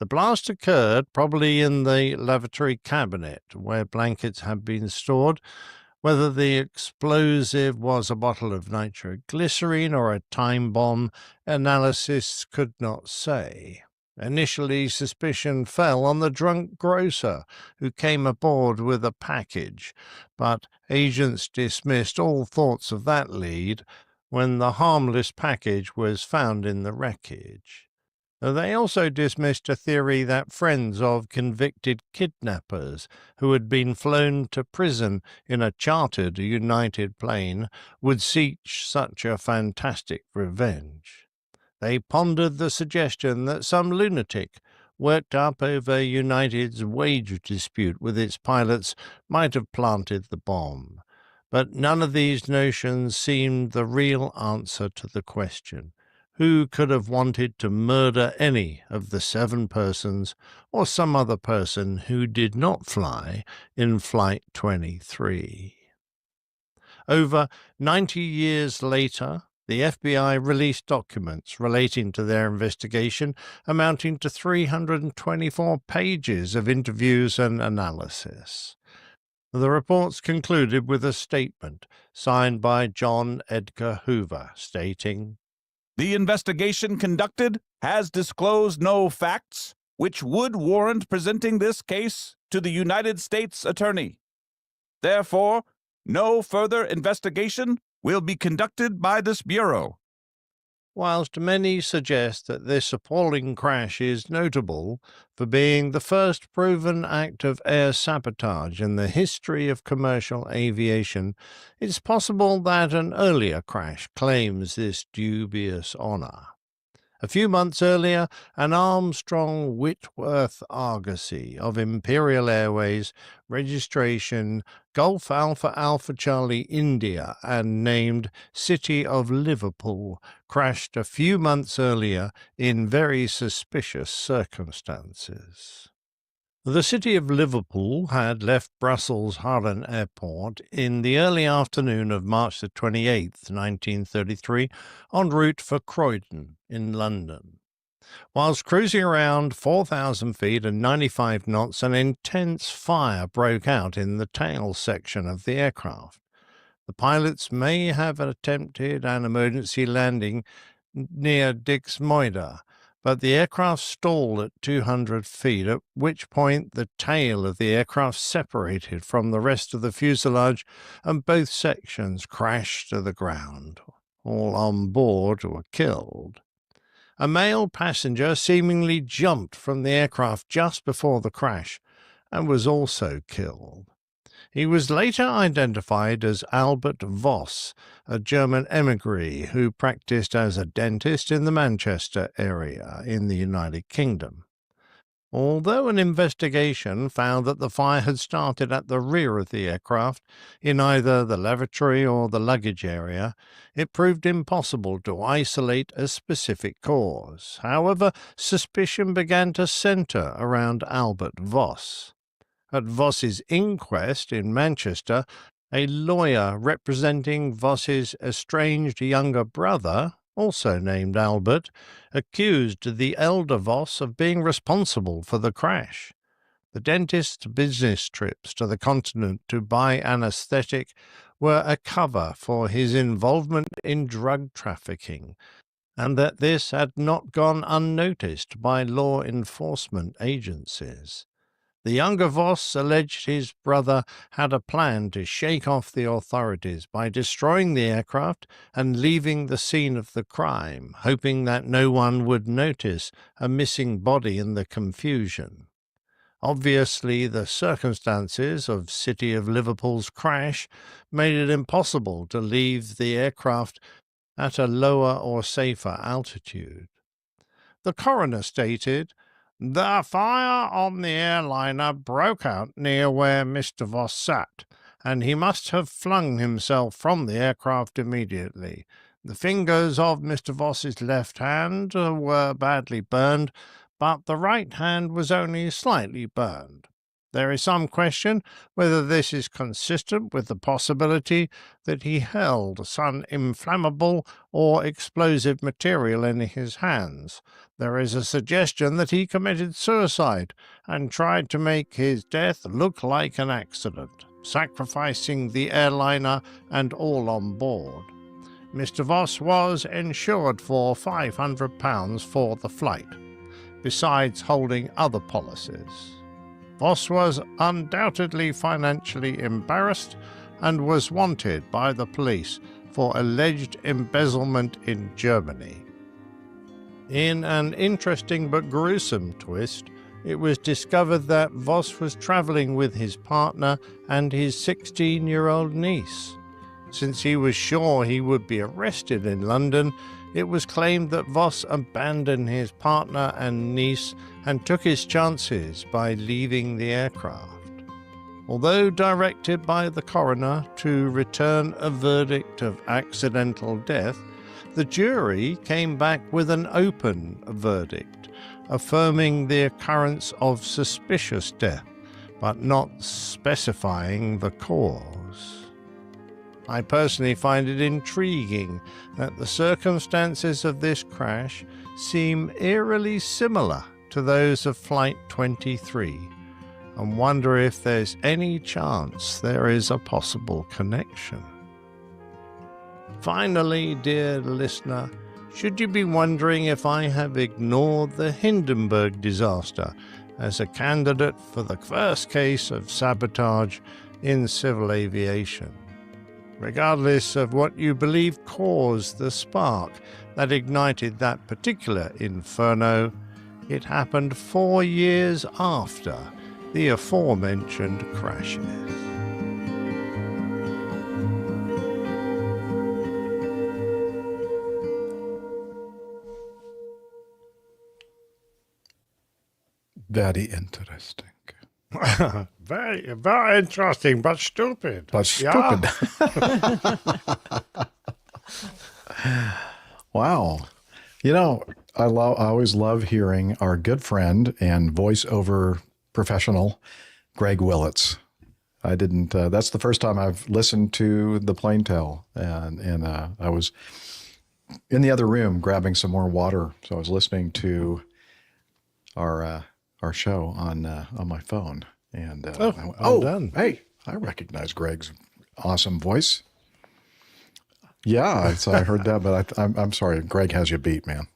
The blast occurred probably in the lavatory cabinet where blankets had been stored. Whether the explosive was a bottle of nitroglycerine or a time bomb, analysts could not say. Initially, suspicion fell on the drunk grocer who came aboard with a package, but agents dismissed all thoughts of that lead when the harmless package was found in the wreckage. They also dismissed a theory that friends of convicted kidnappers who had been flown to prison in a chartered United plane would seek such a fantastic revenge. They pondered the suggestion that some lunatic, worked up over United's wage dispute with its pilots, might have planted the bomb. But none of these notions seemed the real answer to the question. Who could have wanted to murder any of the 7 persons or some other person who did not fly in Flight 23? Over 90 years later, the FBI released documents relating to their investigation amounting to 324 pages of interviews and analysis. The reports concluded with a statement signed by John Edgar Hoover stating, "The investigation conducted has disclosed no facts which would warrant presenting this case to the United States Attorney. Therefore, no further investigation will be conducted by this Bureau." Whilst many suggest that this appalling crash is notable for being the first proven act of air sabotage in the history of commercial aviation, it's possible that an earlier crash claims this dubious honour. A few months earlier, an Armstrong Whitworth Argosy of Imperial Airways, registration Golf Alpha Alpha Charlie India and named City of Liverpool, crashed a few months earlier in very suspicious circumstances. The City of Liverpool had left Brussels Harren Airport in the early afternoon of March the 28th, 1933, en route for Croydon in London. Whilst cruising around 4,000 feet and 95 knots, an intense fire broke out in the tail section of the aircraft. The pilots may have attempted an emergency landing near Dixmude, but the aircraft stalled at 200 feet, at which point the tail of the aircraft separated from the rest of the fuselage and both sections crashed to the ground. All on board were killed. A male passenger seemingly jumped from the aircraft just before the crash and was also killed. He was later identified as Albert Voss, a German emigree who practiced as a dentist in the Manchester area in the United Kingdom. Although an investigation found that the fire had started at the rear of the aircraft, in either the lavatory or the luggage area, it proved impossible to isolate a specific cause. However, suspicion began to centre around Albert Voss. At Voss's inquest in Manchester, a lawyer representing Voss's estranged younger brother, also named Albert, accused the elder Voss of being responsible for the crash. The dentist's business trips to the continent to buy anaesthetic were a cover for his involvement in drug trafficking, and that this had not gone unnoticed by law enforcement agencies. The younger Voss alleged his brother had a plan to shake off the authorities by destroying the aircraft and leaving the scene of the crime, hoping that no one would notice a missing body in the confusion. Obviously, the circumstances of City of Liverpool's crash made it impossible to leave the aircraft at a lower or safer altitude. The coroner stated, "The fire on the airliner broke out near where Mr. Voss sat, and he must have flung himself from the aircraft immediately. The fingers of Mr. Voss's left hand were badly burned, but the right hand was only slightly burned. There is some question whether this is consistent with the possibility that he held some inflammable or explosive material in his hands. There is a suggestion that he committed suicide and tried to make his death look like an accident, sacrificing the airliner and all on board. Mr. Voss was insured for £500 for the flight, besides holding other policies. Voss was undoubtedly financially embarrassed and was wanted by the police for alleged embezzlement in Germany. In an interesting but gruesome twist, it was discovered that Voss was travelling with his partner and his 16-year-old niece. Since he was sure he would be arrested in London, it was claimed that Voss abandoned his partner and niece and took his chances by leaving the aircraft. Although directed by the coroner to return a verdict of accidental death, the jury came back with an open verdict, affirming the occurrence of suspicious death, but not specifying the cause. I personally find it intriguing that the circumstances of this crash seem eerily similar to those of Flight 23, and wonder if there's any chance there is a possible connection. Finally, dear listener, should you be wondering if I have ignored the Hindenburg disaster as a candidate for the first case of sabotage in civil aviation? Regardless of what you believe caused the spark that ignited that particular inferno, it happened 4 years after the aforementioned crashes. Very interesting. Very, very interesting, but stupid. But stupid. Wow. You know, I always love hearing our good friend and voiceover professional, Greg Willits. I didn't, that's the first time I've listened to the Plain Tale, and I was in the other room grabbing some more water. So I was listening to our show on my phone, and done. Hey, I recognize Greg's awesome voice. Yeah, I heard that, but I'm sorry, Greg has you beat, man.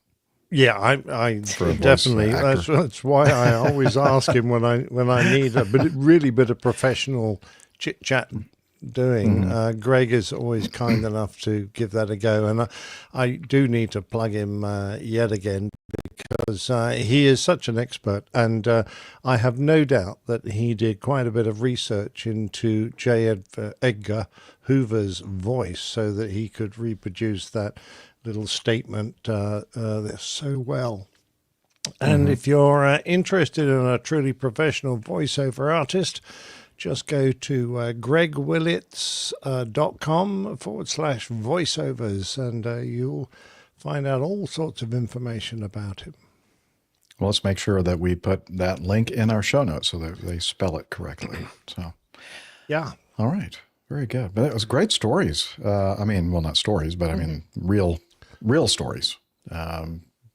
Yeah, I definitely. That's why I always ask him when I need a really bit of professional chit chat doing. Greg is always kind enough to give that a go, and I do need to plug him yet again, because he is such an expert, and I have no doubt that he did quite a bit of research into J. Edgar Hoover's voice so that he could reproduce that little statement so well. And if you're interested in a truly professional voiceover artist, just go to gregwillits.com/voiceovers, and you'll find out all sorts of information about him. Well, let's make sure that we put that link in our show notes so that they spell it correctly. So, yeah. All right. Very good. But it was great stories. I mean, well, not stories, but I mean, real stories.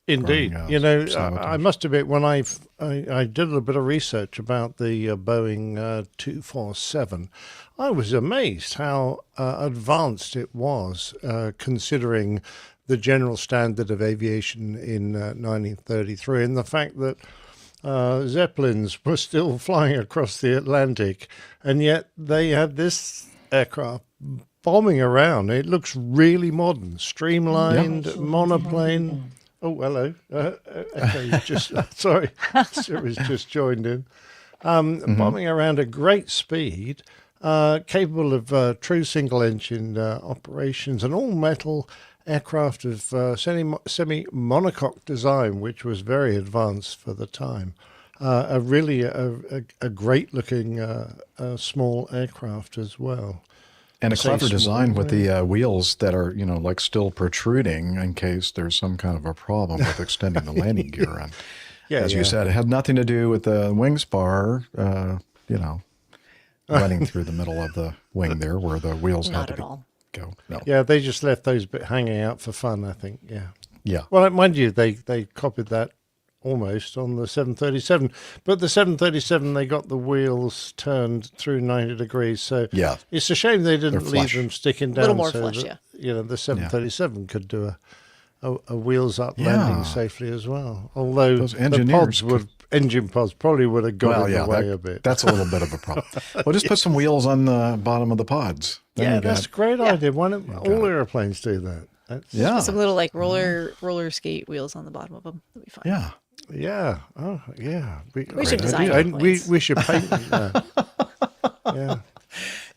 Indeed. You know, I must admit, when I did a little bit of research about the Boeing 247, I was amazed how advanced it was, considering the general standard of aviation in 1933, and the fact that Zeppelins were still flying across the Atlantic, and yet they had this aircraft bombing around. It looks really modern, streamlined, monoplane. Oh, hello. Okay, sorry, Siri's just joined in. Bombing around at great speed, capable of true single-engine operations, and all-metal aircraft of semi-monocoque design, which was very advanced for the time. A great-looking small aircraft as well. And a clever design with the wheels that are, like still protruding in case there's some kind of a problem with extending the landing gear. And as you said, it had nothing to do with the wing spar running through the middle of the wing there where the wheels Not had at to all. go. No. Yeah, they just left those bit hanging out for fun, I think. Yeah. Yeah. Well, mind you, they copied that almost on the 737. But the 737, they got the wheels turned through 90 degrees. So Yeah. it's a shame they didn't They're leave flush. them sticking down. Little more so flush, that, the 737 could do a wheels up Yeah. landing safely as well. Although Those the engineers engine pods probably would have got in the way a bit. That's a little bit of a problem. Well, just put some wheels on the bottom of the pods. Then Yeah, you that's a great idea. Why don't all airplanes do that? Yeah. Put some little like roller skate wheels on the bottom of them. That'd be fine. Yeah. Yeah. Oh, yeah. We should design and we airplanes. should paint that. Yeah.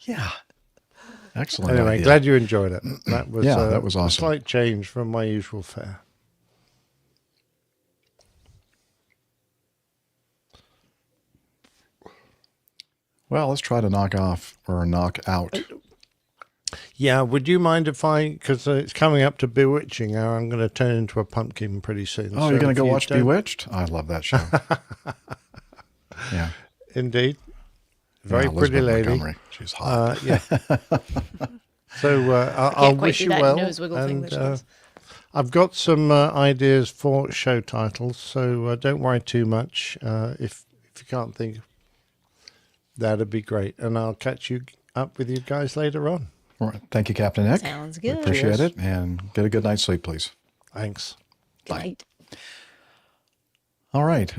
Yeah. Excellent. Anyway, idea. glad you enjoyed it. That was that was a awesome. slight change from my usual fare. Well, let's try to knock out. Yeah, would you mind if because it's coming up to Bewitching hour, I'm going to turn into a pumpkin pretty soon. Oh, So you're going if to go you watch don't- Bewitched? I love that show. Yeah. Indeed. Very Yeah, pretty Elizabeth lady. Montgomery. She's hot. Yeah. So I'll quite wish do you that well. nose wiggle thing that she does. I've got some ideas for show titles, so don't worry too much. If you can't think, that'd be great. And I'll catch you up with you guys later on. All right. Thank you, Captain Nick. Sounds We good. appreciate Cheers. it. And get a good night's sleep, please. Thanks. Good night. All right.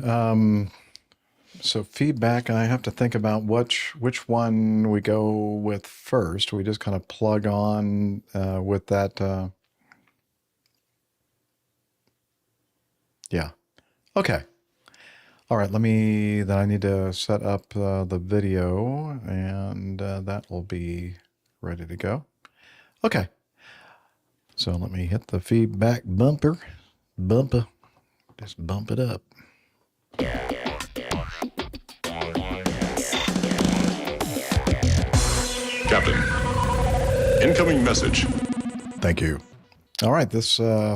So feedback, I have to think about which one we go with first. We just kind of plug on with that. Yeah. Okay. All right. Then I need to set up the video, and that will be ready to go. Okay. So let me hit the feedback bumper. Just bump it up. Captain, incoming message. Thank you. All right, this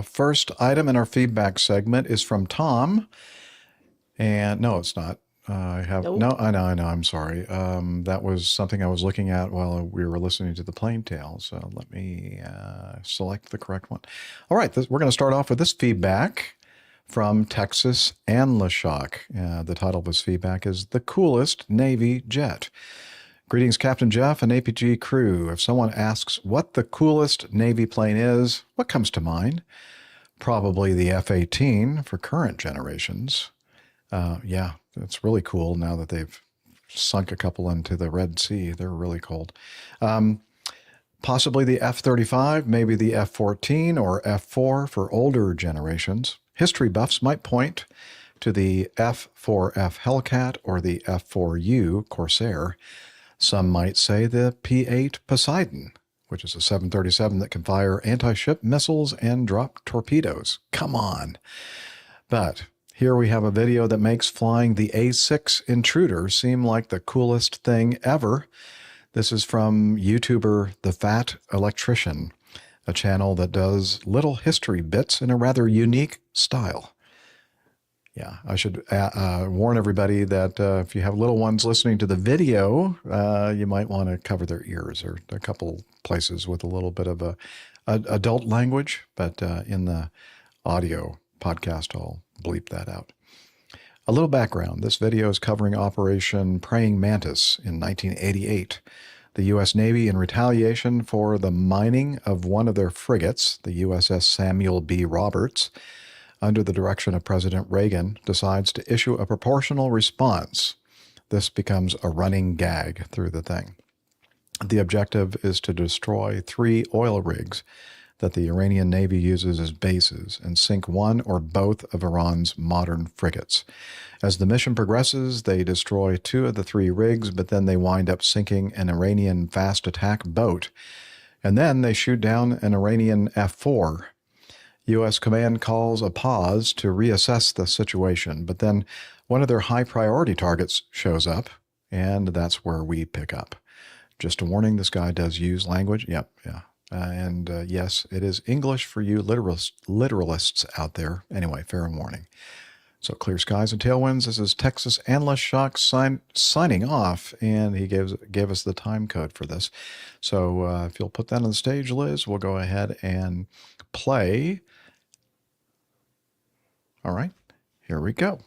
first item in our feedback segment is from Tom. And no, it's not. I know. I'm sorry. That was something I was looking at while we were listening to the Plain Tale. So let me select the correct one. All right, we're going to start off with this feedback from Texas and LaShock. The title of his feedback is "The Coolest Navy Jet." Greetings, Captain Jeff and APG crew. If someone asks what the coolest Navy plane is, what comes to mind? Probably the F-18 for current generations. Yeah, it's really cool now that they've sunk a couple into the Red Sea. They're really cold. Possibly the F-35, maybe the F-14 or F-4 for older generations. History buffs might point to the F-4F Hellcat or the F-4U Corsair. Some might say the P-8 Poseidon, which is a 737 that can fire anti-ship missiles and drop torpedoes. Come on. But here we have a video that makes flying the A6 Intruder seem like the coolest thing ever. This is from YouTuber The Fat Electrician, a channel that does little history bits in a rather unique style. Yeah, I should warn everybody that if you have little ones listening to the video, you might want to cover their ears, or a couple places with a little bit of a adult language, but in the audio podcast, I'll bleep that out. A little background. This video is covering Operation Praying Mantis in 1988. The U.S. Navy, in retaliation for the mining of one of their frigates, the USS Samuel B. Roberts, under the direction of President Reagan, decides to issue a proportional response. This becomes a running gag through the thing. The objective is to destroy 3 oil rigs that the Iranian Navy uses as bases and sink one or both of Iran's modern frigates. As the mission progresses, they destroy 2 of the 3 rigs, but then they wind up sinking an Iranian fast attack boat. And then they shoot down an Iranian F-4. U.S. command calls a pause to reassess the situation, but then one of their high priority targets shows up, and that's where we pick up. Just a warning, this guy does use language. Yep, yeah. Yes, it is English for you literalists out there. Anyway, fair warning. So clear skies and tailwinds. This is Texas Analyst Shock signing off, and he gave us the time code for this. So if you'll put that on the stage, Liz, we'll go ahead and play. All right, here we go.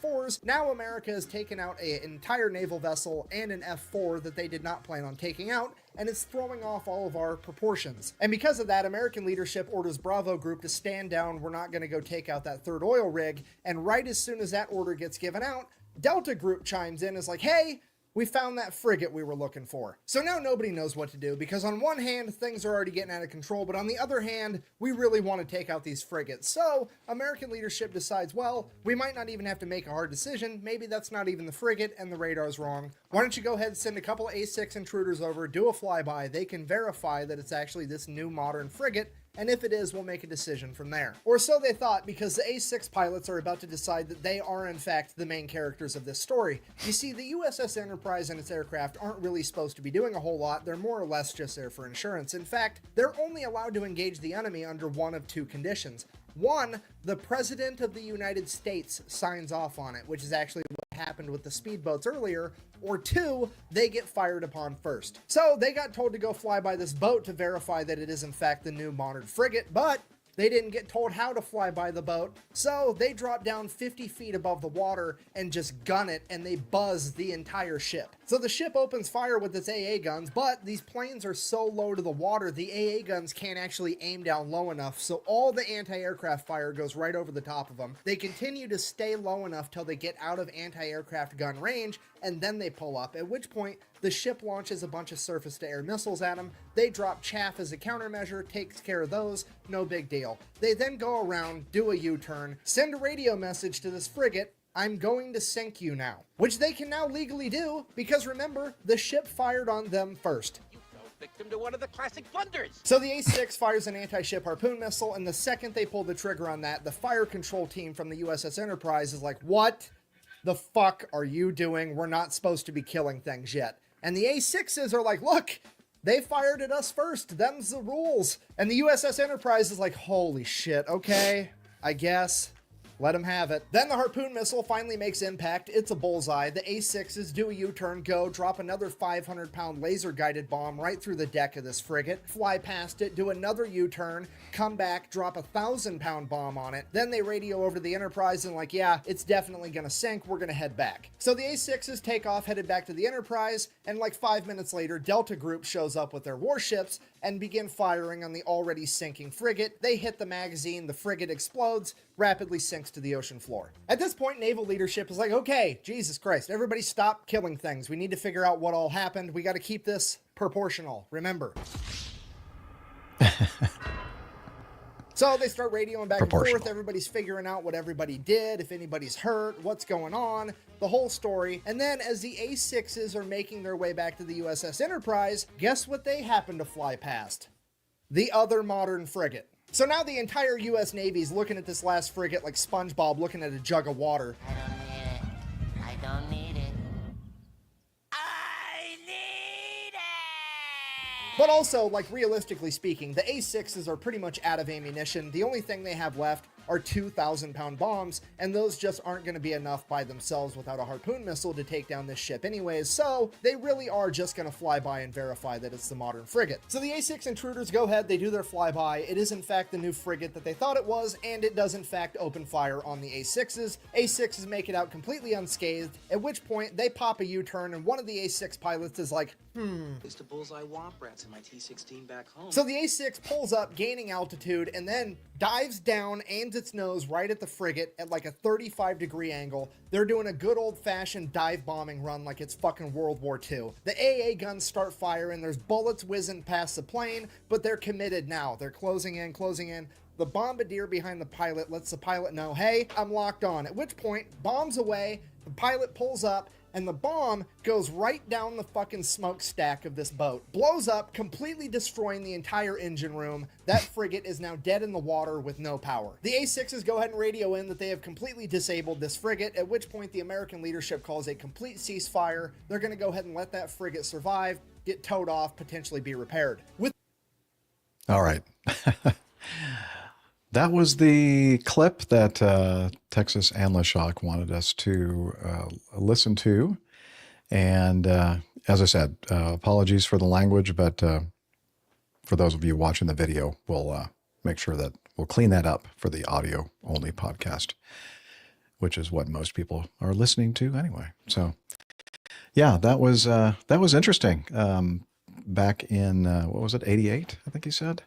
F4s. Now America has taken out an entire naval vessel and an F4 that they did not plan on taking out, and it's throwing off all of our proportions. And because of that, American leadership orders Bravo Group to stand down. We're not going to go take out that third oil rig. And right as soon as that order gets given out, Delta Group chimes in, is like, hey, we found that frigate we were looking for. So now nobody knows what to do, because on one hand, things are already getting out of control, but on the other hand, we really want to take out these frigates. So American leadership decides, well, we might not even have to make a hard decision. Maybe that's not even the frigate and the radar's wrong. Why don't you go ahead and send a couple A6 intruders over, do a flyby. They can verify that it's actually this new modern frigate, and if it is, we'll make a decision from there. Or so they thought, because the A6 pilots are about to decide that they are in fact the main characters of this story. You see, the USS Enterprise and its aircraft aren't really supposed to be doing a whole lot. They're more or less just there for insurance. In fact, they're only allowed to engage the enemy under one of two conditions. One, the President of the United States signs off on it, which is actually what happened with the speedboats earlier. Or two, they get fired upon first. So they got told to go fly by this boat to verify that it is in fact the new modern frigate, but they didn't get told how to fly by the boat, so they drop down 50 feet above the water and just gun it, and they buzz the entire ship. So the ship opens fire with its AA guns, but these planes are so low to the water, the AA guns can't actually aim down low enough, so all the anti-aircraft fire goes right over the top of them. They continue to stay low enough till they get out of anti-aircraft gun range, and then they pull up, at which point the ship launches a bunch of surface-to-air missiles at them. They drop chaff as a countermeasure, takes care of those, no big deal. They then go around, do a U-turn, send a radio message to this frigate, I'm going to sink you now. Which they can now legally do, because remember, the ship fired on them first. Victim to one of the classic blunders. So the A6 fires an anti-ship harpoon missile, and the second they pull the trigger on that, the fire control team from the USS Enterprise is like, what the fuck are you doing? We're not supposed to be killing things yet. And the A6s are like, look, they fired at us first. Them's the rules. And the USS Enterprise is like, holy shit, okay, I guess. Let them have it. Then the harpoon missile finally makes impact. It's a bullseye. The A6s do a U-turn, go, drop another 500-pound laser-guided bomb right through the deck of this frigate, fly past it, do another U-turn, come back, drop a 1,000-pound bomb on it. Then they radio over the Enterprise and like, yeah, it's definitely gonna sink. We're gonna head back. So the A6s take off, headed back to the Enterprise, and like 5 minutes later, Delta Group shows up with their warships and begin firing on the already sinking frigate. They hit the magazine, the frigate explodes, rapidly sinks to the ocean floor. At this point, naval leadership is like, okay, Jesus Christ, everybody stop killing things. We need to figure out what all happened. We got to keep this proportional, remember. So they start radioing back and forth. Everybody's figuring out what everybody did, if anybody's hurt, what's going on, the whole story. And then as the A6s are making their way back to the USS Enterprise, guess what they happen to fly past? The other modern frigate. So now the entire U.S. Navy's looking at this last frigate like SpongeBob looking at a jug of water. I don't need it. But also, like, realistically speaking, the A6s are pretty much out of ammunition. The only thing they have left are 2,000-pound bombs, and those just aren't going to be enough by themselves without a harpoon missile to take down this ship anyways, so they really are just going to fly by and verify that it's the modern frigate. So the A6 intruders go ahead, they do their flyby. It is in fact the new frigate that they thought it was, and it does in fact open fire on the A6s. A6s make it out completely unscathed, at which point they pop a U-turn, and one of the A6 pilots is like, It's the bullseye womp rats in my T-16 back home. So the A6 pulls up, gaining altitude, and then dives down, aims its nose right at the frigate at like a 35-degree angle. They're doing a good old-fashioned dive bombing run like it's fucking World War II. The AA guns start firing, there's bullets whizzing past the plane, but they're committed now. They're closing in, closing in. The bombardier behind the pilot lets the pilot know, hey, I'm locked on. At which point, bombs away, the pilot pulls up, and the bomb goes right down the fucking smokestack of this boat. Blows up, completely destroying the entire engine room. That frigate is now dead in the water with no power. The A6s go ahead and radio in that they have completely disabled this frigate, at which point the American leadership calls a complete ceasefire. They're going to go ahead and let that frigate survive, get towed off, potentially be repaired. All right. That was the clip that Texas and LaShock wanted us to listen to. And as I said, apologies for the language, but for those of you watching the video, we'll make sure that we'll clean that up for the audio-only podcast, which is what most people are listening to anyway. So, yeah, that was interesting. Back in, what was it, 88, I think he said?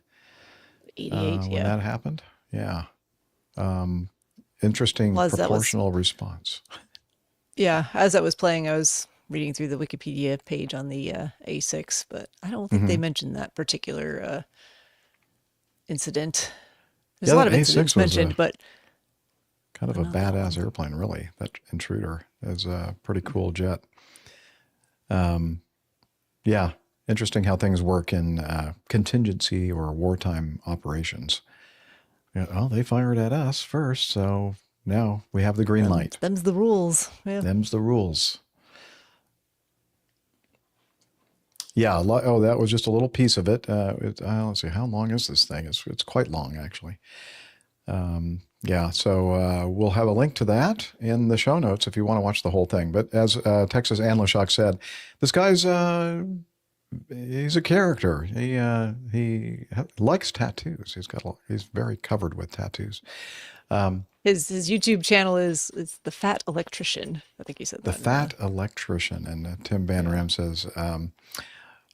88, when that happened. Yeah. Interesting proportional response. Yeah, as that was playing, I was reading through the Wikipedia page on the A6, but I don't think they mentioned that particular incident. There's a lot of incidents mentioned, but kind of a badass airplane, really. That Intruder is a pretty cool jet. Yeah, interesting how things work in contingency or wartime operations. Well, they fired at us first, so now we have the green light. Them's the rules. Yeah. Them's the rules. Yeah. Oh, that was just a little piece of it. Let's see, how long is this thing? It's quite long, actually. Yeah, so we'll have a link to that in the show notes if you want to watch the whole thing. But as Texas and LaShock said, this guy's he's a character. He likes tattoos. He's very covered with tattoos. His YouTube channel is the Fat Electrician. I think he said that. The Fat Electrician, and Tim Van Ram says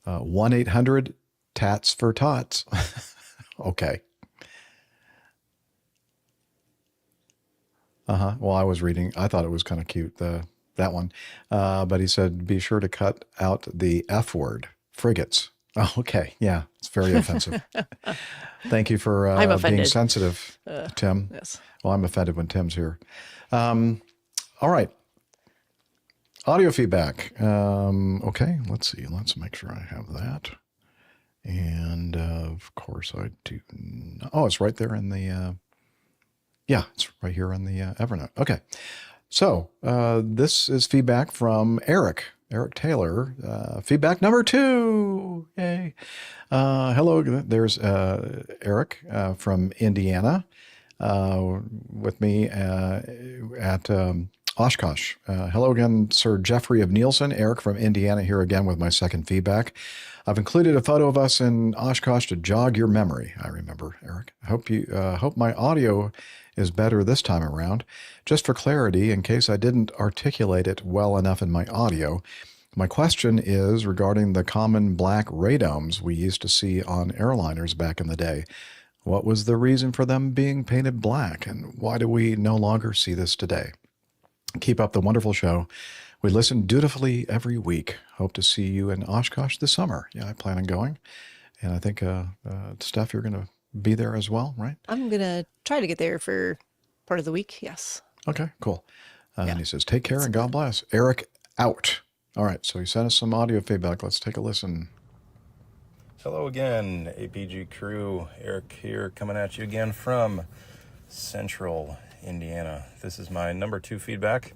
1-800-TATS for tots. Okay. Well, I was reading. I thought it was kind of cute, that one. But he said, be sure to cut out the F word, frigates. Oh, okay. Yeah, it's very offensive. Thank you for being sensitive, Tim. Yes. Well, I'm offended when Tim's here. All right. Audio feedback. Okay, let's see. Let's make sure I have that. And, of course, I do. Oh, it's right there in the... Yeah, it's right here on the Evernote. Okay. So this is feedback from Eric Taylor. Feedback number 2. Yay. Hello, there's Eric from Indiana with me at Oshkosh. Hello again, Sir Jeffrey of Nielsen. Eric from Indiana here again with my second feedback. I've included a photo of us in Oshkosh to jog your memory. I remember, Eric. I hope my audio is better this time around. Just for clarity, in case I didn't articulate it well enough in my audio, my question is regarding the common black radomes we used to see on airliners back in the day. What was the reason for them being painted black, and why do we no longer see this today? Keep up the wonderful show. We listen dutifully every week. Hope to see you in Oshkosh this summer. Yeah, I plan on going. And I think, Steph, you're going to be there as well, right? I'm going to try to get there for part of the week, yes. Okay, cool. And he says, take care and God bless. Eric out. All right, so he sent us some audio feedback. Let's take a listen. Hello again, APG crew. Eric here, coming at you again from Central Indiana. This is my number 2 feedback.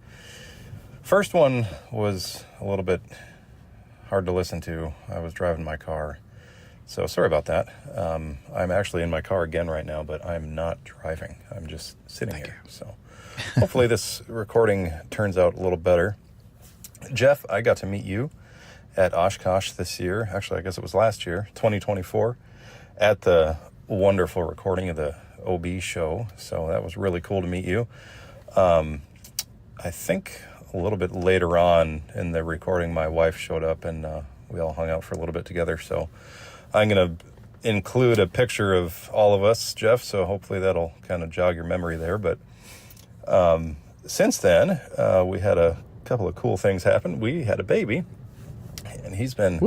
First one was a little bit hard to listen to. I was driving my car, so sorry about that. I'm actually in my car again right now, but I'm not driving. I'm just sitting here. So hopefully this recording turns out a little better. Jeff, I got to meet you at Oshkosh this year. Actually, I guess it was last year, 2024, at the wonderful recording of the OB show. So that was really cool to meet you. I think a little bit later on in the recording, my wife showed up and we all hung out for a little bit together. So I'm going to include a picture of all of us, Jeff, so hopefully that'll kind of jog your memory there. But since then, we had a couple of cool things happen. We had a baby, and he's been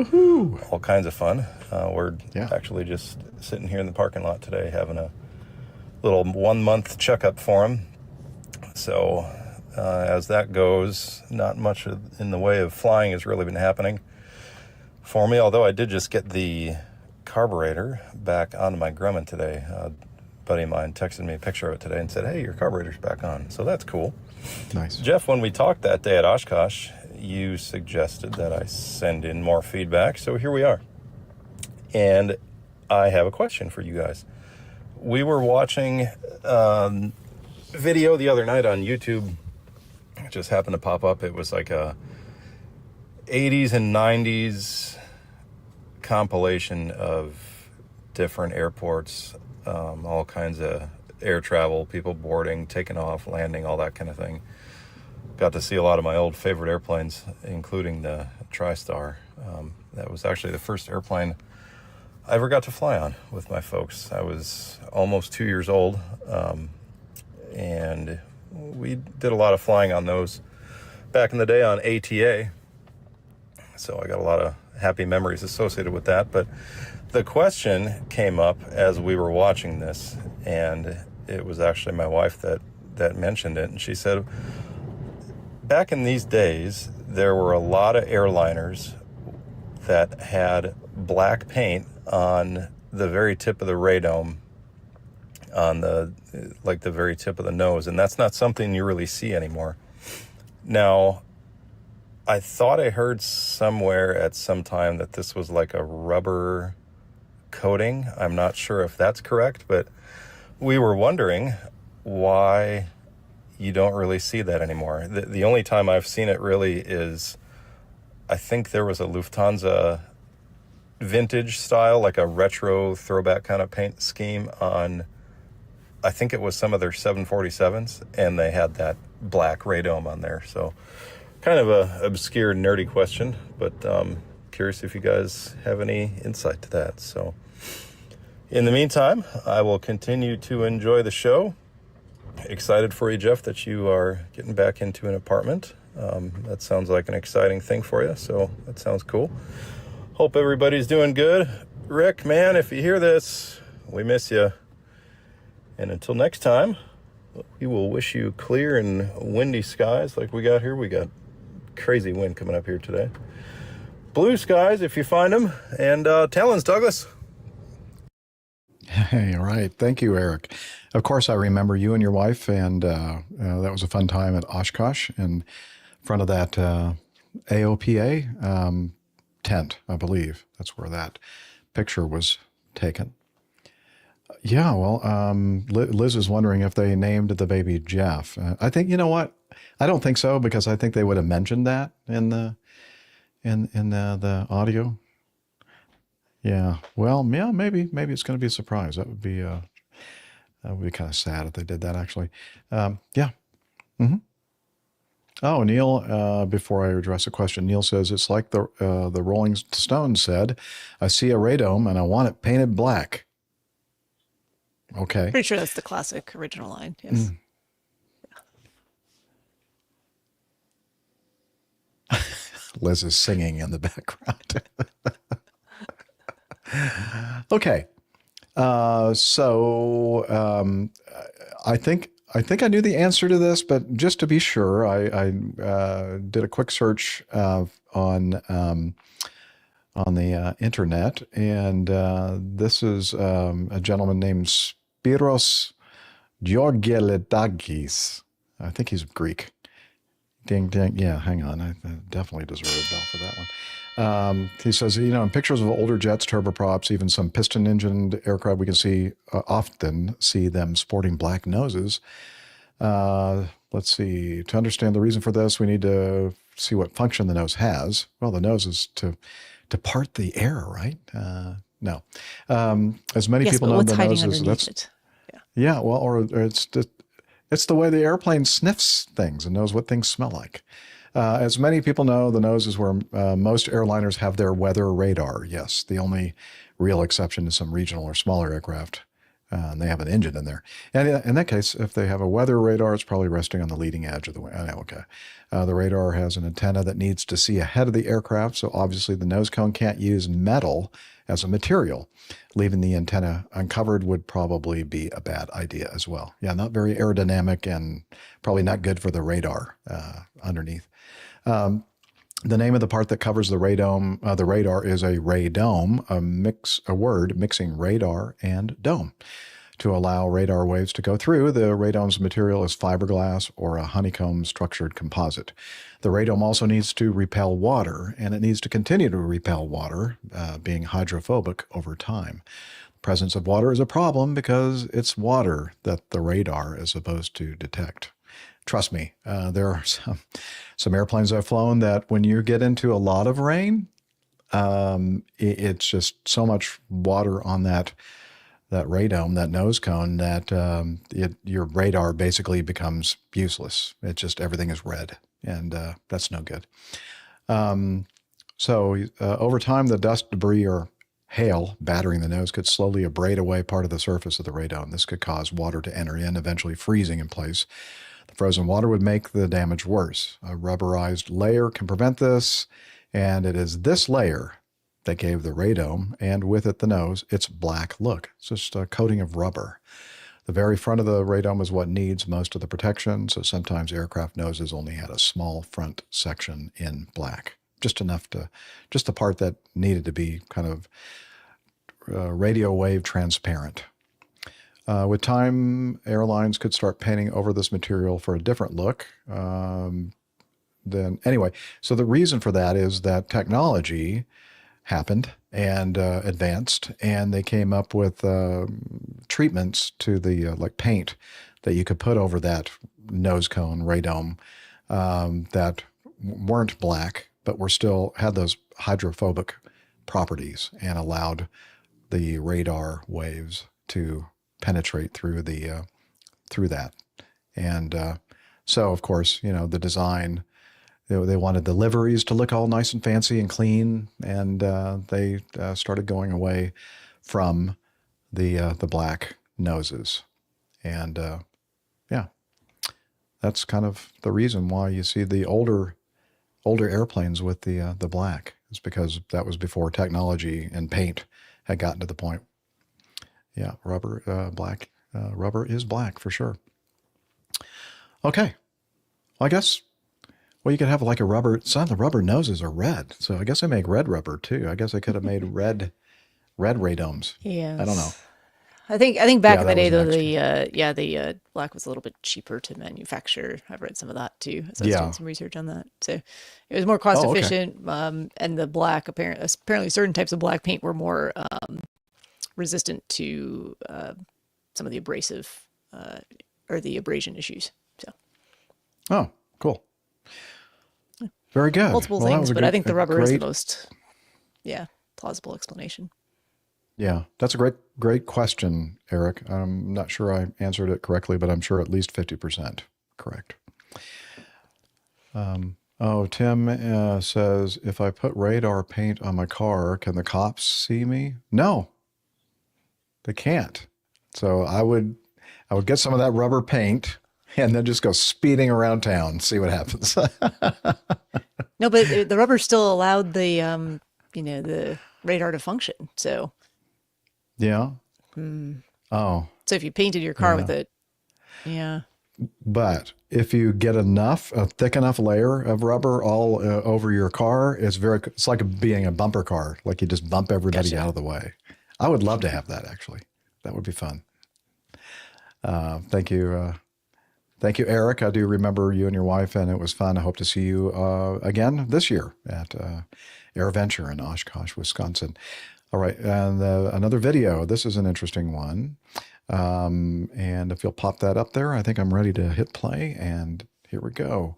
all kinds of fun. We're actually just sitting here in the parking lot today having a little 1-month checkup for him. So as that goes, not much in the way of flying has really been happening for me, although I did just get the carburetor back onto my Grumman today. A buddy of mine texted me a picture of it today and said, hey, your carburetor's back on. So that's cool. Nice. Jeff, when we talked that day at Oshkosh, you suggested that I send in more feedback. So here we are. And I have a question for you guys. we were watching video the other night on YouTube. It just happened to pop up. It was like a 80s and 90s compilation of different airports, all kinds of air travel, people boarding, taking off, landing, all that kind of thing. Got to see a lot of my old favorite airplanes, including the TriStar. That was actually the first airplane I ever got to fly on with my folks. I was almost 2 years old, and we did a lot of flying on those back in the day on ATA. So I got a lot of happy memories associated with that. But the question came up as we were watching this, and it was actually my wife that mentioned it. And she said, back in these days, there were a lot of airliners that had black paint on the very tip of the radome, on the very tip of the nose. And that's not something you really see anymore. Now, I thought I heard somewhere at some time that this was like a rubber coating. I'm not sure if that's correct, but we were wondering why you don't really see that anymore. The only time I've seen it really is, I think there was a Lufthansa vintage style, like a retro throwback kind of paint scheme on, I think it was some of their 747s, and they had that black radome on there. So kind of a obscure, nerdy question, but curious if you guys have any insight to that. So in the meantime, I will continue to enjoy the show. Excited for you, Jeff, that you are getting back into an apartment. That sounds like an exciting thing for you, so that sounds cool. Hope everybody's doing good. Rick, man, if you hear this, we miss you. And until next time, we will wish you clear and windy skies like we got here. We got crazy wind coming up here today. Blue skies, if you find them. And talons, Douglas. Hey, all right. Thank you, Eric. Of course, I remember you and your wife, and that was a fun time at Oshkosh in front of that AOPA tent, I believe. That's where that picture was taken. Yeah, well, Liz is wondering if they named the baby Jeff. I think, you know what? I don't think so, because I think they would have mentioned that in the audio. Yeah, well, yeah, maybe it's going to be a surprise. That would be kind of sad if they did that, actually. Yeah. Mm-hmm. Oh, Neil, before I address a question, Neil says, it's like the Rolling Stones said, I see a radome and I want it painted black. Okay. Pretty sure that's the classic original line, yes. Liz is singing in the background. Okay. So I think I knew the answer to this, but just to be sure, I did a quick search on the internet, and this is a gentleman named Spiros Georgielidakis. I think he's Greek. Ding, ding. Yeah, hang on. I definitely deserve a bell for that one. He says, in pictures of older jets, turboprops, even some piston-engined aircraft, we can often see them sporting black noses. Let's see. To understand the reason for this, we need to see what function the nose has. Well, the nose is to part the air, right? No. As many people know, the nose is it? Yeah. Well, or it's the way the airplane sniffs things and knows what things smell like. As many people know, the nose is where most airliners have their weather radar. Yes, the only real exception is some regional or smaller aircraft, and they have an engine in there. And in that case, if they have a weather radar, it's probably resting on the leading edge of the wing. Okay. The radar has an antenna that needs to see ahead of the aircraft, so obviously the nose cone can't use metal as a material. Leaving the antenna uncovered would probably be a bad idea as well. Yeah, not very aerodynamic and probably not good for the radar underneath. The name of the part that covers the radar is a radome, a word mixing radar and dome. To allow radar waves to go through, the radome's material is fiberglass or a honeycomb structured composite. The radome also needs to repel water, and it needs to continue to repel water, being hydrophobic over time. presence of water is a problem because it's water that the radar is supposed to detect. Trust me, there are some airplanes I've flown that when you get into a lot of rain, it's just so much water on that radome, that nose cone, that your radar basically becomes useless. It just, everything is red, and that's no good. So over time, the dust, debris, or hail battering the nose could slowly abrade away part of the surface of the radome. This could cause water to enter in, eventually freezing in place. The frozen water would make the damage worse. A rubberized layer can prevent this, and it is this layer that gave the radome, and with it the nose, its black look. It's just a coating of rubber. The very front of the radome is what needs most of the protection, so sometimes aircraft noses only had a small front section in black. Just enough to, just the part that needed to be kind of radio wave transparent. With time, airlines could start painting over this material for a different look. Anyway, so the reason for that is that technology happened and advanced, and they came up with treatments to the like paint that you could put over that nose cone radome that weren't black, but were still had those hydrophobic properties and allowed the radar waves to penetrate through the through that. And so, of course, you know, the design, they wanted the liveries to look all nice and fancy and clean, and they started going away from the black noses. And yeah, that's kind of the reason why you see the older airplanes with the black. It's because that was before technology and paint had gotten to the point. Yeah, rubber is black for sure. Okay, well, I guess, well, you could have like a rubber, some of the rubber noses are red, so I guess they make red rubber too. I guess I could have made red radomes. Yeah, I don't know. I think back Yeah, in the that day, was though, an the black was a little bit cheaper to manufacture. I've read some of that too, as I was doing some research on that. So it was more cost efficient, and the black apparently certain types of black paint were more resistant to some of the abrasive or the abrasion issues. So. Oh, cool. Very good. Multiple things, but I think the rubber is the most, plausible explanation. Yeah, that's a great question, Eric. I'm not sure I answered it correctly, but I'm sure at least 50% correct. Tim says, if I put radar paint on my car, can the cops see me? No, they can't. So I would get some of that rubber paint and then just go speeding around town, see what happens. No, but the rubber still allowed the the radar to function. So. Yeah. Oh. So if you painted your car with it, yeah. But if you get a thick enough layer of rubber all over your car, it's like being a bumper car. Like you just bump everybody out of the way. I would love to have that, actually. That would be fun. Thank you. Thank you, Eric. I do remember you and your wife, and it was fun. I hope to see you again this year at AirVenture in Oshkosh, Wisconsin. All right, and another video. This is an interesting one. And if you'll pop that up there, I think I'm ready to hit play, and here we go.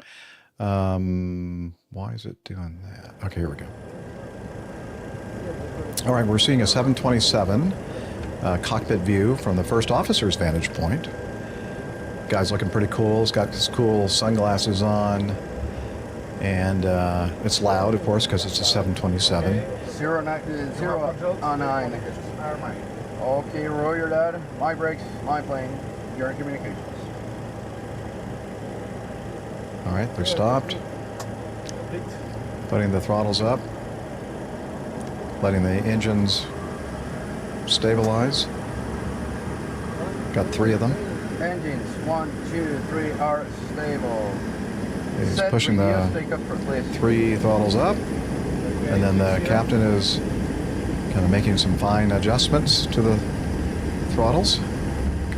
Why is it doing that? Okay, here we go. All right, we're seeing a 727 cockpit view from the first officer's vantage point. Guy's looking pretty cool. He's got his cool sunglasses on, and it's loud, of course, because it's a 727. 009. Okay, roll your data. My brakes, my plane. You're in communications. All right, they're stopped. Putting the throttles up. Letting the engines stabilize. Got 3 of them. Engines 1, 2, 3 are stable. He's pushing the 3 throttles up. And then the captain is kind of making some fine adjustments to the throttles.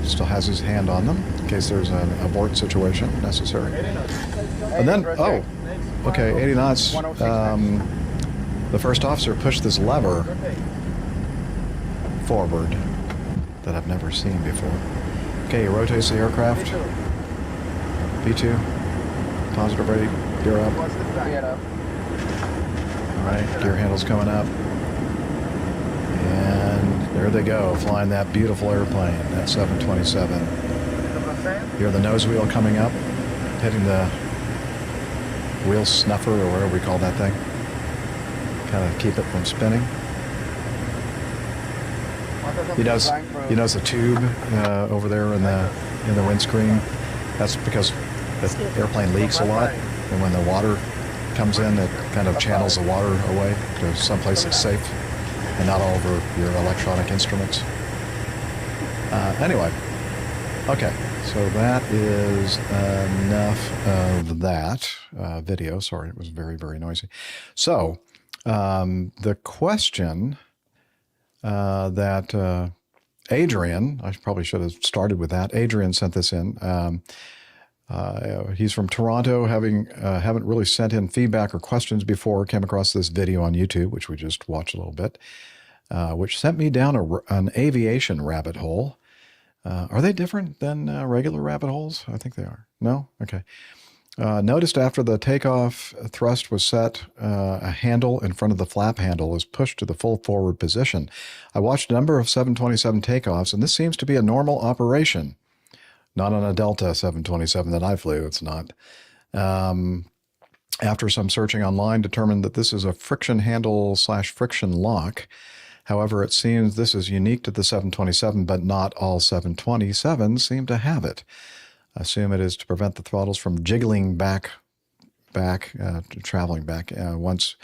Still has his hand on them in case there's an abort situation necessary. And then, okay, 80 knots. The first officer pushed this lever forward. that I've never seen before. Okay, he rotates the aircraft. V2. Positive rate. Gear up. All right, gear handle's coming up. And there they go, flying that beautiful airplane, that 727. Hear the nose wheel coming up, hitting the wheel snuffer or whatever we call that thing. Kind of keep it from spinning. You notice the tube over there in the windscreen. That's because the airplane leaks a lot, and when the water comes in, it kind of channels the water away to someplace that's safe and not all over your electronic instruments. Anyway, okay, so that is enough of that video. Sorry, it was very, very noisy. So the question that Adrian, I probably should have started with that. Adrian sent this in. He's from Toronto, haven't really sent in feedback or questions before. Came across this video on YouTube, which we just watched a little bit, which sent me down an aviation rabbit hole. Are they different than regular rabbit holes? I think they are. No? Okay. Noticed after the takeoff thrust was set, a handle in front of the flap handle is pushed to the full forward position. I watched a number of 727 takeoffs, and this seems to be a normal operation. Not on a Delta 727 that I flew, it's not. After some searching online, determined that this is a friction handle / friction lock. However, it seems this is unique to the 727, but not all 727s seem to have it. I assume it is to prevent the throttles from jiggling traveling back once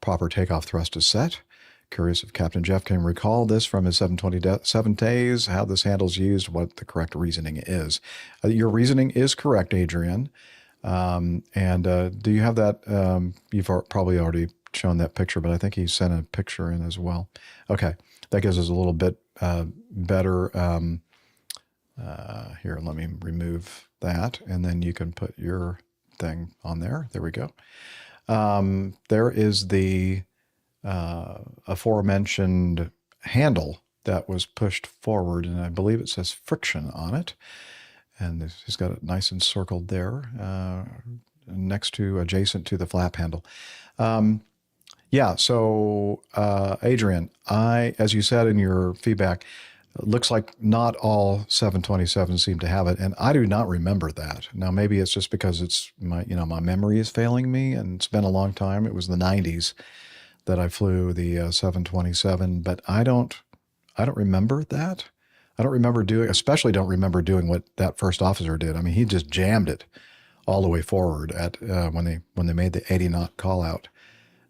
proper takeoff thrust is set. Curious if Captain Jeff can recall this from his 727 days, how this handle's used, what the correct reasoning is. Your reasoning is correct, Adrian. Do you have that? You've probably already shown that picture, but I think he sent a picture in as well. Okay, that gives us a little bit better. Here, let me remove that, and then you can put your thing on there. There we go. There is the aforementioned handle that was pushed forward, and I believe it says friction on it. And he's got it nice and circled there, adjacent to the flap handle. Yeah, so Adrian, as you said in your feedback, it looks like not all 727s seem to have it, and I do not remember that. Now, maybe it's just because it's my memory is failing me, and it's been a long time. It was the 90s that I flew the 727, but I don't remember that. I don't remember doing what that first officer did. I mean, he just jammed it all the way forward at when they made the 80 knot call out.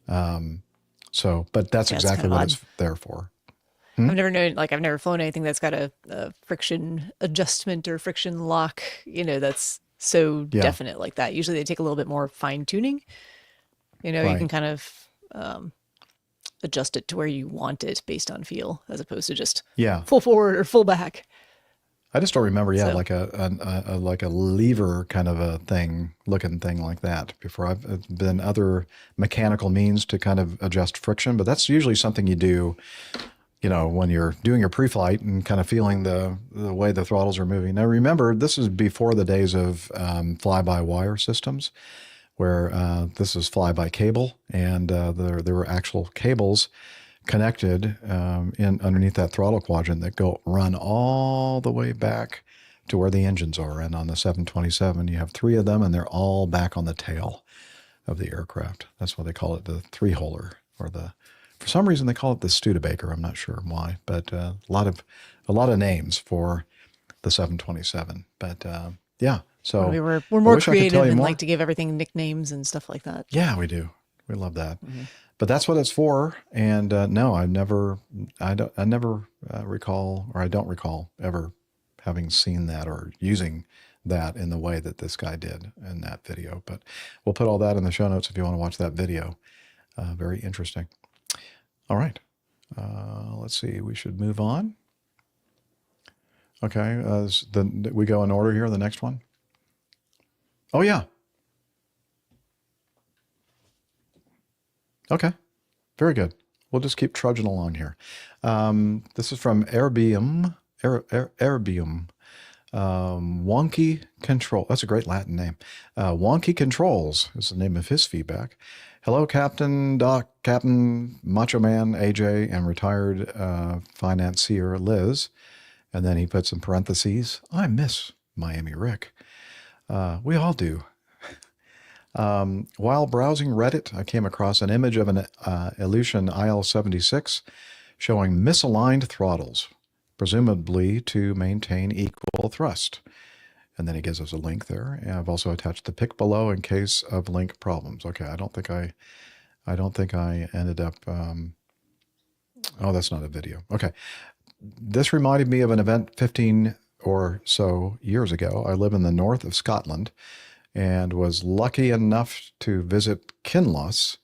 But that's exactly what it's there for. I've never flown anything that's got a friction adjustment or friction lock, that's so definite like that. Usually they take a little bit more fine tuning. You can kind of adjust it to where you want it based on feel, as opposed to just full forward or full back. I just don't remember, like a lever kind of a looking thing like that before. I've been other mechanical means to kind of adjust friction, but that's usually something you do, when you're doing your pre-flight and kind of feeling the way the throttles are moving. Now, remember, this is before the days of fly-by-wire systems, where this is fly-by-cable, and there were actual cables connected underneath that throttle quadrant that run all the way back to where the engines are. And on the 727, you have 3 of them, and they're all back on the tail of the aircraft. That's why they call it the 3-holer, or for some reason they call it the Studebaker. I'm not sure why, but a lot of names for the 727. But yeah, so we're more creative and like to give everything nicknames and stuff like that. Yeah, we do. We love that. Mm-hmm. But that's what it's for. And no, I never recall, or I don't recall ever having seen that or using that in the way that this guy did in that video. But we'll put all that in the show notes if you want to watch that video. Very interesting. All right. Let's see. We should move on. Okay. We go in order here. The next one. Oh, yeah. Okay. Very good. We'll just keep trudging along here. This is from Airbeam Erbium. Wonky Control. That's a great Latin name. Wonky Controls is the name of his feedback. Hello, Captain, Doc, Captain, Macho Man, AJ, and retired financier Liz. And then he puts in parentheses, I miss Miami Rick. We all do. While browsing Reddit, I came across an image of an Aleutian IL-76 showing misaligned throttles, presumably to maintain equal thrust. And then he gives us a link there. And I've also attached the pic below in case of link problems. Okay, I don't think I ended up. Oh, that's not a video. Okay, this reminded me of an event 15 or so years ago. I live in the north of Scotland, and was lucky enough to visit Kinloss,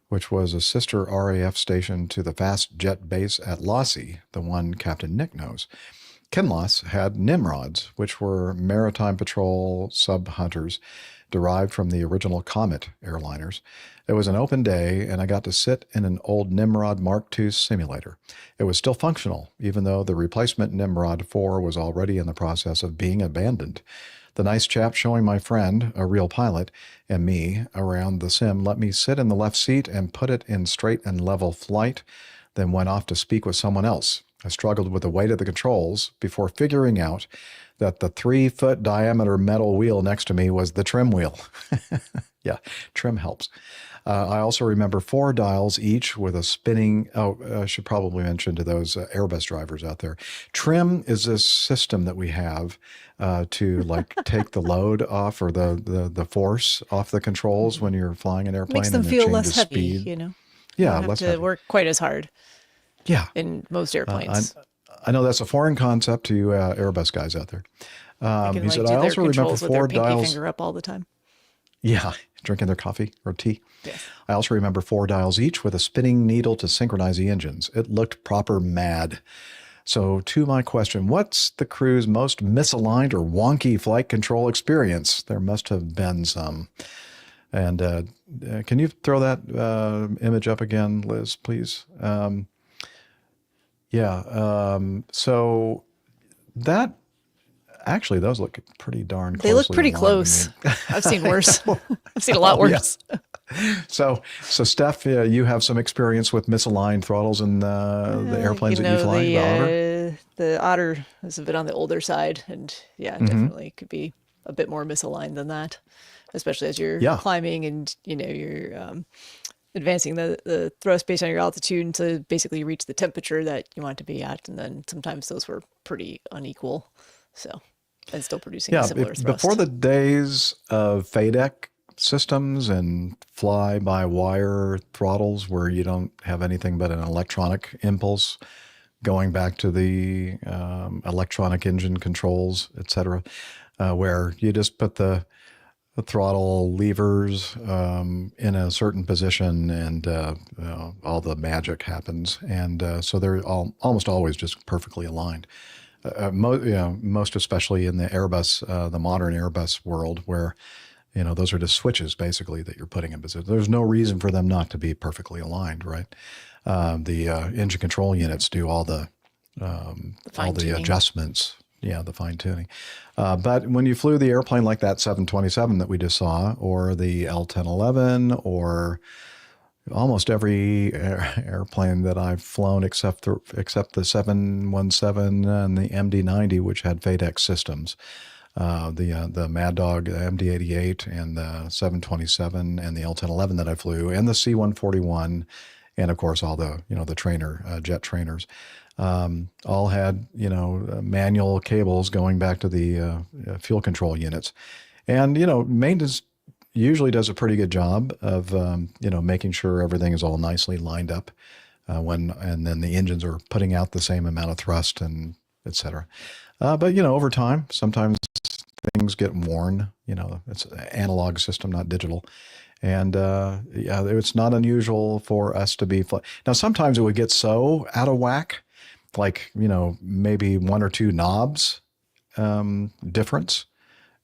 which was a sister RAF station to the fast jet base at Lossy, the one Captain Nick knows. Kinloss had Nimrods, which were maritime patrol sub-hunters derived from the original Comet airliners. It was an open day, and I got to sit in an old Nimrod Mark II simulator. It was still functional, even though the replacement Nimrod 4 was already in the process of being abandoned. The nice chap showing my friend, a real pilot, and me around the sim let me sit in the left seat and put it in straight and level flight, then went off to speak with someone else. I struggled with the weight of the controls before figuring out that the 3-foot diameter metal wheel next to me was the trim wheel. Yeah, trim helps. I also remember 4 dials each with a spinning. Oh, I should probably mention to those Airbus drivers out there. Trim is this system that we have to like take the load off or the force off the controls when you're flying an airplane. Makes them and it feel less changes heavy, speed. you know. Yeah, you don't less have to heavy. work quite as hard. Yeah. In most airplanes. I know that's a foreign concept to you Airbus guys out there. They can, He like, said, do I their also remember controls with their 4 pinky dials. finger up all the time. Yeah, drinking their coffee or tea. Yes. I also remember 4 dials each with a spinning needle to synchronize the engines. It looked proper mad. So to my question, what's the crew's most misaligned or wonky flight control experience? There must have been some. And can you throw that image up again, Liz, please? So that, actually, those look pretty darn close. They look pretty close. I've seen worse. I've seen a lot worse. Yeah. So Steph, you have some experience with misaligned throttles in the airplanes that you fly, the Otter? The Otter is a bit on the older side, and yeah, definitely could be a bit more misaligned than that, especially as you're climbing and you're advancing the thrust based on your altitude to basically reach the temperature that you want to be at, and then sometimes those were pretty unequal, and still producing a similar thrust. Before the days of FADEC systems and fly-by-wire throttles where you don't have anything but an electronic impulse going back to the electronic engine controls, etc., where you just put the throttle levers in a certain position and all the magic happens. And so they're almost always just perfectly aligned. Most especially in the Airbus, the modern Airbus world where those are just switches basically that you're putting in position. There's no reason for them not to be perfectly aligned, right? The engine control units do all the adjustments. Yeah, the fine tuning. But when you flew the airplane like that 727 that we just saw, or the L-1011, or almost every airplane that I've flown except the 717 and the MD-90, which had FADEC systems. The Mad Dog MD-88 and the 727 and the L-1011 that I flew, and the C-141, and of course all the the trainer jet trainers, all had manual cables going back to the fuel control units, and maintenance usually does a pretty good job of making sure everything is all nicely lined up and then the engines are putting out the same amount of thrust and etc. But over time, sometimes things get worn. It's an analog system, not digital. And it's not unusual for us to be now. Sometimes it would get so out of whack, like maybe 1 or 2 knobs difference,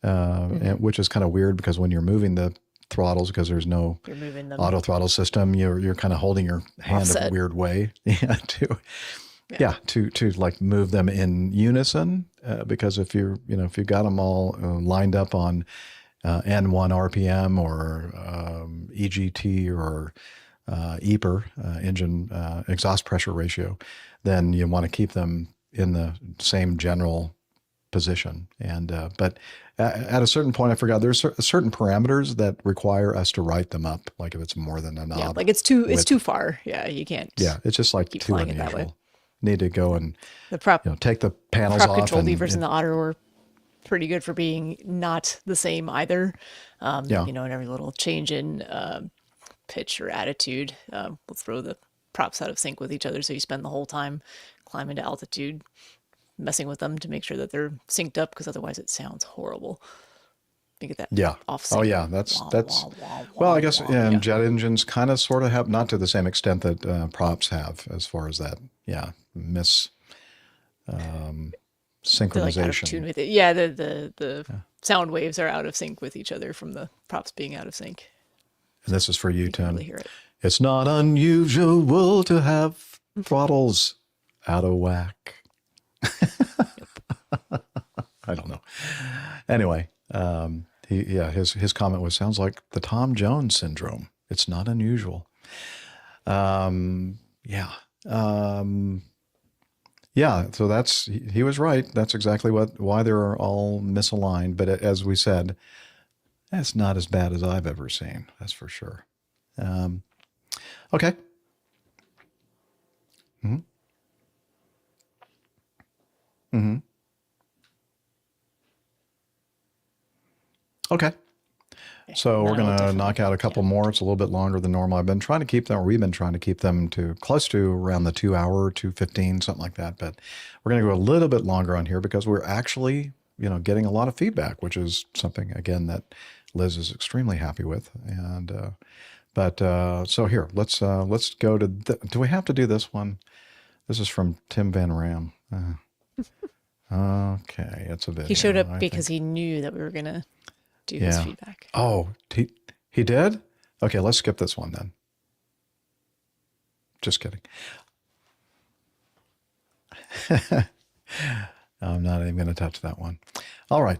which is kind of weird because when you're moving the throttles, because there's no auto throttle system, you're kind of holding your hand offset. a weird way, too. Yeah, to like move them in unison, because if you've got them all lined up on N1 RPM or EGT or EPR, engine exhaust pressure ratio, then you want to keep them in the same general position. And but at a certain point, I forgot there's certain parameters that require us to write them up. Like if it's more than a knob, Yeah, like it's too far. Yeah, you can't. Yeah, it's just like keep too flying it that way. unusual. Need to go and The prop take the panels prop off. control and levers in the Otter were pretty good for being not the same either. Yeah. And every little change in pitch or attitude will throw the props out of sync with each other. So you spend the whole time climbing to altitude, messing with them to make sure that they're synced up, because otherwise it sounds horrible. You get that off sync. Oh yeah, that's well, I guess jet engines kind of sort of have, not to the same extent that props have, as far as that. Yeah, synchronization. They're like out of tune with it. Yeah, the sound waves are out of sync with each other from the props being out of sync. And this is for you, Tim. Really hear it. It's not unusual to have throttles out of whack. I don't know. Anyway, his comment was, sounds like the Tom Jones syndrome. It's not unusual. So he was right. That's exactly why they're all misaligned. But as we said, that's not as bad as I've ever seen. That's for sure. Okay. Mm-hmm. Mm-hmm. Okay. So we're going to knock out a couple more. It's a little bit longer than normal. We've been trying to keep them to close to around the 2 hour, 2:15, something like that. But we're going to go a little bit longer on here because we're actually, getting a lot of feedback, which is something, again, that Liz is extremely happy with. And, so here, let's go to, do we have to do this one? This is from Tim Van Ram. Okay. It's a video. He showed up because he knew that we were going to do his feedback. Oh, he did? Okay, let's skip this one then. Just kidding. I'm not even going to touch that one. All right.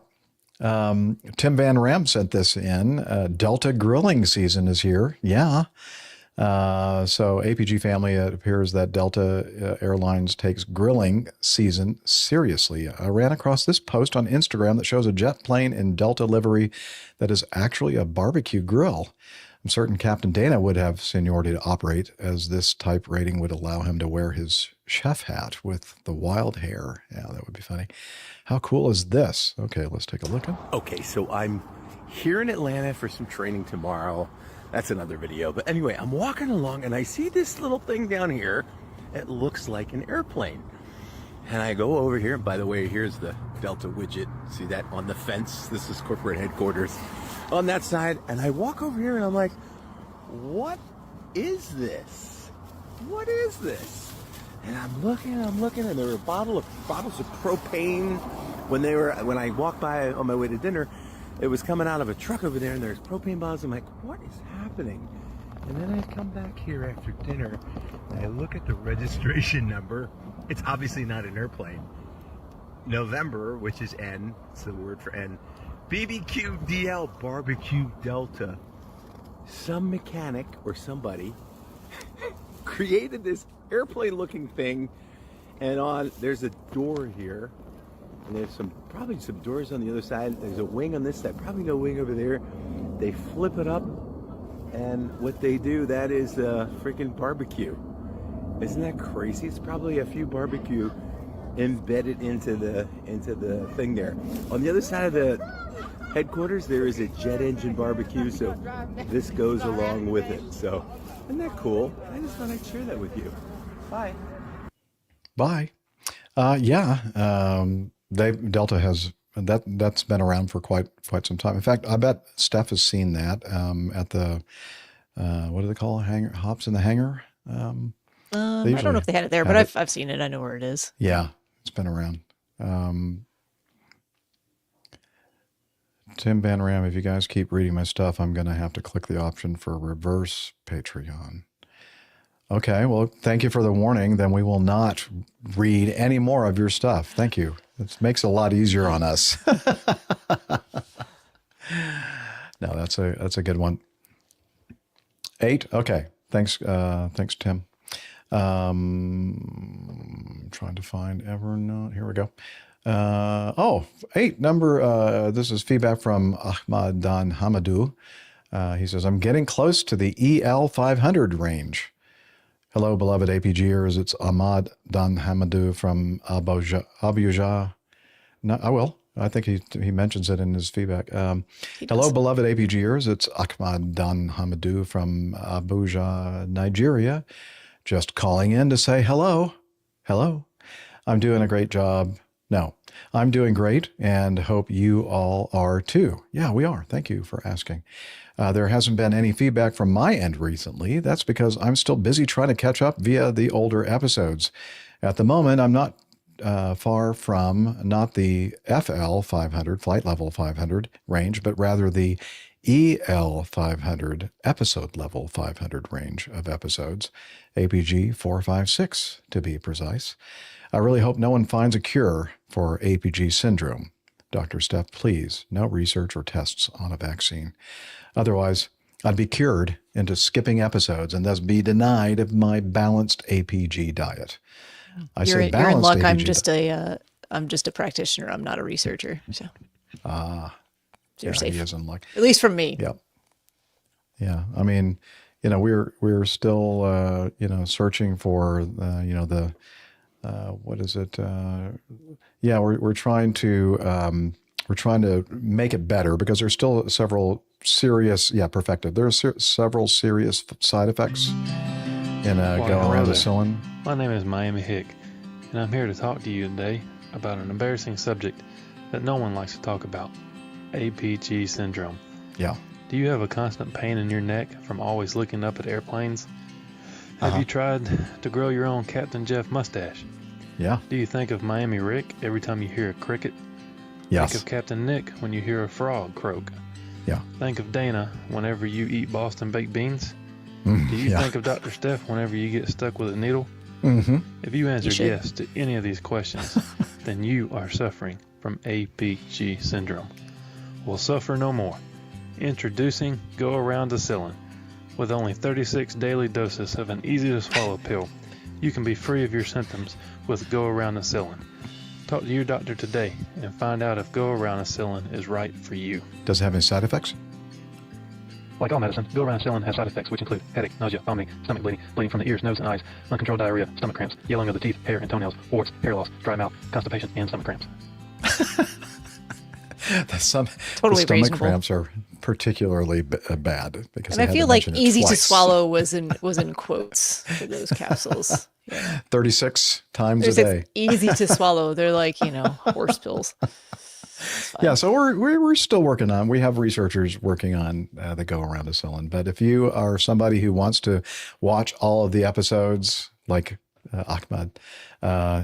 Tim Van Ram sent this in. Delta grilling season is here. Yeah. So APG family, it appears that Delta Airlines takes grilling season seriously. I ran across this post on Instagram that shows a jet plane in Delta livery that is actually a barbecue grill. I'm certain Captain Dana would have seniority to operate, as this type rating would allow him to wear his chef hat with the wild hair. Yeah, that would be funny. How cool is this? Okay, let's take a look. Okay, so I'm here in Atlanta for some training tomorrow. That's another video. But anyway, I'm walking along and I see this little thing down here. It looks like an airplane. And I go over here. By the way, here's the Delta widget. See that on the fence? This is corporate headquarters on that side. And I walk over here and I'm like, what is this? What is this? And I'm looking, and there were bottles of propane. When I walked by on my way to dinner, it was coming out of a truck over there, and there's propane bottles. I'm like, what is happening? And then I come back here after dinner, and I look at the registration number. It's obviously not an airplane. November, which is N, it's the word for N. BBQDL, Barbecue Delta. Some mechanic or somebody created this airplane-looking thing, and there's a door here. And there's probably some doors on the other side. There's a wing on this side, probably no wing over there. They flip it up, and what they do, that is freaking barbecue. Isn't that crazy? It's probably a few barbecue embedded into the thing there. On the other side of the headquarters, there is a jet engine barbecue, so this goes along with it. So, isn't that cool? I just thought I'd share that with you. Bye. Bye. Delta has that's been around for quite some time. In fact, I bet Steph has seen that at the what do they call it? Hops in the hangar. I don't know if they had it there, but I've seen it. I know where it is. Yeah, it's been around. Tim Van Ram, if you guys keep reading my stuff, I'm going to have to click the option for reverse Patreon. Okay, well, thank you for the warning. Then we will not read any more of your stuff. Thank you. It makes it a lot easier on us. No, that's a good one. 8. Okay. Thanks, Tim. Trying to find Evernote. Here we go. 8 number. This is feedback from Ahmad Dan Hamadou. He says, I'm getting close to the EL 500 range. Hello, beloved APGers. It's Ahmad Dan Hamadou from Abuja. No, I will. I think he mentions it in his feedback. Hello, beloved APGers. It's Ahmad Dan Hamadou from Abuja, Nigeria. Just calling in to say hello. Hello. I'm doing a great job. No, I'm doing great and hope you all are too. Yeah, we are. Thank you for asking. There hasn't been any feedback from my end recently. That's because I'm still busy trying to catch up via the older episodes. At the moment, I'm not far from not the FL 500, flight level 500 range, but rather the EL 500, episode level 500 range of episodes, APG 456 to be precise. I really hope no one finds a cure for APG syndrome. Dr. Steph, please, no research or tests on a vaccine. Otherwise, I'd be cured into skipping episodes and thus be denied of my balanced APG diet. You're in luck. I'm just a practitioner. I'm not a researcher. So. You're safe. He is in luck. At least from me. Yep. Yeah. I mean, we're still searching for what is it? We're trying to make it better because there's still several serious perfected. There are several serious side effects in go-around-acillin. My name is Miami Hick, and I'm here to talk to you today about an embarrassing subject that no one likes to talk about, APG syndrome. Yeah. Do you have a constant pain in your neck from always looking up at airplanes? Have you tried to grow your own Captain Jeff mustache? Yeah. Do you think of Miami Rick every time you hear a cricket? Yes. Think of Captain Nick when you hear a frog croak. Yeah. Think of Dana whenever you eat Boston baked beans. Do you think of Dr. Steph whenever you get stuck with a needle? Mm-hmm. If you answered yes to any of these questions, then you are suffering from APG syndrome. Well, suffer no more. Introducing Go Around Acillin. With only 36 daily doses of an easy-to-swallow pill, you can be free of your symptoms with Go Around Acillin. Talk to your doctor today and find out if Go Around Acillin is right for you. Does it have any side effects? Like all medicine, Go Around Acillin has side effects which include headache, nausea, vomiting, stomach bleeding, bleeding from the ears, nose, and eyes, uncontrolled diarrhea, stomach cramps, yellowing of the teeth, hair, and toenails, warts, hair loss, dry mouth, constipation, and stomach cramps. The stomach reasonable. cramps are particularly bad because. And I feel like easy to swallow was in quotes for those capsules. Yeah. 36 times a day. Easy to swallow. They're like horse pills. Yeah, so we're still working on. We have researchers working on the Go Around Acillin. But if you are somebody who wants to watch all of the episodes, like Ahmad,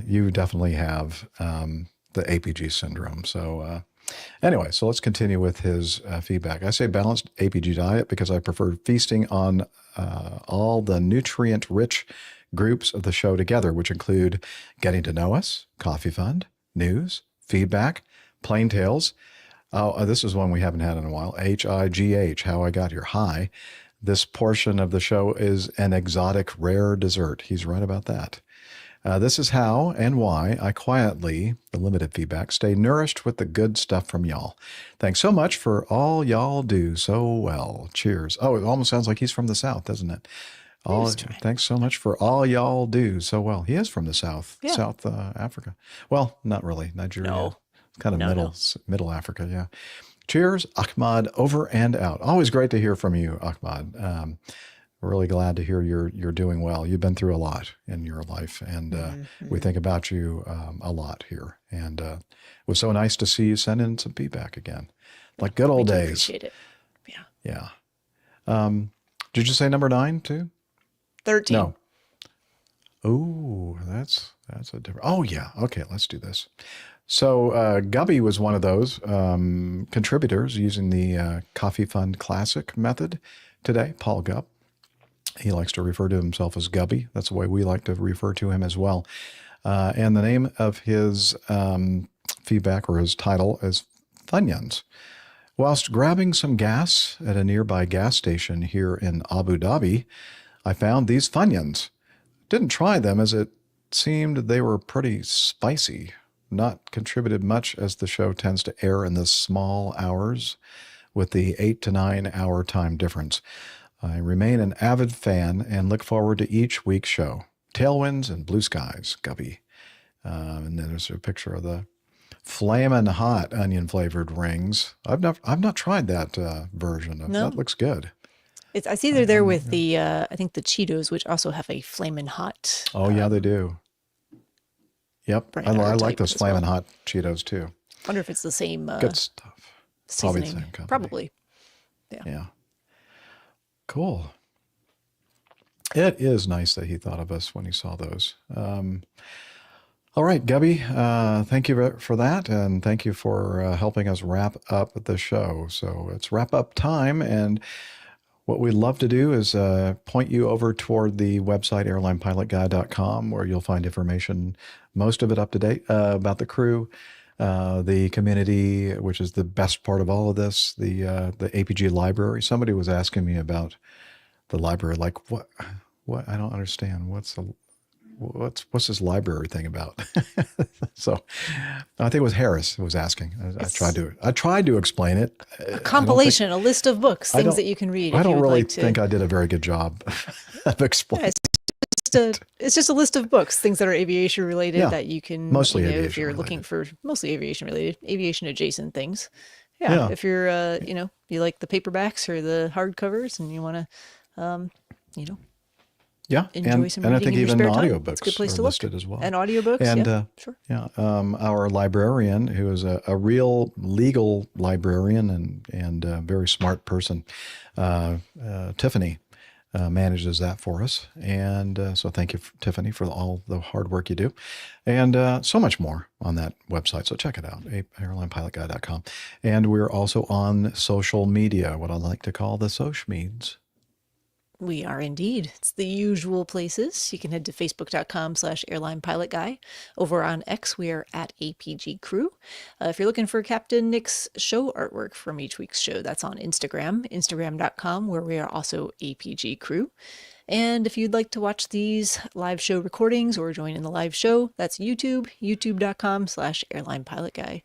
you definitely have the APG syndrome. So anyway, so let's continue with his feedback. I say balanced APG diet because I prefer feasting on all the nutrient-rich groups of the show together, which include Getting to Know Us, Coffee Fund, News, Feedback, Plain Tales. This is one we haven't had in a while. HIGH, How I Got Here. Hi. This portion of the show is an exotic rare dessert. He's right about that. This is how and why I quietly, the limited feedback, stay nourished with the good stuff from y'all. Thanks so much for all y'all do so well. Cheers. Oh, it almost sounds like he's from the South, doesn't it? Thanks so much for all y'all do so well. He is from the South, South Africa. Well, not really. Nigeria. No. Kind of middle Africa, yeah. Cheers, Ahmad, over and out. Always great to hear from you, Ahmad. Really glad to hear you're doing well. You've been through a lot in your life, and we think about you a lot here. And it was so nice to see you send in some feedback again, like good old days. Appreciate it. Yeah. Yeah. Did you say number 9 too? 13. No. Oh, that's a different. Oh yeah. Okay, let's do this. So Gubby was one of those contributors using the Coffee Fund Classic method today, Paul Gupp. He likes to refer to himself as Gubby. That's the way we like to refer to him as well. And the name of his feedback, or his title, is Funyuns. Whilst grabbing some gas at a nearby gas station here in Abu Dhabi, I found these Funyuns. Didn't try them as it seemed they were pretty spicy. Not contributed much as the show tends to air in the small hours with the 8 to 9 hour time difference. I remain an avid fan and look forward to each week's show. Tailwinds and blue skies, Gubby. And then there's a picture of the flamin' hot onion flavored rings. I've not tried that version. No. That looks good. I see they're there with the I think the Cheetos, which also have a flamin' hot. Oh yeah, they do. Yep, I like those as flamin' well. hot Cheetos too. Wonder if it's the same Good stuff. Probably the seasoning. same company. Probably. Yeah. Cool. It is nice that he thought of us when he saw those. All right, Gubby, thank you for that, and thank you for helping us wrap up the show. So it's wrap up time, and what we'd love to do is point you over toward the website, airlinepilotguy.com, where you'll find information, most of it up to date, about the crew, the community, which is the best part of all of this, the APG library. Somebody was asking me about the library, like what I don't understand. What's this library thing about? So I think it was Harris who was asking. I tried to explain it. A compilation, a list of books, things that you can read. I if don't you would really like to. think I did a very good job of explaining. It's just a list of books, things that are aviation related Yeah, that you can, mostly if aviation you're looking for mostly aviation related, aviation adjacent things. Yeah. If you're, you like the paperbacks or the hardcovers and you want to, Yeah, enjoy some and I reading think in your even spare time. audiobooks It's a good place are to look. listed as well. And audiobooks, and, sure. Yeah, our librarian, who is a real legal librarian and a very smart person, Tiffany, manages that for us. And so thank you, Tiffany, for all the hard work you do. And so much more on that website. So check it out, airlinepilotguy.com. And we're also on social media, what I like to call the social meds. We are indeed. It's the usual places. You can head to facebook.com/airlinepilotguy. Over on X, we are at APG Crew. If you're looking for Captain Nick's show artwork from each week's show, that's on Instagram, instagram.com, where we are also APG Crew. And if you'd like to watch these live show recordings or join in the live show, that's YouTube, youtube.com/airlinepilotguy.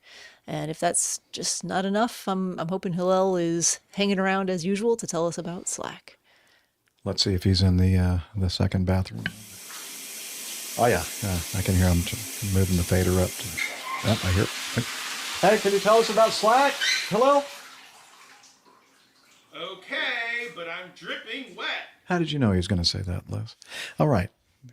And if that's just not enough, I'm hoping Hillel is hanging around as usual to tell us about Slack. Let's see if he's in the second bathroom. Oh, yeah. I can hear him moving the fader up. I hear it. Hey, can you tell us about Slack? Hello? Okay, but I'm dripping wet. How did you know he was going to say that, Liz? All right.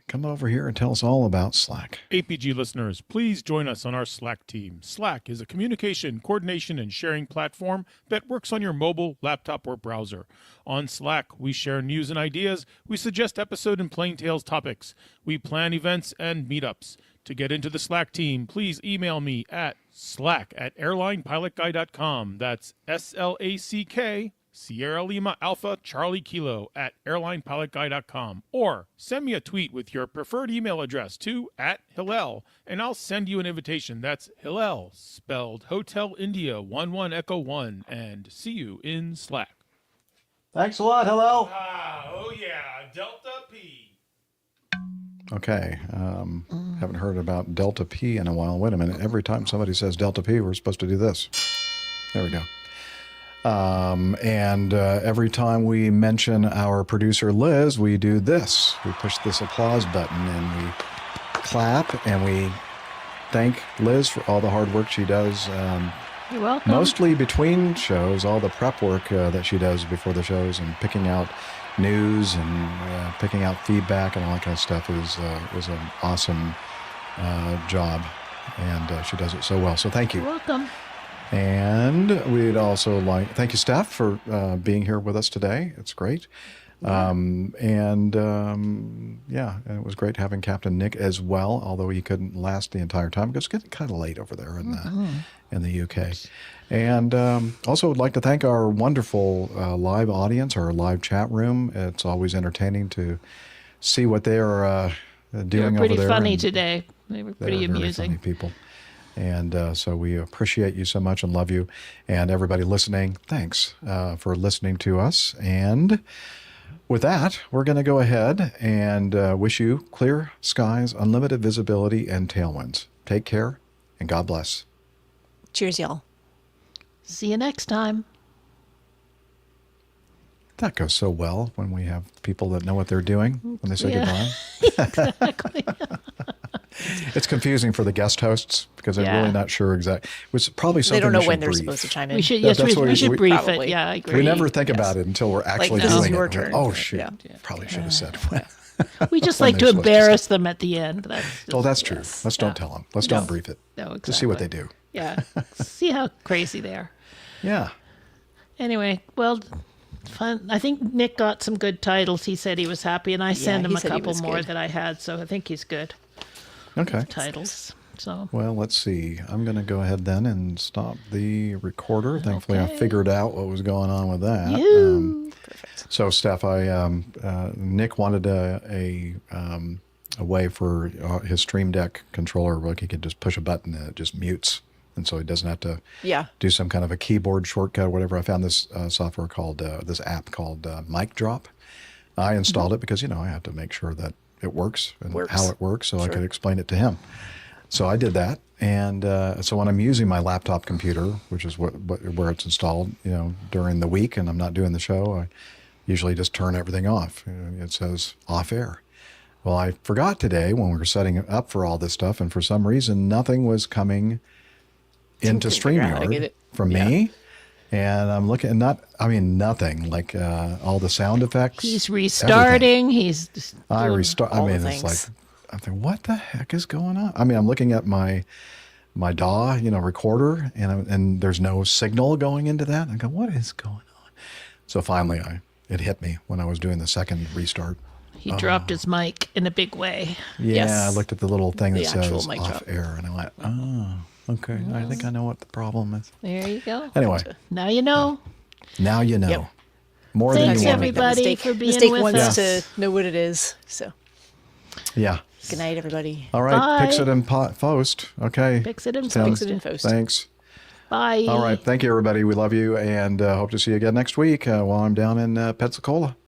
Come over here and tell us all about Slack. APG listeners, please join us on our Slack team. Slack is a communication, coordination, and sharing platform that works on your mobile, laptop, or browser. On Slack, we share news and ideas, we suggest episode and plain tales topics, we plan events and meetups. To get into the Slack team, please email me at slack@airlinepilotguy.com. That's SLACK, Sierra Lima Alpha Charlie Kilo @airlinepilotguy.com, or send me a tweet with your preferred email address to @Hillel, and I'll send you an invitation. That's Hillel, spelled Hotel India 11 Echo 1, and see you in Slack. Thanks a lot, Hillel. Oh yeah, Delta P. Okay. Haven't heard about Delta P in a while. Wait a minute. Every time somebody says Delta P, we're supposed to do this. There we go. And every time we mention our producer, Liz, we do this. We push this applause button and we clap and we thank Liz for all the hard work she does. You're welcome. Mostly between shows, all the prep work that she does before the shows and picking out news and picking out feedback and all that kind of stuff is an awesome job. And she does it so well. So thank you. You're welcome. And we'd also thank you, Steph, for being here with us today. It's great. Yeah, and it was great having Captain Nick as well, although he couldn't last the entire time because it's getting kind of late over there in the UK. And also would like to thank our wonderful live audience, our live chat room. It's always entertaining to see what they are doing over there. Pretty funny today. They were pretty Very amusing. funny people. And so we appreciate you so much and love you. And everybody listening, thanks for listening to us. And with that, we're going to go ahead and wish you clear skies, unlimited visibility, and tailwinds. Take care, and God bless. Cheers, y'all. See you next time. That goes so well when we have people that know what they're doing when they say goodbye. Exactly. It's confusing for the guest hosts because they're really not sure exactly. It was probably something They don't know we when should they're brief. supposed to chime in. We should, yes, we should brief Probably. it. Yeah, I agree. We never think about it until we're actually this is doing your it. turn. Oh, shoot. Yeah. Probably should have said when. We just when like they're to supposed embarrass them at the end. That's true. Let's don't tell them. Let's don't brief it. No, exactly. Just see what they do. Yeah. See how crazy they are. Yeah. Anyway, well, fun. I think Nick got some good titles. He said he was happy, and I sent him he a said he couple was more good. that I had, so I think he's good. Okay. Titles. So Well, let's see. I'm going to go ahead then and stop the recorder. Thankfully, I figured out what was going on with that. Perfect. So, Steph, Nick wanted a way for his Stream Deck controller where he could just push a button and it just mutes. And so he doesn't have to do some kind of a keyboard shortcut or whatever. I found this software called, this app called Mic Drop. I installed it because, I have to make sure that it works and how it works so I could explain it to him. So I did that. And so when I'm using my laptop computer, which is where it's installed, during the week and I'm not doing the show, I usually just turn everything off. It says off air. Well, I forgot today when we were setting it up for all this stuff, and for some reason, nothing was coming into StreamYard from me. And I'm looking nothing, like all the sound effects. he's restarting. everything. He's just I doing restart. all the It's things. like, I'm thinking, what the heck is going on? I'm looking at my DAW, recorder, and there's no signal going into that. I go, what is going on? So finally, it hit me when I was doing the second restart. He dropped his mic in a big way. Yeah, I looked at the little thing The that actual says mic off drop. air, and I went, oh, okay. I think I know what the problem is. There you go. Anyway. Now you know. Now you know. Yep. More Thanks, than you wanted. everybody, for being mistake with wants us. to know what it is. So Yeah. good night, everybody. All right. Bye. Pix it and Post. Okay. Pix it and Tim, Post. Pix it and Post. Thanks. Bye. All right. Thank you, everybody. We love you, and hope to see you again next week while I'm down in Pensacola.